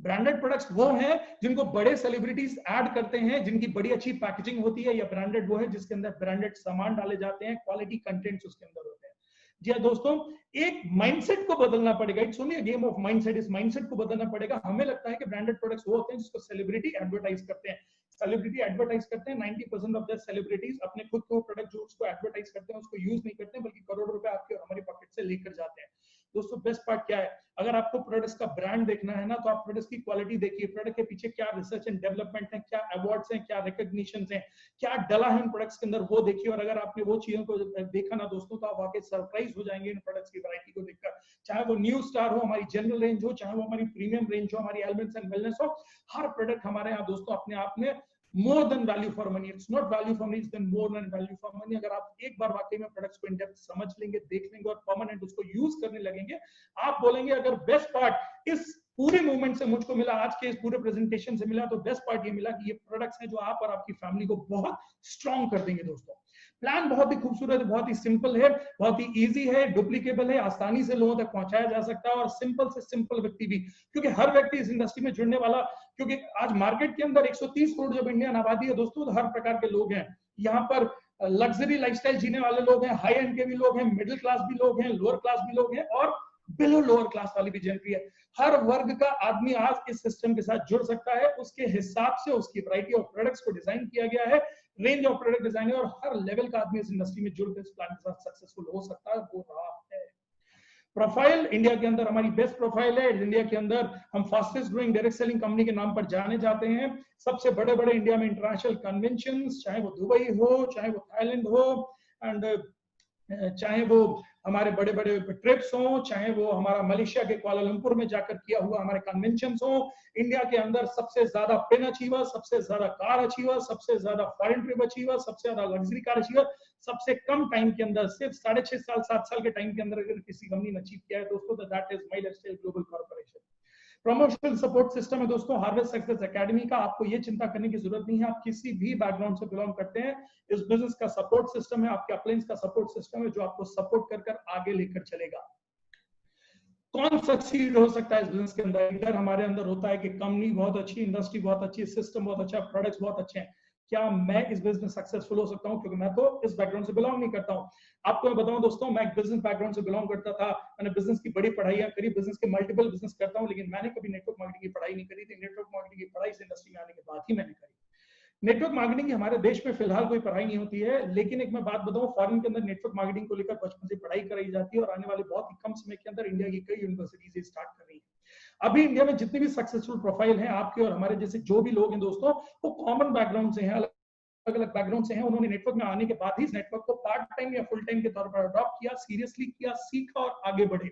Branded products वो हैं जिनको बड़े सेलिब्रिटीज ऐड करते हैं, जिनकी बड़ी अच्छी पैकेजिंग होती है, या ब्रांडेड वो है जिसके अंदर ब्रांडेड सामान डाले जाते हैं, क्वालिटी कंटेंट्स उसके अंदर होते हैं। जी हाँ दोस्तों, एक माइंडसेट को बदलना पड़ेगा। It's only a game of mindset. इस माइंडसेट को बदलना पड़ेगा। हमें लगता है कि ब्रांडेड प्रोडक्ट्स वो होते हैं जिसको सेलिब्रिटी एडवर्टाइज करते हैं, सेलिब्रिटी एडवर्टाइज करते हैं। 90% ऑफ द सेलिब्रिटीज अपने खुद के प्रोडक्ट जो उसको एडवर्टाइज करते हैं उसको यूज नहीं करते हैं, बल्कि करोड़ों रुपए आपके और हमारी पॉकेट से लेकर जाते हैं। दोस्तों बेस्ट पार्ट क्या है, अगर आपको प्रोडक्ट्स का ब्रांड देखना है ना, तो आप प्रोडक्ट्स की क्वालिटी देखिए, प्रोडक्ट के पीछे क्या रिसर्च एंड डेवलपमेंट है, क्या अवार्ड्स हैं, क्या रिकॉग्निशन हैं, क्या डला है इन प्रोडक्ट्स के अंदर, वो देखिए। और अगर आपने वो चीजों को देखा ना दोस्तों, तो आप वाकई सरप्राइज हो जाएंगे इन प्रोडक्ट्स की वैरायटी को देखकर। चाहे वो न्यू स्टार हो, हमारी जनरल रेंज हो, चाहे वो हमारी प्रीमियम रेंज हो, हमारी एलिमेंट्स एंड वेलनेस हो, हर प्रोडक्ट हमारे यहाँ दोस्तों अपने आप में more than value for money. It's not value for money, it's then more than value for money. अगर आप एक बार वाकई में प्रोडक्ट्स को इन डेप्थ समझ लेंगे, देख लेंगे और परमानेंट उसको यूज करने लगेंगे, आप बोलेंगे अगर बेस्ट पार्ट इस पूरे मूवमेंट से मुझको मिला, आज के इस पूरे प्रेजेंटेशन से मिला, तो बेस्ट पार्ट ये मिला कि ये प्रोडक्ट्स हैं जो आप और आपकी फैमिली को बहुत स्ट्रॉन्ग कर देंगे। दोस्तों प्लान बहुत ही खूबसूरत है, बहुत ही सिंपल है, बहुत ही इजी है, डुप्लीकेबल है, आसानी से लोगों तक पहुंचाया जा सकता है, और सिंपल से सिंपल व्यक्ति भी, क्योंकि हर व्यक्ति इस इंडस्ट्री में जुड़ने वाला, क्योंकि आज मार्केट के अंदर 130 करोड़ जब इंडियन आबादी है दोस्तों, तो हर प्रकार के लोग हैं यहाँ पर। लग्जरी लाइफस्टाइल जीने वाले लोग हैं, हाई एंड के भी लोग हैं, मिडिल क्लास भी लोग हैं, लोअर क्लास भी लोग हैं, और बिलो लोअर क्लास वाली भी जनरी है। हर वर्ग का आदमी आज इस सिस्टम के साथ जुड़ सकता है। उसके हिसाब से उसकी वैरायटी ऑफ प्रोडक्ट्स को डिजाइन किया गया है, रेंज ऑफ प्रोडक्ट डिजाइन है, और हर लेवल का आदमी इस इंडस्ट्री में जुड़कर इस प्लान के साथ सक्सेसफुल हो सकता है, हो रहा है। प्रोफाइल इंडिया के अंदर हमारी बेस्ट प्रोफाइल है। इंडिया के अंदर हम fastest growing direct selling company के नाम पर जाने जाते हैं। सबसे बड़े बड़े इंडिया में इंटरनेशनल कन्वेंशंस, चाहे वो दुबई हो, चाहे वो थाईलैंड हो, एंड चाहे वो हमारे बड़े बड़े ट्रिप्स हो, चाहे वो हमारा मलेशिया के कुआलालंपुर में जाकर किया हुआ हमारे कन्वेंशंस हो। इंडिया के अंदर सबसे ज्यादा पेन अचीवर, सबसे ज्यादा कार अचीवर, सबसे ज्यादा फॉरेन ट्रिप अचीवर, सबसे ज्यादा लग्जरी कार अचीवर, सबसे कम टाइम के अंदर, सिर्फ 6.5 साल 7 साल के टाइम के अंदर अगर किसी कंपनी ने अचीव किया है दोस्तों, तो that is my lifestyle global corporation. Promotional support system है दोस्तों हार्वेस्ट सक्सेस एकेडमी का। आपको ये चिंता करने की जरूरत नहीं है, आप किसी भी बैकग्राउंड से बिलोंग करते हैं, इस बिजनेस का सपोर्ट सिस्टम है, आपके अपलाइंस का सपोर्ट सिस्टम है जो आपको सपोर्ट कर आगे लेकर चलेगा। कौन सक्सीड हो सकता है इस बिजनेस के अंदर? इधर हमारे अंदर होता है कि कंपनी बहुत अच्छी, इंडस्ट्री बहुत अच्छी, सिस्टम बहुत अच्छा, प्रोडक्ट्स बहुत अच्छे हैं। क्या मैं इस बिजनेस में सक्सेसफुल हो सकता हूं? क्योंकि मैं तो इस बैकग्राउंड से बिलोंग नहीं करता हूं। आपको मैं बताऊं दोस्तों, मैं एक बिजनेस बैकग्राउंड से बिलोंग करता था, मैंने बिजनेस की बड़ी पढ़ाइयां करी, बिजनेस के मल्टीपल बिजनेस करता हूं, लेकिन मैंने कभी नेटवर्क मार्केटिंग की पढ़ाई नहीं करी थी। नेटवर्क मार्केटिंग की पढ़ाई इस इंडस्ट्री में आने के बाद ही मैंने करी। नेटवर्क मार्केटिंग की हमारे देश में फिलहाल कोई पढ़ाई नहीं होती है, लेकिन एक मैं बात बताऊं, फॉरेन के अंदर नेटवर्क मार्केटिंग को लेकर बचपन से पढ़ाई कराई जाती है और आने वाले बहुत ही कम समय के अंदर इंडिया की कई यूनिवर्सिटीज स्टार्ट कर रही है। अभी इंडिया में जितनी भी सक्सेसफुल प्रोफाइल है आपके और हमारे जैसे जो भी लोग हैं दोस्तों, वो कॉमन बैकग्राउंड से हैं, अलग अलग बैकग्राउंड से हैं। उन्होंने नेटवर्क में आने के बाद ही इस नेटवर्क को पार्ट टाइम या फुल टाइम के तौर पर अडॉप्ट किया, सीरियसली किया, सीखा और आगे बढ़े।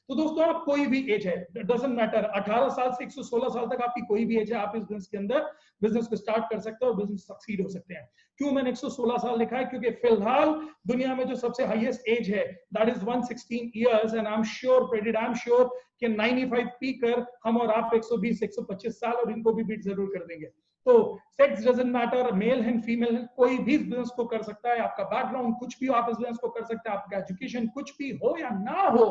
तो दोस्तों आप कोई भी एज है, डजंट मैटर, 18 साल से 116 साल तक आपकी कोई भी एज है, आप इस बिजनेस के अंदर बिजनेस को स्टार्ट कर सकते हैं और बिजनेस सक्सीड हो सकते हैं। क्यों मैंने 116 साल लिखा है? क्योंकि फिलहाल दुनिया में जो सबसे हाईएस्ट एज है that is 116 years and I am sure कि 95 पी कर हम और आप 120 125 साल और इनको भी बीट जरूर कर देंगे। तो सेक्स डजंट मैटर, मेल है फीमेल है, कोई भी बिजनेस को कर सकता है। आपका बैकग्राउंड कुछ भी हो, आप इस बिजनेस को कर सकते हैं। आपका एजुकेशन कुछ भी हो या ना हो,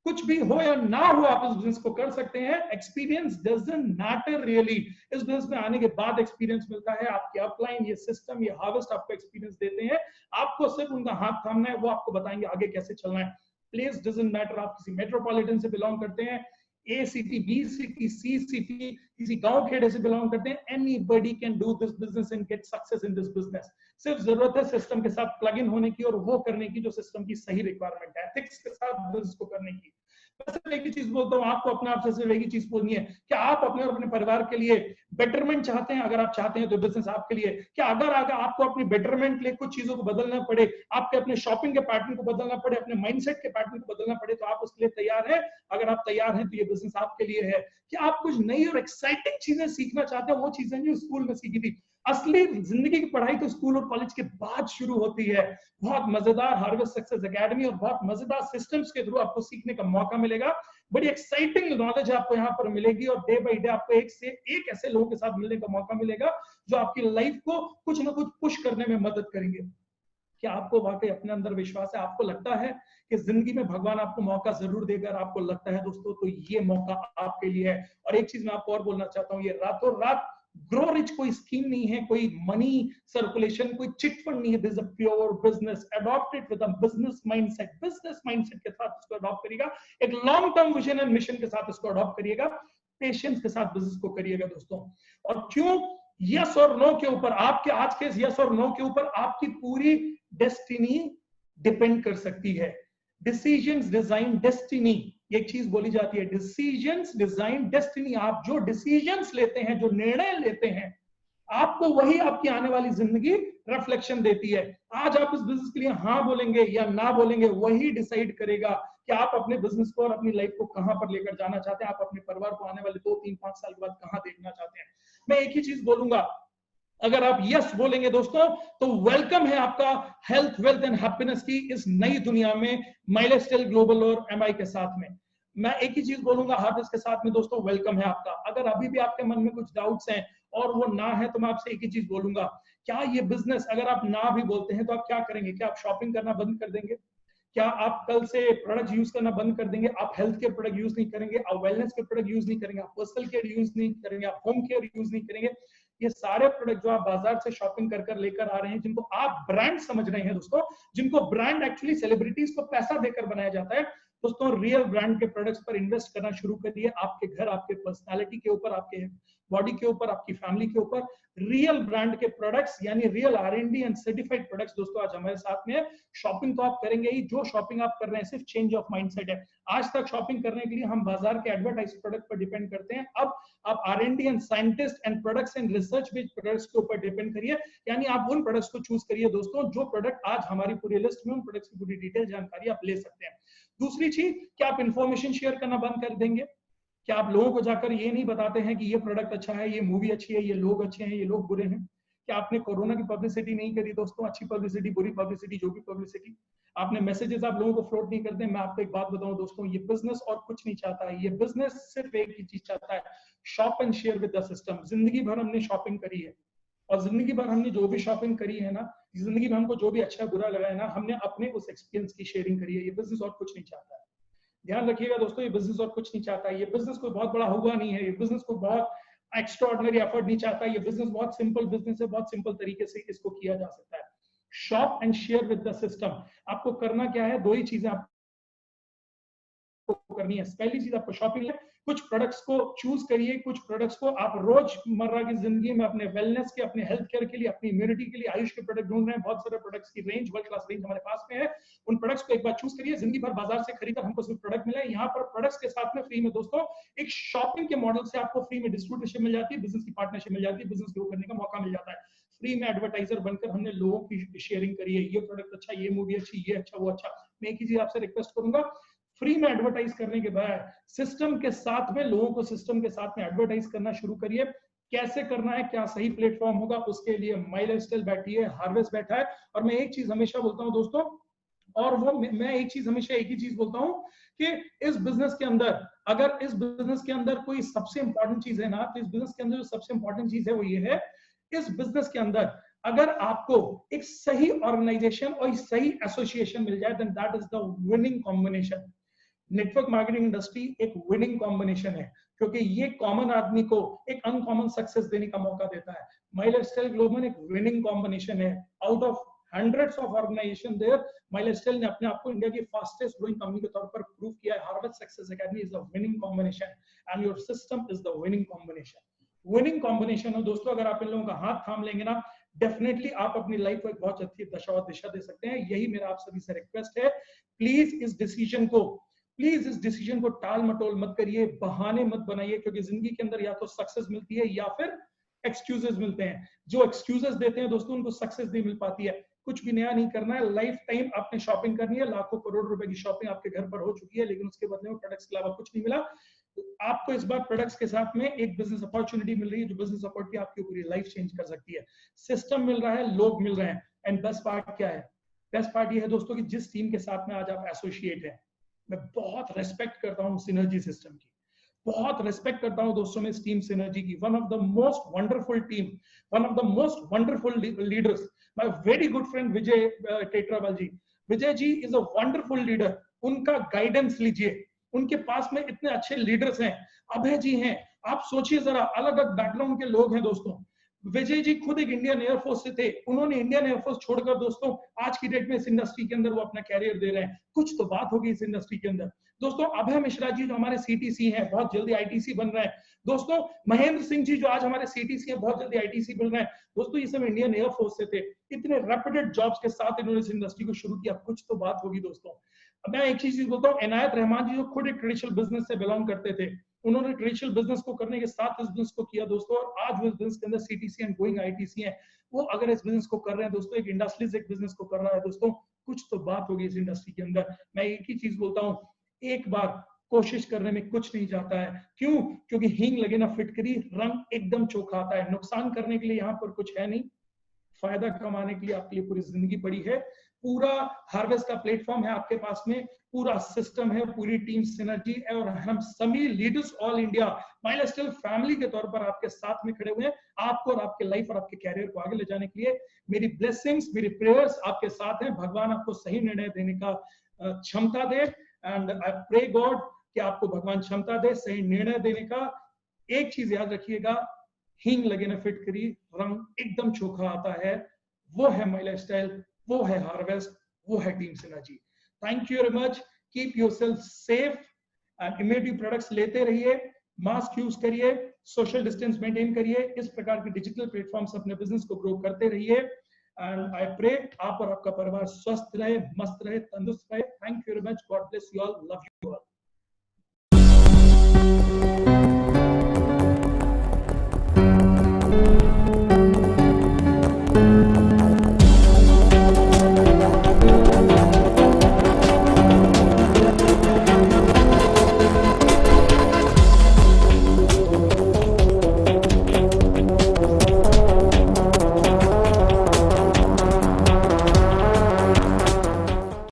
कुछ भी हो या ना हो, आप इस बिजनेस को कर सकते हैं। Experience doesn't matter really. इस बिजनेस में आने के बाद एक्सपीरियंस मिलता है। आपके अपलाइन, ये सिस्टम, ये हार्वेस्ट आपको एक्सपीरियंस देते हैं। आपको सिर्फ उनका हाथ थामना है, वो आपको बताएंगे आगे कैसे चलना है। प्लेस डजंट मैटर, आप किसी मेट्रोपॉलिटन से बिलोंग करते हैं, ए सिटी, बी सिटी, सी सिटी, किसी गांव खेड़े से बिलोंग करते हैं, anybody can do this business and get success in this business. सिर्फ जरूरत है सिस्टम के साथ प्लग इन होने की और वो करने की जो सिस्टम की सही रिक्वायरमेंट है, एथिक्स के साथ बिजनेस को करने की। सिर्फ एक ही चीज बोलता हूँ आपको, अपने आप से सिर्फ एक ही चीज बोलनी है कि आप अपने और अपने परिवार के लिए बेटरमेंट चाहते हैं। अगर आप चाहते हैं तो बिजनेस आपके लिए। क्या अगर आपको अपनी बेटरमेंट के लिए कुछ चीजों को बदलना पड़े, आपके अपने शॉपिंग के पैटर्न को बदलना पड़े, अपने माइंडसेट के पैटर्न को बदलना पड़े, तो आप उसके लिए तैयार हैं? अगर आप तैयार हैं तो ये बिजनेस आपके लिए है। क्या आप कुछ नई और एक्साइटिंग चीजें सीखना चाहते हैं? वो चीजें जो स्कूल में सीखी थी, असली जिंदगी की पढ़ाई तो स्कूल और कॉलेज के बाद शुरू होती है। बहुत मजेदार हार्वेस्ट सक्सेस एकेडमी और बहुत मजेदार सिस्टम्स के थ्रू आपको सीखने का मौका मिलेगा। बड़ी एक्साइटिंग नॉलेज आपको यहाँ पर मिलेगी और डे बाय डे आपको एक से एक ऐसे लोगों के साथ मिलने का मौका मिलेगा जो आपकी लाइफ को कुछ ना कुछ पुश करने में मदद करेंगे। क्या आपको वाकई अपने अंदर विश्वास है? आपको लगता है कि जिंदगी में भगवान आपको मौका जरूर देगा? आपको लगता है दोस्तों तो ये मौका आपके लिए है। और एक चीज मैं आपको और बोलना चाहता हूँ, ये रातों रात ग्रो रिच कोई स्कीम नहीं है, कोई मनी सर्कुलेशन, कोई चिट फंड नहीं है। This is a pure business. Adopt it with a business mindset. Business mindset के साथ इसको अडॉप्ट करिएगा, एक long term vision and mission के साथ इसको अडॉप्ट करिएगा, पेशेंस के साथ बिजनेस को करिएगा दोस्तों। और क्यों? यस और नो के ऊपर, आपके आज के यस और नो के ऊपर आपकी पूरी डेस्टिनी डिपेंड कर सकती है। डिसीजंस डिजाइन डेस्टिनी, एक चीज बोली जाती है, डिसीजंस डिजाइन डेस्टिनी। आप जो डिसीजंस लेते हैं, जो निर्णय लेते हैं, आपको वही आपकी आने वाली जिंदगी रिफ्लेक्शन देती है। आज आप इस बिजनेस के लिए हाँ बोलेंगे या ना बोलेंगे, वही डिसाइड करेगा कि आप अपने बिजनेस को और अपनी लाइफ को कहां पर लेकर जाना चाहते हैं, आप अपने परिवार को आने वाले 2, 3, 5 साल के बाद कहां देखना चाहते हैं। मैं एक ही चीज बोलूंगा, अगर आप यस बोलेंगे दोस्तों तो वेलकम है आपका हेल्थ, वेल्थ एंड हैप्पीनेस की इस नई दुनिया में, माइलस्टाइल ग्लोबल और एमआई के साथ में। मैं एक ही चीज बोलूंगा, हार्वेस्ट के साथ में दोस्तों वेलकम है आपका। अगर अभी भी आपके मन में कुछ डाउट्स हैं और वो ना है, तो मैं आपसे एक ही चीज बोलूंगा, क्या ये बिजनेस, अगर आप ना भी बोलते हैं तो आप क्या करेंगे? क्या आप शॉपिंग करना बंद कर देंगे? क्या आप कल से प्रोडक्ट यूज करना बंद कर देंगे? आप हेल्थ के प्रोडक्ट यूज नहीं करेंगे, आप वेलनेस के प्रोडक्ट यूज नहीं करेंगे, आप पर्सनल केयर यूज नहीं करेंगे, आप होम केयर यूज नहीं करेंगे? ये सारे प्रोडक्ट जो आप बाजार से शॉपिंग कर कर लेकर आ रहे हैं, जिनको आप ब्रांड समझ रहे हैं दोस्तों, जिनको ब्रांड एक्चुअली सेलिब्रिटीज को पैसा देकर बनाया जाता है दोस्तों, रियल ब्रांड के प्रोडक्ट्स पर इन्वेस्ट करना शुरू करिए। आपके घर, आपके पर्सनालिटी के ऊपर, आपके बॉडी के ऊपर, आपकी फैमिली के ऊपर रियल ब्रांड के प्रोडक्ट्स यानी real R&D and certified products दोस्तों आज हमारे साथ में है। शॉपिंग तो आप करेंगे ही, जो शॉपिंग आप कर रहे हैं सिर्फ चेंज ऑफ माइंडसेट है। आज तक शॉपिंग करने के लिए हम बाजार के एडवर्टाइज प्रोडक्ट पर डिपेंड करते हैं, अब आप R&D and scientist and products and research based products के ऊपर डिपेंड करिए, यानी आप उन प्रोडक्ट्स को चूज करिए दोस्तों जो प्रोडक्ट आज हमारी पूरी लिस्ट में, उन प्रोडक्ट्स की पूरी डिटेल जानकारी आप ले सकते हैं। दूसरी चीज, क्या आप इंफॉर्मेशन शेयर करना बंद कर देंगे? क्या आप लोगों को जाकर ये नहीं बताते हैं कि ये प्रोडक्ट अच्छा है, ये मूवी अच्छी है, ये लोग अच्छे हैं, ये लोग बुरे हैं? कि आपने कोरोना की पब्लिसिटी नहीं करी दोस्तों, अच्छी पब्लिसिटी, बुरी पब्लिसिटी, जो भी पब्लिसिटी, आपने मैसेजेस आप लोगों को फ्लोट नहीं करते। मैं आपको एक बात बताऊं दोस्तों, ये बिजनेस और कुछ नहीं चाहता है। ये बिजनेस सिर्फ एक ही चीज चाहता है, shop and share with the system. जिंदगी भर हमने शॉपिंग करी है, और जिंदगी भर हमने जो भी शॉपिंग करी है ना, जिंदगी में हमको जो भी अच्छा बुरा लगा है ना, हमने अपने उस एक्सपीरियंस की शेयरिंग करी है। ये बिजनेस और कुछ नहीं चाहता है। ध्यान रखिएगा दोस्तों, ये बिजनेस और कुछ नहीं चाहता है। ये बिजनेस कोई बहुत बड़ा हुआ नहीं है, ये बिजनेस को बहुत एक्स्ट्राऑर्डिनरी एफर्ट नहीं चाहता। ये बिजनेस बहुत सिंपल बिजनेस है, बहुत सिंपल तरीके से इसको किया जा सकता है। Shop and share with the system. आपको करना क्या है, दो ही चीजें आपको करनी है। पहली चीज आपको शॉपिंग है, कुछ प्रोडक्ट्स को चूज करिए, कुछ प्रोडक्ट्स को आप रोजमर्रा की जिंदगी में अपने वेलनेस के, अपने हेल्थ केयर के लिए, अपनी इम्यूनिटी के लिए आयुष के प्रोडक्ट ढूंढ रहे हैं, बहुत सारे प्रोडक्ट्स की रेंज, वर्ल्ड क्लास रेंज हमारे पास में है। उन प्रोडक्ट्स को एक बार चूज करिए। जिंदगी भर बाजार से खरीदकर हमको सिर्फ प्रोडक्ट मिला है, यहाँ पर प्रोडक्ट्स के साथ में फ्री में दोस्तों एक शॉपिंग के मॉडल से आपको फ्री में डिस्ट्रीब्यूटरशिप मिल जाती है, बिजनेस की पार्टनरशिप मिल जाती है, बिजनेस ग्रो करने का मौका मिल जाता है। फ्री में एडवर्टाइजर बनकर हमने लोगों की शेयरिंग करी है, ये प्रोडक्ट अच्छा, ये मूवी अच्छी, ये अच्छा, वो अच्छा। मैं एक ही चीज आपसे रिक्वेस्ट करूंगा, फ्री में एडवर्टाइज करने के बाद सिस्टम के साथ में, लोगों को सिस्टम के साथ में एडवर्टाइज करना शुरू करिए। कैसे करना है, क्या सही प्लेटफॉर्म होगा, उसके लिए माई लाइफस्टाइल बैठी है, हार्वेस्ट बैठा है। और मैं एक चीज हमेशा बोलता हूं दोस्तों, और वो मैं एक चीज हमेशा एक ही चीज बोलता हूं कि इस बिजनेस के अंदर, अगर इस बिजनेस के अंदर कोई सबसे इंपॉर्टेंट चीज है ना, तो इस बिजनेस के अंदर जो सबसे इंपॉर्टेंट चीज है वो ये है, इस बिजनेस के अंदर अगर आपको एक सही ऑर्गेनाइजेशन और सही एसोसिएशन मिल जाए, then that is the winning combination. Network marketing industry एक विनिंग कॉम्बिनेशन है, क्योंकि ये कॉमन आदमी को एक अनकॉमन सक्सेस देने का मौका देता है। माई लाइफस्टाइल ग्लोबल एक विनिंग कॉम्बिनेशन है। Out of hundreds of organisation there, My Lifestyle ने अपने आप को इंडिया की फास्टेस्ट ग्रोइंग कंपनी के तौर पर प्रूव किया है। Harvard success academy is the winning combination and your system is the winning combination. Winning combination हो दोस्तों, अगर आप इन लोगों का हाथ थाम लेंगे ना, डेफिनेटली आप अपनी लाइफ को एक बहुत अच्छी दशा और दिशा दे सकते हैं। यही मेरा आप सभी से रिक्वेस्ट है, प्लीज इस डिसीजन को टाल मटोल मत करिए, बहाने मत बनाइए, क्योंकि जिंदगी के अंदर या तो सक्सेस मिलती है या फिर एक्सक्यूजेस मिलते हैं। जो एक्सक्यूजेस देते हैं दोस्तों, उनको सक्सेस नहीं मिल पाती है। कुछ भी नया नहीं करना है, लाइफ टाइम आपने शॉपिंग करनी है। लाखों करोड़ रुपए की शॉपिंग आपके घर पर हो चुकी है, लेकिन उसके बदले में प्रोडक्ट्स के अलावा कुछ नहीं मिला। आपको इस बार प्रोडक्ट्स के साथ में एक बिजनेस अपॉर्चुनिटी मिल रही है, जो बिजनेस अपॉर्चुनिटी आपकी पूरी लाइफ चेंज कर सकती है। सिस्टम मिल रहा है, लोग मिल रहे हैं, एंड बेस्ट पार्ट क्या है, बेस्ट पार्ट ये है दोस्तों कि जिस टीम के साथ में आज आप एसोसिएट हैं, मैं बहुत रेस्पेक्ट करता हूं सिनर्जी सिस्टम की, बहुत रेस्पेक्ट करता हूं दोस्तों में इस टीम सिनर्जी की। One of the most wonderful team, one of the most wonderful leaders, my very good friend Vijay Tetrawal ji. Vijay ji is a wonderful leader, उनका गाइडेंस लीजिए। उनके पास में इतने अच्छे लीडर्स हैं, अभय जी हैं, आप सोचिए जरा, अलग अलग बैकग्राउंड के लोग हैं दोस्तों। विजय जी खुद एक इंडियन एयरफोर्स से थे, उन्होंने इंडियन एयरफोर्स छोड़कर दोस्तों आज की डेट में इस इंडस्ट्री के अंदर वो अपना कैरियर दे रहे हैं। कुछ तो बात होगी इस इंडस्ट्री के अंदर दोस्तों। अभय मिश्रा जी जो हमारे सीटीसी हैं, बहुत जल्दी आईटीसी बन रहे हैं दोस्तों। महेंद्र सिंह जी जो आज हमारे सीटीसी हैं, बहुत जल्दी आईटीसी बन रहे हैं दोस्तों। ये सब इंडियन एयरफोर्स से थे, इतने रेप्यूटेड जॉब्स के साथ इन्होंने इस इंडस्ट्री को शुरू किया। कुछ तो बात होगी दोस्तों। अब मैं एक चीज बोलता हूँ, इनायत रहमान जी जो खुद एक ट्रेडिशनल बिजनेस से बिलोंग करते थे, उन्होंने ट्रेडिशनल बिजनेस को करने के साथ इस बिजनेस को किया दोस्तों, और आज वो इस बिजनेस के अंदर सीटीसी एंड गोइंग आईटीसी हैं। वो अगर इस बिजनेस को कर रहे हैं दोस्तों, एक इंडस्ट्रीज एक बिजनेस को कर रहा है दोस्तों, कुछ तो बात होगी इस इंडस्ट्री के अंदर। मैं एक ही चीज बोलता हूँ, एक बार कोशिश करने में कुछ नहीं जाता है। क्यों? क्योंकि हींग लगे ना फिटकरी, रंग एकदम चोखा आता है। नुकसान करने के लिए यहाँ पर कुछ है नहीं, फायदा कमाने के लिए आपके लिए पूरी जिंदगी पड़ी है। पूरा हार्वेस्ट का प्लेटफॉर्म है आपके पास में, पूरा सिस्टम है, पूरी टीम सिनर्जी है, और हम सभी leaders all India my lifestyle family के तौर पर आपके साथ में खड़े हुए हैं, आपको और आपके लाइफ और आपके कैरियर को आगे ले जाने के लिए। मेरी ब्लेसिंग्स, मेरी प्रेयर्स आपके साथ हैं। भगवान आपको सही निर्णय देने का क्षमता दे, एंड आई प्रे गॉड कि आपको भगवान क्षमता दे सही निर्णय देने का। एक चीज याद रखिएगा, हींग लगे ना फिटकरी, रंग एकदम चोखा आता है। वो है माई लाइफस्टाइल, वो है हार्वेस्ट, वो है team synergy. Thank you very much. Keep yourself safe and immunity products लेते रहिए, मास्क यूज करिए, सोशल डिस्टेंस मेंटेन करिए, इस प्रकार के डिजिटल प्लेटफॉर्म से अपने बिजनेस को ग्रो करते रहिए। एंड आई प्रे आप और आपका परिवार स्वस्थ रहे, मस्त रहे, तंदुरुस्त रहे। Thank you very much. God bless you all, love you all.